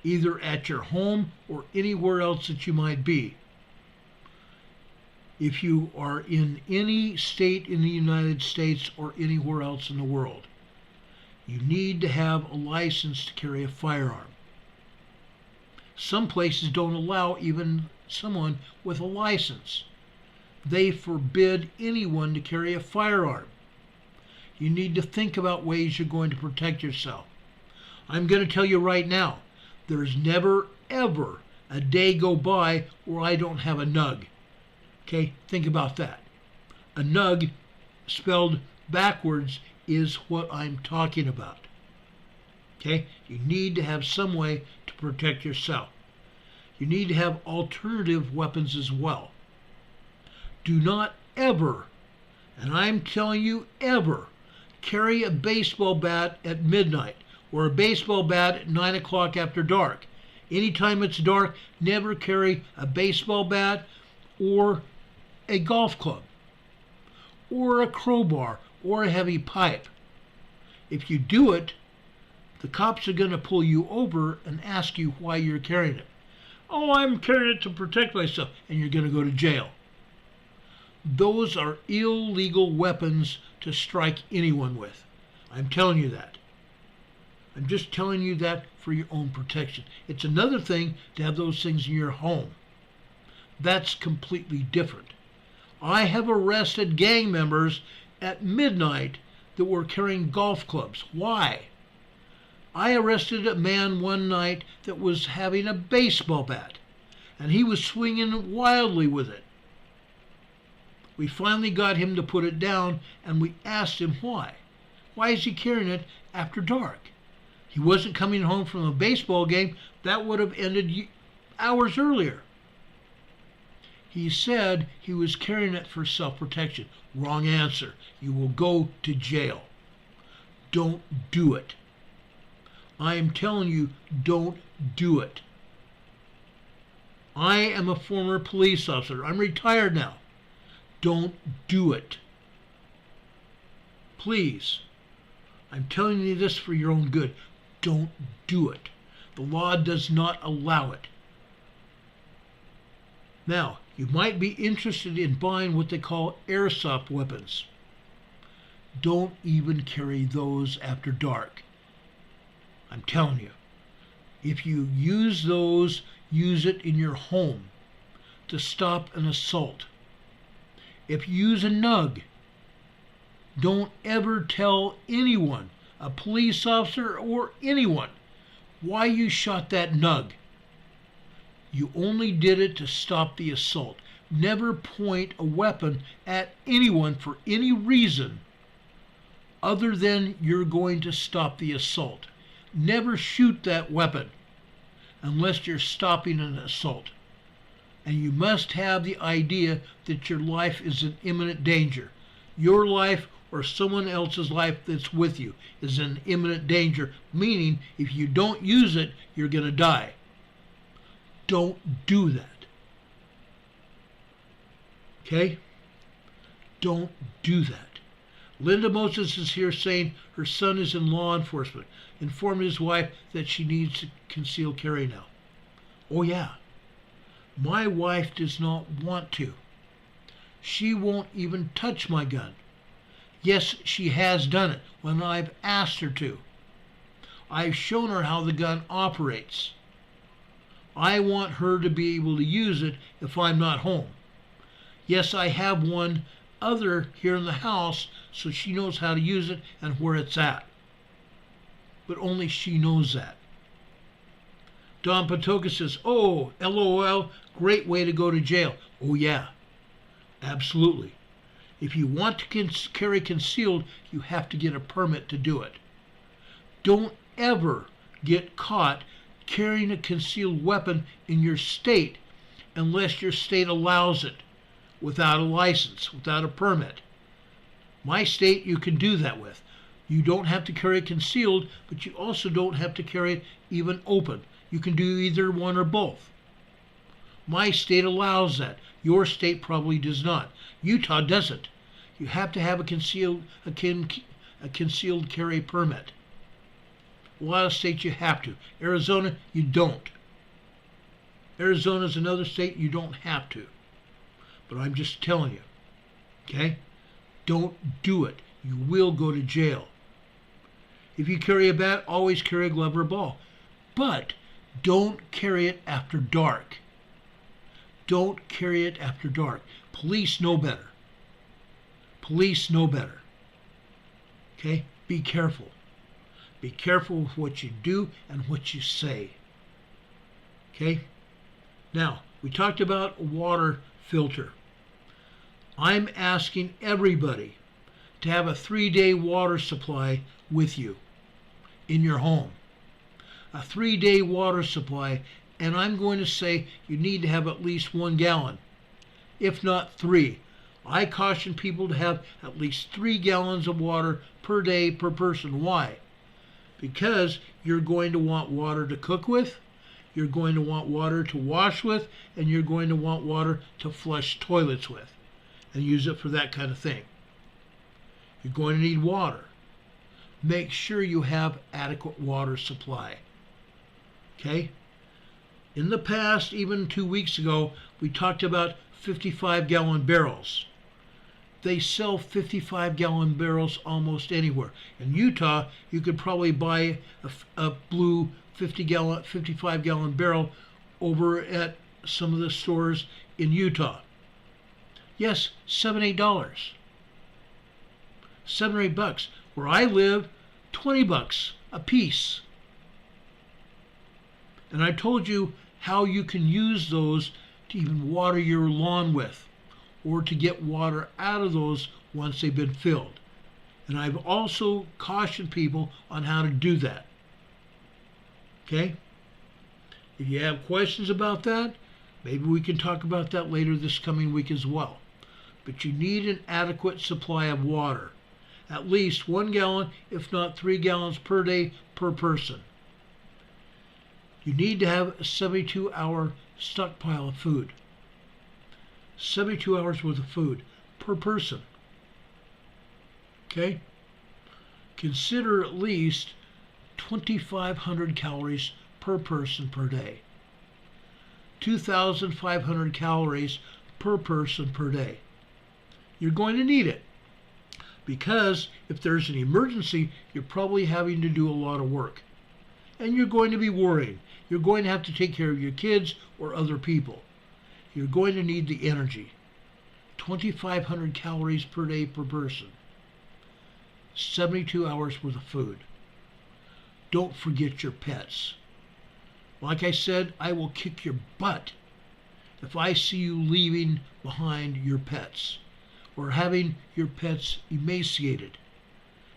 Speaker 1: either at your home or anywhere else that you might be? If you are in any state in the United States or anywhere else in the world, you need to have a license to carry a firearm. Some places don't allow even someone with a license. They forbid anyone to carry a firearm. You need to think about ways you're going to protect yourself. I'm going to tell you right now, there's never, ever a day go by where I don't have a NUG. Okay, think about that. A NUG, spelled backwards, is what I'm talking about. Okay, you need to have some way to protect yourself. You need to have alternative weapons as well. Do not ever, and I'm telling you ever, carry a baseball bat at midnight or a baseball bat at 9 o'clock after dark. Anytime it's dark, never carry a baseball bat or a golf club or a crowbar or a heavy pipe. If you do it, the cops are going to pull you over and ask you why you're carrying it. Oh, I'm carrying it to protect myself, and you're going to go to jail. Those are illegal weapons to strike anyone with. I'm telling you that. I'm just telling you that for your own protection. It's another thing to have those things in your home. That's completely different. I have arrested gang members at midnight that were carrying golf clubs. Why? I arrested a man one night that was having a baseball bat, and he was swinging wildly with it. We finally got him to put it down, and we asked him why. Why is he carrying it after dark? He wasn't coming home from a baseball game. That would have ended hours earlier. He said he was carrying it for self-protection. Wrong answer. You will go to jail. Don't do it. I am telling you, don't do it. I am a former police officer. I'm retired now. Don't do it. Please. I'm telling you this for your own good. Don't do it. The law does not allow it. Now, you might be interested in buying what they call airsoft weapons. Don't even carry those after dark. I'm telling you, if you use those, use it in your home to stop an assault. If you use a NUG, don't ever tell anyone, a police officer or anyone, why you shot that NUG. You only did it to stop the assault. Never point a weapon at anyone for any reason other than you're going to stop the assault. Never shoot that weapon unless you're stopping an assault. And you must have the idea that your life is in imminent danger. Your life or someone else's life that's with you is in imminent danger, meaning if you don't use it, you're going to die. Don't do that. Okay? Don't do that. Linda Moses is here saying her son is in law enforcement. Inform his wife that she needs to conceal carry now. Oh yeah. My wife does not want to. She won't even touch my gun. Yes, she has done it when I've asked her to. I've shown her how the gun operates. I want her to be able to use it if I'm not home. Yes, I have one other here in the house so she knows how to use it and where it's at. But only she knows that. Don Patoka says, oh, LOL, great way to go to jail. Oh yeah, absolutely. If you want to carry concealed, you have to get a permit to do it. Don't ever get caught carrying a concealed weapon in your state unless your state allows it without a license, without a permit. My state you can do that with. You don't have to carry it concealed, but you also don't have to carry it even open. You can do either one or both. My state allows that. Your state probably does not. Utah doesn't. You have to have a concealed carry permit. A lot of states you have to. Arizona, you don't. Arizona is another state you don't have to. But I'm just telling you, okay? Don't do it. You will go to jail. If you carry a bat, always carry a glove or a ball. But don't carry it after dark. Don't carry it after dark. Police know better. Police know better. Okay? Be careful. Be careful with what you do and what you say. Okay? Now, we talked about a water filter. I'm asking everybody to have a 3-day water supply with you in your home. A 3-day water supply, and I'm going to say you need to have at least 1 gallon, if not 3. I caution people to have at least 3 gallons of water per day per person. Why? Because you're going to want water to cook with, you're going to want water to wash with, and you're going to want water to flush toilets with and use it for that kind of thing. You're going to need water. Make sure you have adequate water supply. Okay? In the past, even 2 weeks ago, we talked about 55-gallon barrels. They sell 55-gallon barrels almost anywhere. In Utah, you could probably buy a blue 55-gallon barrel over at some of the stores in Utah. Yes, $7, $8. $7 or $8. Where I live, $20 a piece. And I told you how you can use those to even water your lawn with, or to get water out of those once they've been filled. And I've also cautioned people on how to do that. Okay? If you have questions about that, maybe we can talk about that later this coming week as well. But you need an adequate supply of water. At least 1 gallon, if not 3 gallons per day per person. You need to have a 72-hour stockpile of food. 72 hours worth of food per person. Okay? Consider at least 2,500 calories per person per day. 2,500 calories per person per day. You're going to need it. Because if there's an emergency, you're probably having to do a lot of work. And you're going to be worried. You're going to have to take care of your kids or other people. You're going to need the energy. 2,500 calories per day per person. 72 hours worth of food. Don't forget your pets. Like I said, I will kick your butt if I see you leaving behind your pets, or having your pets emaciated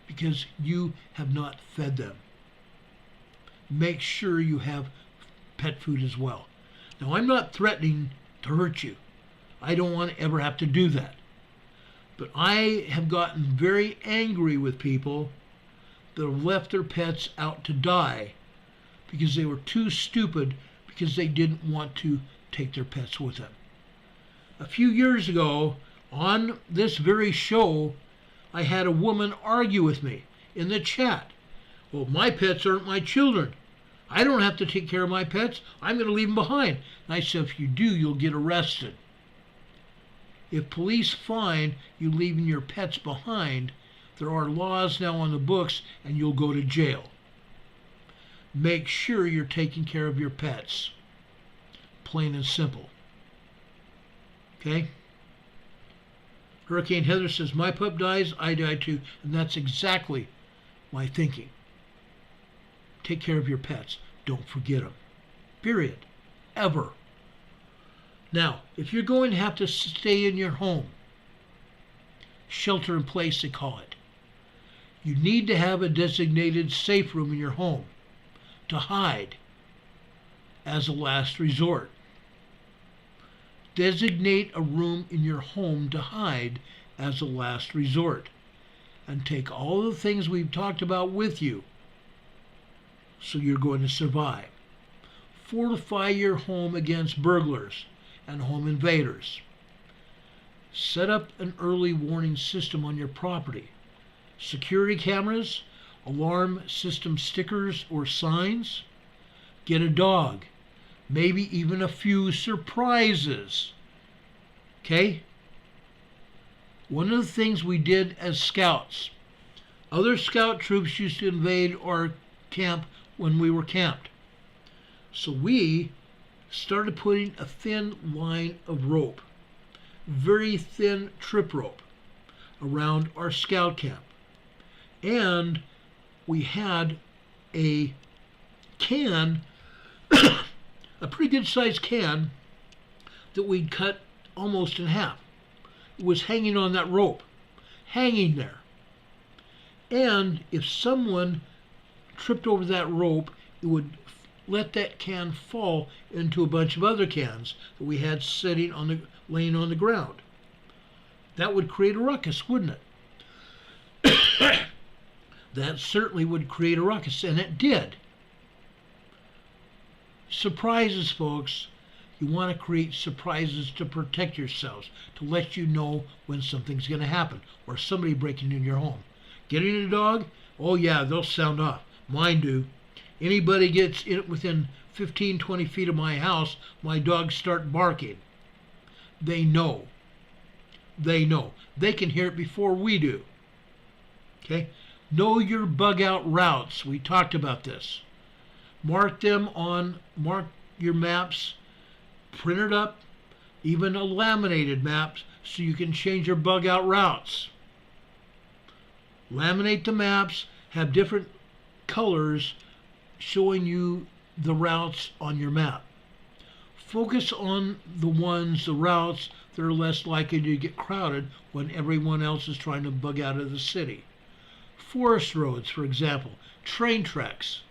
Speaker 1: because you have not fed them. Make sure you have pet food as well. Now, I'm not threatening to hurt you. I don't want to ever have to do that. But I have gotten very angry with people that have left their pets out to die because they were too stupid because they didn't want to take their pets with them. A few years ago, on this very show, I had a woman argue with me in the chat. Well, my pets aren't my children. I don't have to take care of my pets. I'm going to leave them behind. And I said, if you do, you'll get arrested. If police find you leaving your pets behind, there are laws now on the books and you'll go to jail. Make sure you're taking care of your pets. Plain and simple. Okay? Hurricane Heather says, my pup dies, I die too. And that's exactly my thinking. Take care of your pets. Don't forget them. Period. Ever. Now, if you're going to have to stay in your home, shelter in place they call it, you need to have a designated safe room in your home to hide as a last resort. Designate a room in your home to hide as a last resort. and take all the things we've talked about with you, so you're going to survive. Fortify your home against burglars and home invaders. Set up an early warning system on your property. Security cameras, alarm system stickers or signs. Get a dog. Maybe even a few surprises. Okay? One of the things we did as scouts, other scout troops used to invade our camp when we were camped. So we started putting a thin line of rope, very thin trip rope, around our scout camp. And we had a can, a pretty good sized can, that we'd cut almost in half. It was hanging on that rope, hanging there. And if someone tripped over that rope, it would let that can fall into a bunch of other cans that we had laying on the ground. That would create a ruckus, wouldn't it? That certainly would create a ruckus, and it did. Surprises, folks. You want to create surprises to protect yourselves, to let you know when something's going to happen, or somebody breaking in your home. Getting a dog? Oh yeah, they'll sound off. Mine do. Anybody gets within 15, 20 feet of my house, my dogs start barking. They know. They know. They can hear it before we do. Okay? Know your bug out routes. We talked about this. Mark your maps, print it up, even a laminated map, so you can change your bug out routes. Laminate the maps, have different colors showing you the routes on your map. Focus on the routes that are less likely to get crowded when everyone else is trying to bug out of the city. Forest roads, for example, train tracks,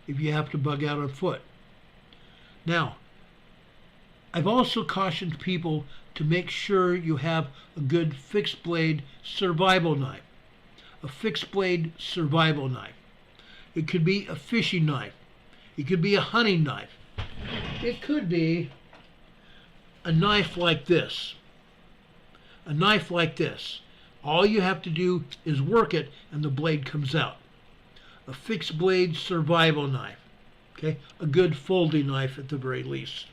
Speaker 1: if you have to bug out on foot. Now, I've also cautioned people to make sure you have a good fixed blade survival knife. A fixed blade survival knife. It could be a fishing knife. It could be a hunting knife. It could be a knife like this. A knife like this. All you have to do is work it and the blade comes out. A fixed blade survival knife. Okay? A good folding knife at the very least.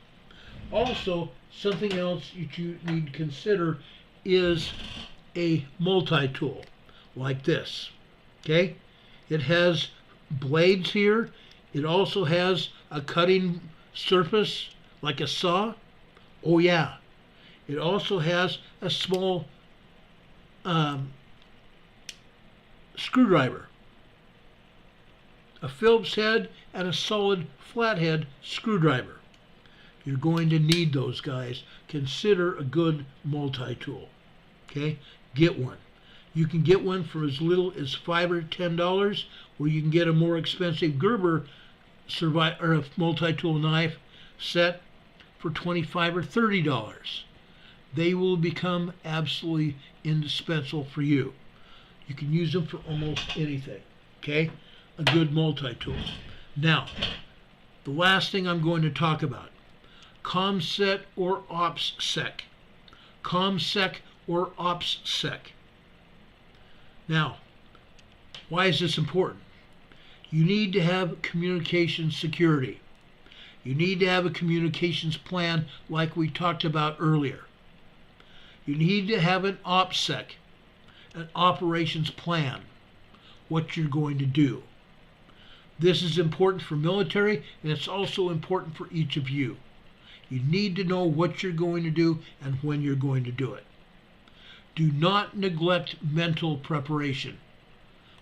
Speaker 1: Also, something else you need to consider is a multi-tool like this. Okay? It has blades here. It also has a cutting surface like a saw. Oh yeah. It also has a small screwdriver. A Phillips head and a solid flathead screwdriver. You're going to need those, guys. Consider a good multi-tool. Okay? Get one. You can get one for as little as $5 or $10, or you can get a more expensive Gerber multi-tool knife set for $25 or $30. They will become absolutely indispensable for you. You can use them for almost anything. Okay? A good multi-tool. Now, the last thing I'm going to talk about. ComSec or OPSEC. ComSec or OPSEC. Now, why is this important? You need to have communication security. You need to have a communications plan like we talked about earlier. You need to have an OPSEC, an operations plan, what you're going to do. This is important for military, and it's also important for each of you. You need to know what you're going to do and when you're going to do it. Do not neglect mental preparation.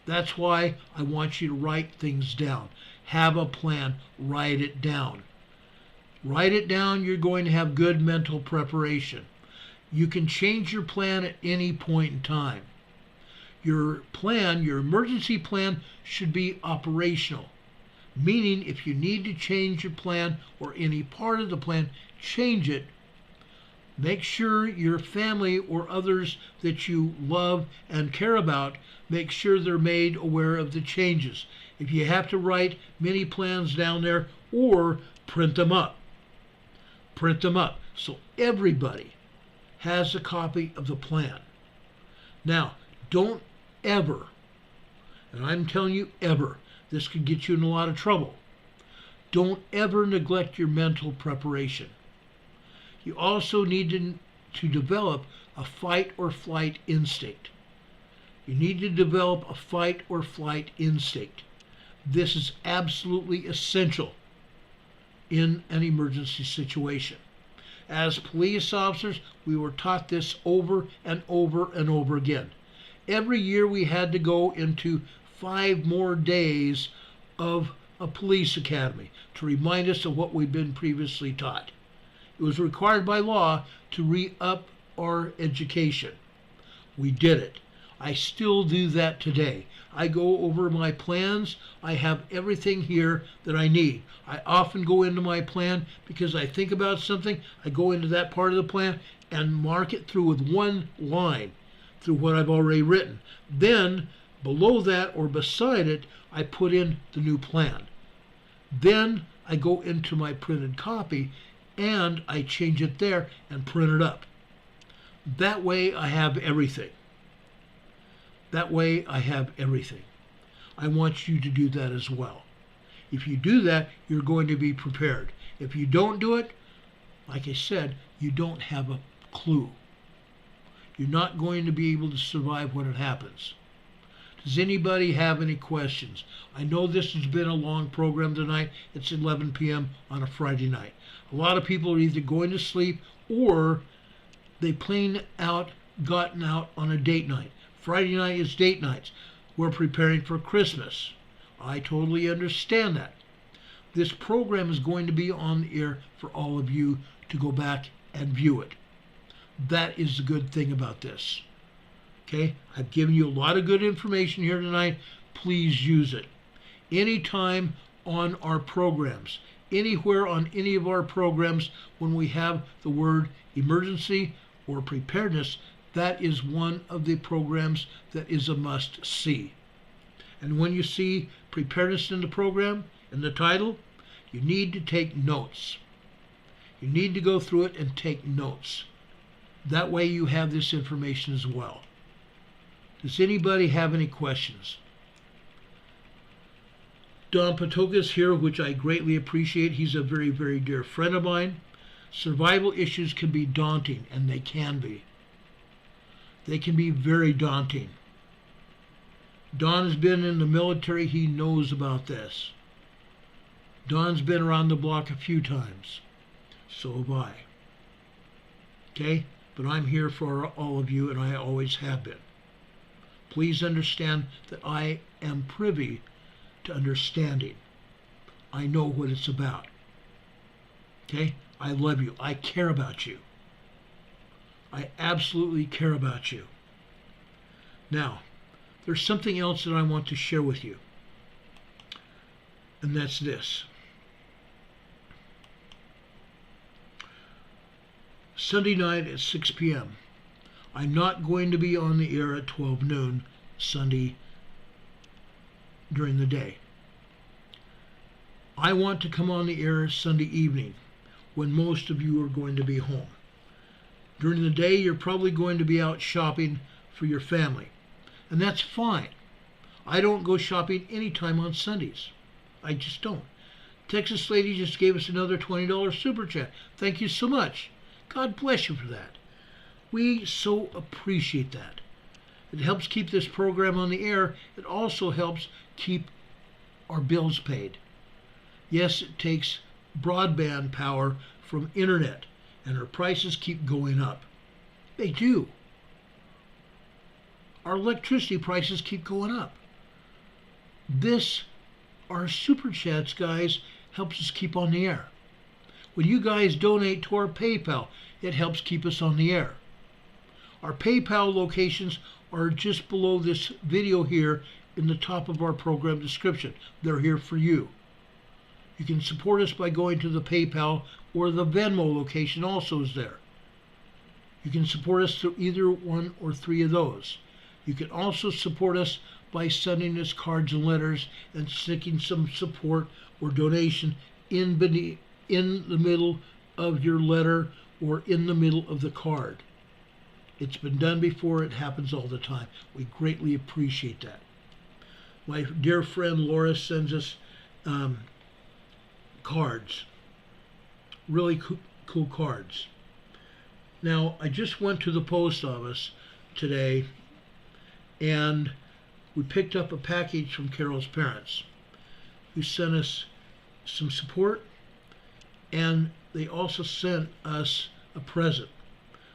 Speaker 1: That's why I want you to write things down. Have a plan. Write it down. Write it down. You're going to have good mental preparation. You can change your plan at any point in time. Your plan, your emergency plan, should be operational. Meaning, if you need to change your plan or any part of the plan, change it Make sure your family or others that you love and care about, make sure they're made aware of the changes. If you have to write many plans down there, or print them up. Print them up so everybody has a copy of the plan. Now, don't ever, and I'm telling you ever, this could get you in a lot of trouble, don't ever neglect your mental preparation. You also need to develop a fight or flight instinct. You need to develop a fight or flight instinct. This is absolutely essential in an emergency situation. As police officers, we were taught this over and over and over again. Every year we had to go into 5 more days of a police academy to remind us of what we've been previously taught. It was required by law to re-up our education. We did it. I still do that today. I go over my plans. I have everything here that I need. I often go into my plan because I think about something. I go into that part of the plan and mark it through with one line through what I've already written. Then below that or beside it, I put in the new plan. Then I go into my printed copy and I change it there and print it up. That way I have everything. That way I have everything. I want you to do that as well. If you do that, you're going to be prepared. If you don't do it, like I said, you don't have a clue. You're not going to be able to survive when it happens. Does anybody have any questions? I know this has been a long program tonight. It's 11 p.m. on a Friday night. A lot of people are either going to sleep or they plain out gotten out on a date night. Friday night is date nights. We're preparing for Christmas. I totally understand that. This program is going to be on the air for all of you to go back and view it. That is the good thing about this. Okay? I've given you a lot of good information here tonight. Please use it. Anytime on our programs, anywhere on any of our programs, when we have the word emergency or preparedness, that is one of the programs that is a must-see. And when you see preparedness in the program, in the title, you need to take notes. You need to go through it and take notes. That way you have this information as well. Does anybody have any questions? Don Patokas here, which I greatly appreciate. He's a very, very dear friend of mine. Survival issues can be daunting, and they can be. They can be very daunting. Don has been in the military. He knows about this. Don's been around the block a few times. So have I. Okay? But I'm here for all of you, and I always have been. Please understand that I am privy to understanding. I know what it's about. Okay? I love you. I care about you. I absolutely care about you. Now, there's something else that I want to share with you. And that's this. Sunday night at 6 p.m. I'm not going to be on the air at 12 noon Sunday during the day. I want to come on the air Sunday evening when most of you are going to be home. During the day, you're probably going to be out shopping for your family. And that's fine. I don't go shopping anytime on Sundays. I just don't. Texas lady just gave us another $20 super chat. Thank you so much. God bless you for that. We so appreciate that. It helps keep this program on the air. It also helps keep our bills paid. Yes, it takes broadband power from internet, and our prices keep going up. They do. Our electricity prices keep going up. Our super chats, guys, helps us keep on the air. When you guys donate to our PayPal, it helps keep us on the air. Our PayPal locations are just below this video here in the top of our program description. They're here for you. You can support us by going to the PayPal, or the Venmo location also is there. You can support us through either one or three of those. You can also support us by sending us cards and letters and sticking some support or donation in the middle of your letter or in the middle of the card. It's been done before. It happens all the time. We greatly appreciate that. My dear friend Laura sends us cards, really cool cards. Now, I just went to the post office today and we picked up a package from Carol's parents, who sent us some support, and they also sent us a present,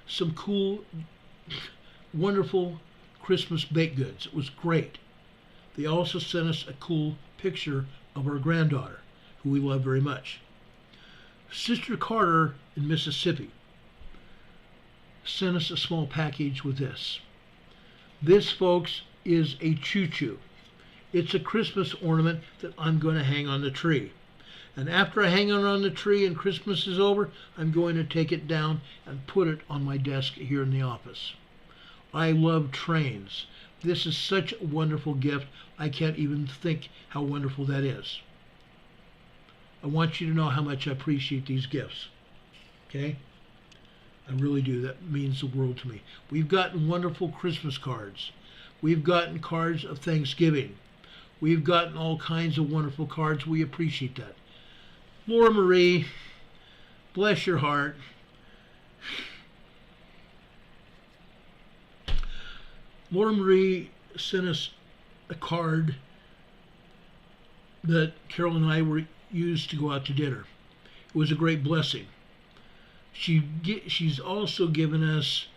Speaker 1: some cool, wonderful Christmas baked goods. It was great. They also sent us a cool picture of our granddaughter, who we love very much. Sister Carter in Mississippi sent us a small package with this. This, folks, is a choo-choo. It's a Christmas ornament that I'm going to hang on the tree. And after I hang it on the tree and Christmas is over, I'm going to take it down and put it on my desk here in the office. I love trains. This is such a wonderful gift. I can't even think how wonderful that is. I want you to know how much I appreciate these gifts. Okay? I really do. That means the world to me. We've gotten wonderful Christmas cards. We've gotten cards of Thanksgiving. We've gotten all kinds of wonderful cards. We appreciate that. Laura Marie, bless your heart. Laura Marie sent us a card that Carol and I were used to go out to dinner. It was a great blessing. She's also given us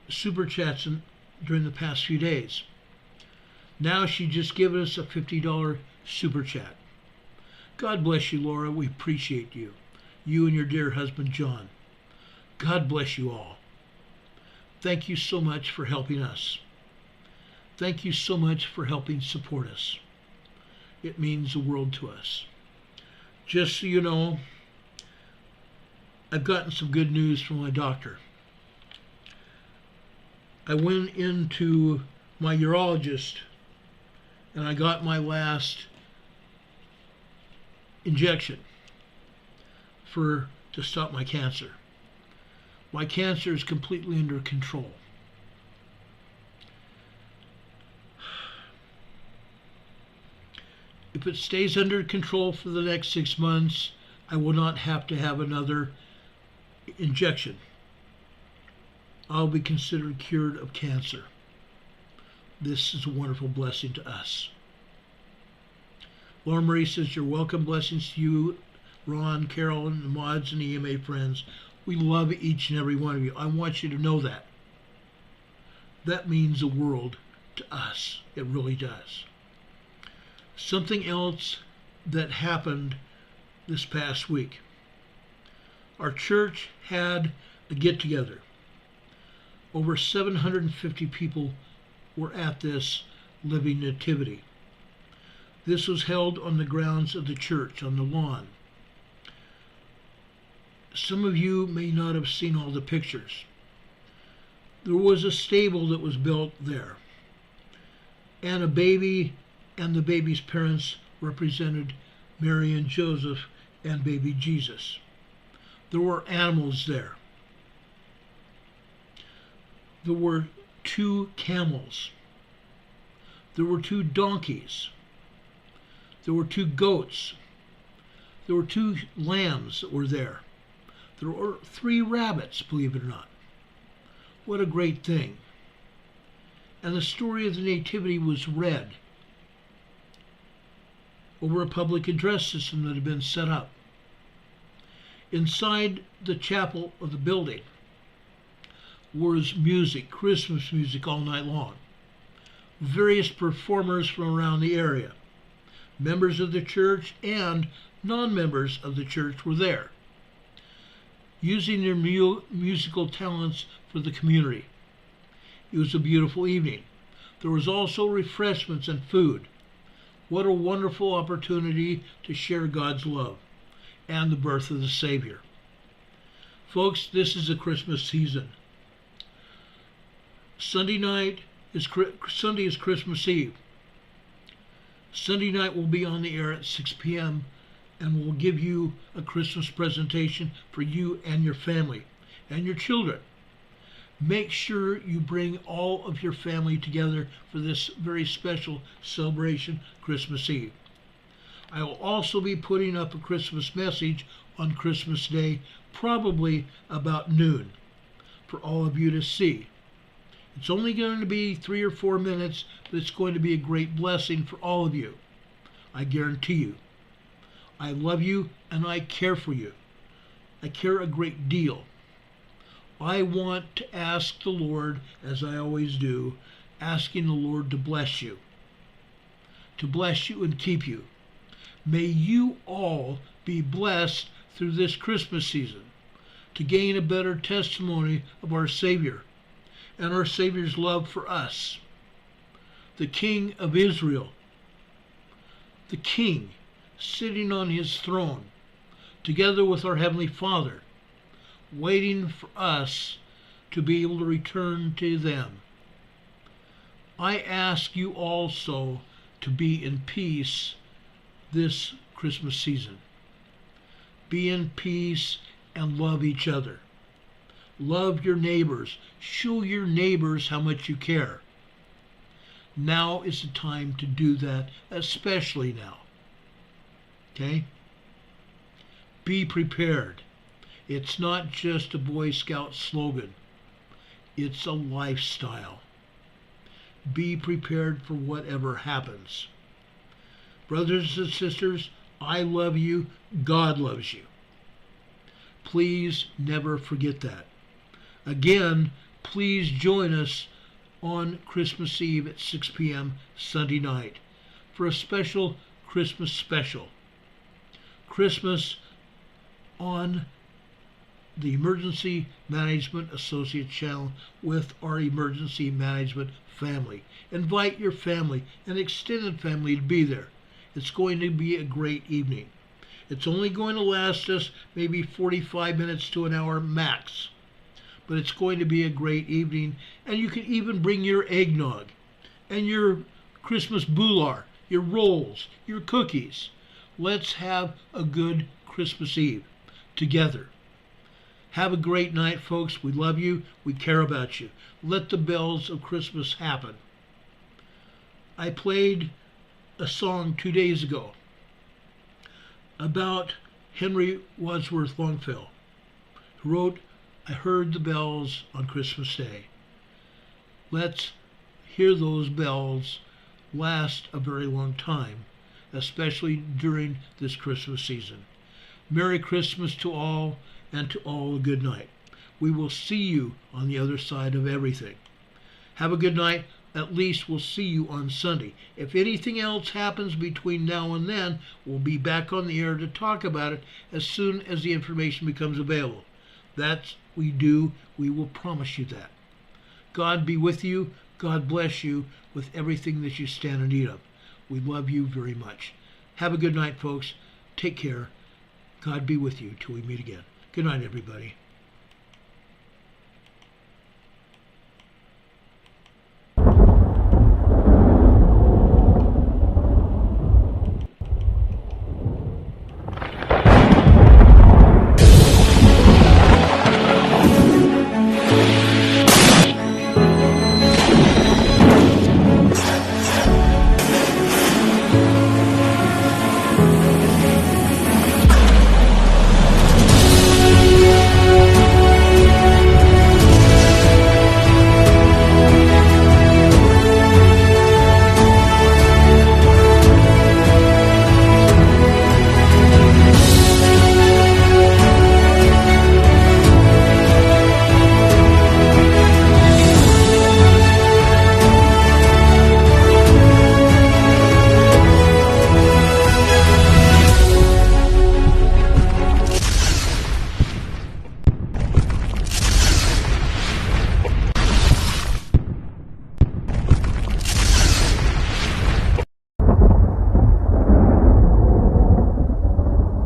Speaker 1: super chats during the past few days. Now she just given us a $50 super chat. God bless you, Laura. We appreciate you. You and your dear husband, John. God bless you all. Thank you so much for helping us. Thank you so much for helping support us. It means the world to us. Just so you know, I've gotten some good news from my doctor. I went into my urologist and I got my last injection to stop my cancer. My cancer is completely under control. If it stays under control for the next 6 months, I will not have to have another injection. I'll be considered cured of cancer. This is a wonderful blessing to us. Laura Marie says, you're welcome. Blessings to you, Ron, Carol, and the mods and EMA friends. We love each and every one of you. I want you to know that. That means the world to us. It really does. Something else that happened this past week. Our church had a get-together. Over 750 people were at this living nativity. This was held on the grounds of the church, on the lawn. Some of you may not have seen all the pictures. There was a stable that was built there, and a baby and the baby's parents represented Mary and Joseph and baby Jesus. There were animals there. There were 2 camels. There were 2 donkeys. There were 2 goats. There were 2 lambs that were there. There were 3 rabbits, believe it or not. What a great thing. And the story of the Nativity was read over a public address system that had been set up. Inside the chapel of the building was music, Christmas music all night long. Various performers from around the area. Members of the church and non-members of the church were there, using their musical talents for the community. It was a beautiful evening. There was also refreshments and food. What a wonderful opportunity to share God's love and the birth of the Savior. Folks, this is the Christmas season. Sunday is Christmas Eve. Sunday night we'll be on the air at 6 p.m. and we'll give you a Christmas presentation for you and your family and your children. Make sure you bring all of your family together for this very special celebration Christmas Eve. I will also be putting up a Christmas message on Christmas Day, probably about noon, for all of you to see. It's only going to be 3 or 4 minutes, but it's going to be a great blessing for all of you. I guarantee you. I love you and I care for you. I care a great deal. I want to ask the Lord, as I always do, asking the Lord to bless you and keep you. May you all be blessed through this Christmas season to gain a better testimony of our Savior and our Savior's love for us. The King of Israel, the King sitting on his throne, together with our Heavenly Father, waiting for us to be able to return to them. I ask you also to be in peace this Christmas season. Be in peace and love each other. Love your neighbors. Show your neighbors how much you care. Now is the time to do that, especially now. Okay? Be prepared. It's not just a Boy Scout slogan. It's a lifestyle. Be prepared for whatever happens. Brothers and sisters, I love you. God loves you. Please never forget that. Again, please join us on Christmas Eve at 6 p.m. Sunday night for a special Christmas special. Christmas on the Emergency Management Associates channel with our emergency management family. Invite your family and extended family to be there. It's going to be a great evening. It's only going to last us maybe 45 minutes to an hour max. But it's going to be a great evening, and you can even bring your eggnog and your Christmas boulard, your rolls, your cookies. Let's have a good Christmas Eve together. Have a great night, folks. We love you. We care about you. Let the bells of Christmas happen. I played a song 2 days ago about Henry Wadsworth Longfellow, who wrote, "I heard the bells on Christmas Day." Let's hear those bells last a very long time, especially during this Christmas season. Merry Christmas to all, and to all a good night. We will see you on the other side of everything. Have a good night. At least we'll see you on Sunday. If anything else happens between now and then, we'll be back on the air to talk about it as soon as the information becomes available. That's we do. We will promise you that. God be with you. God bless you with everything that you stand in need of. We love you very much. Have a good night, folks. Take care. God be with you till we meet again. Good night, everybody.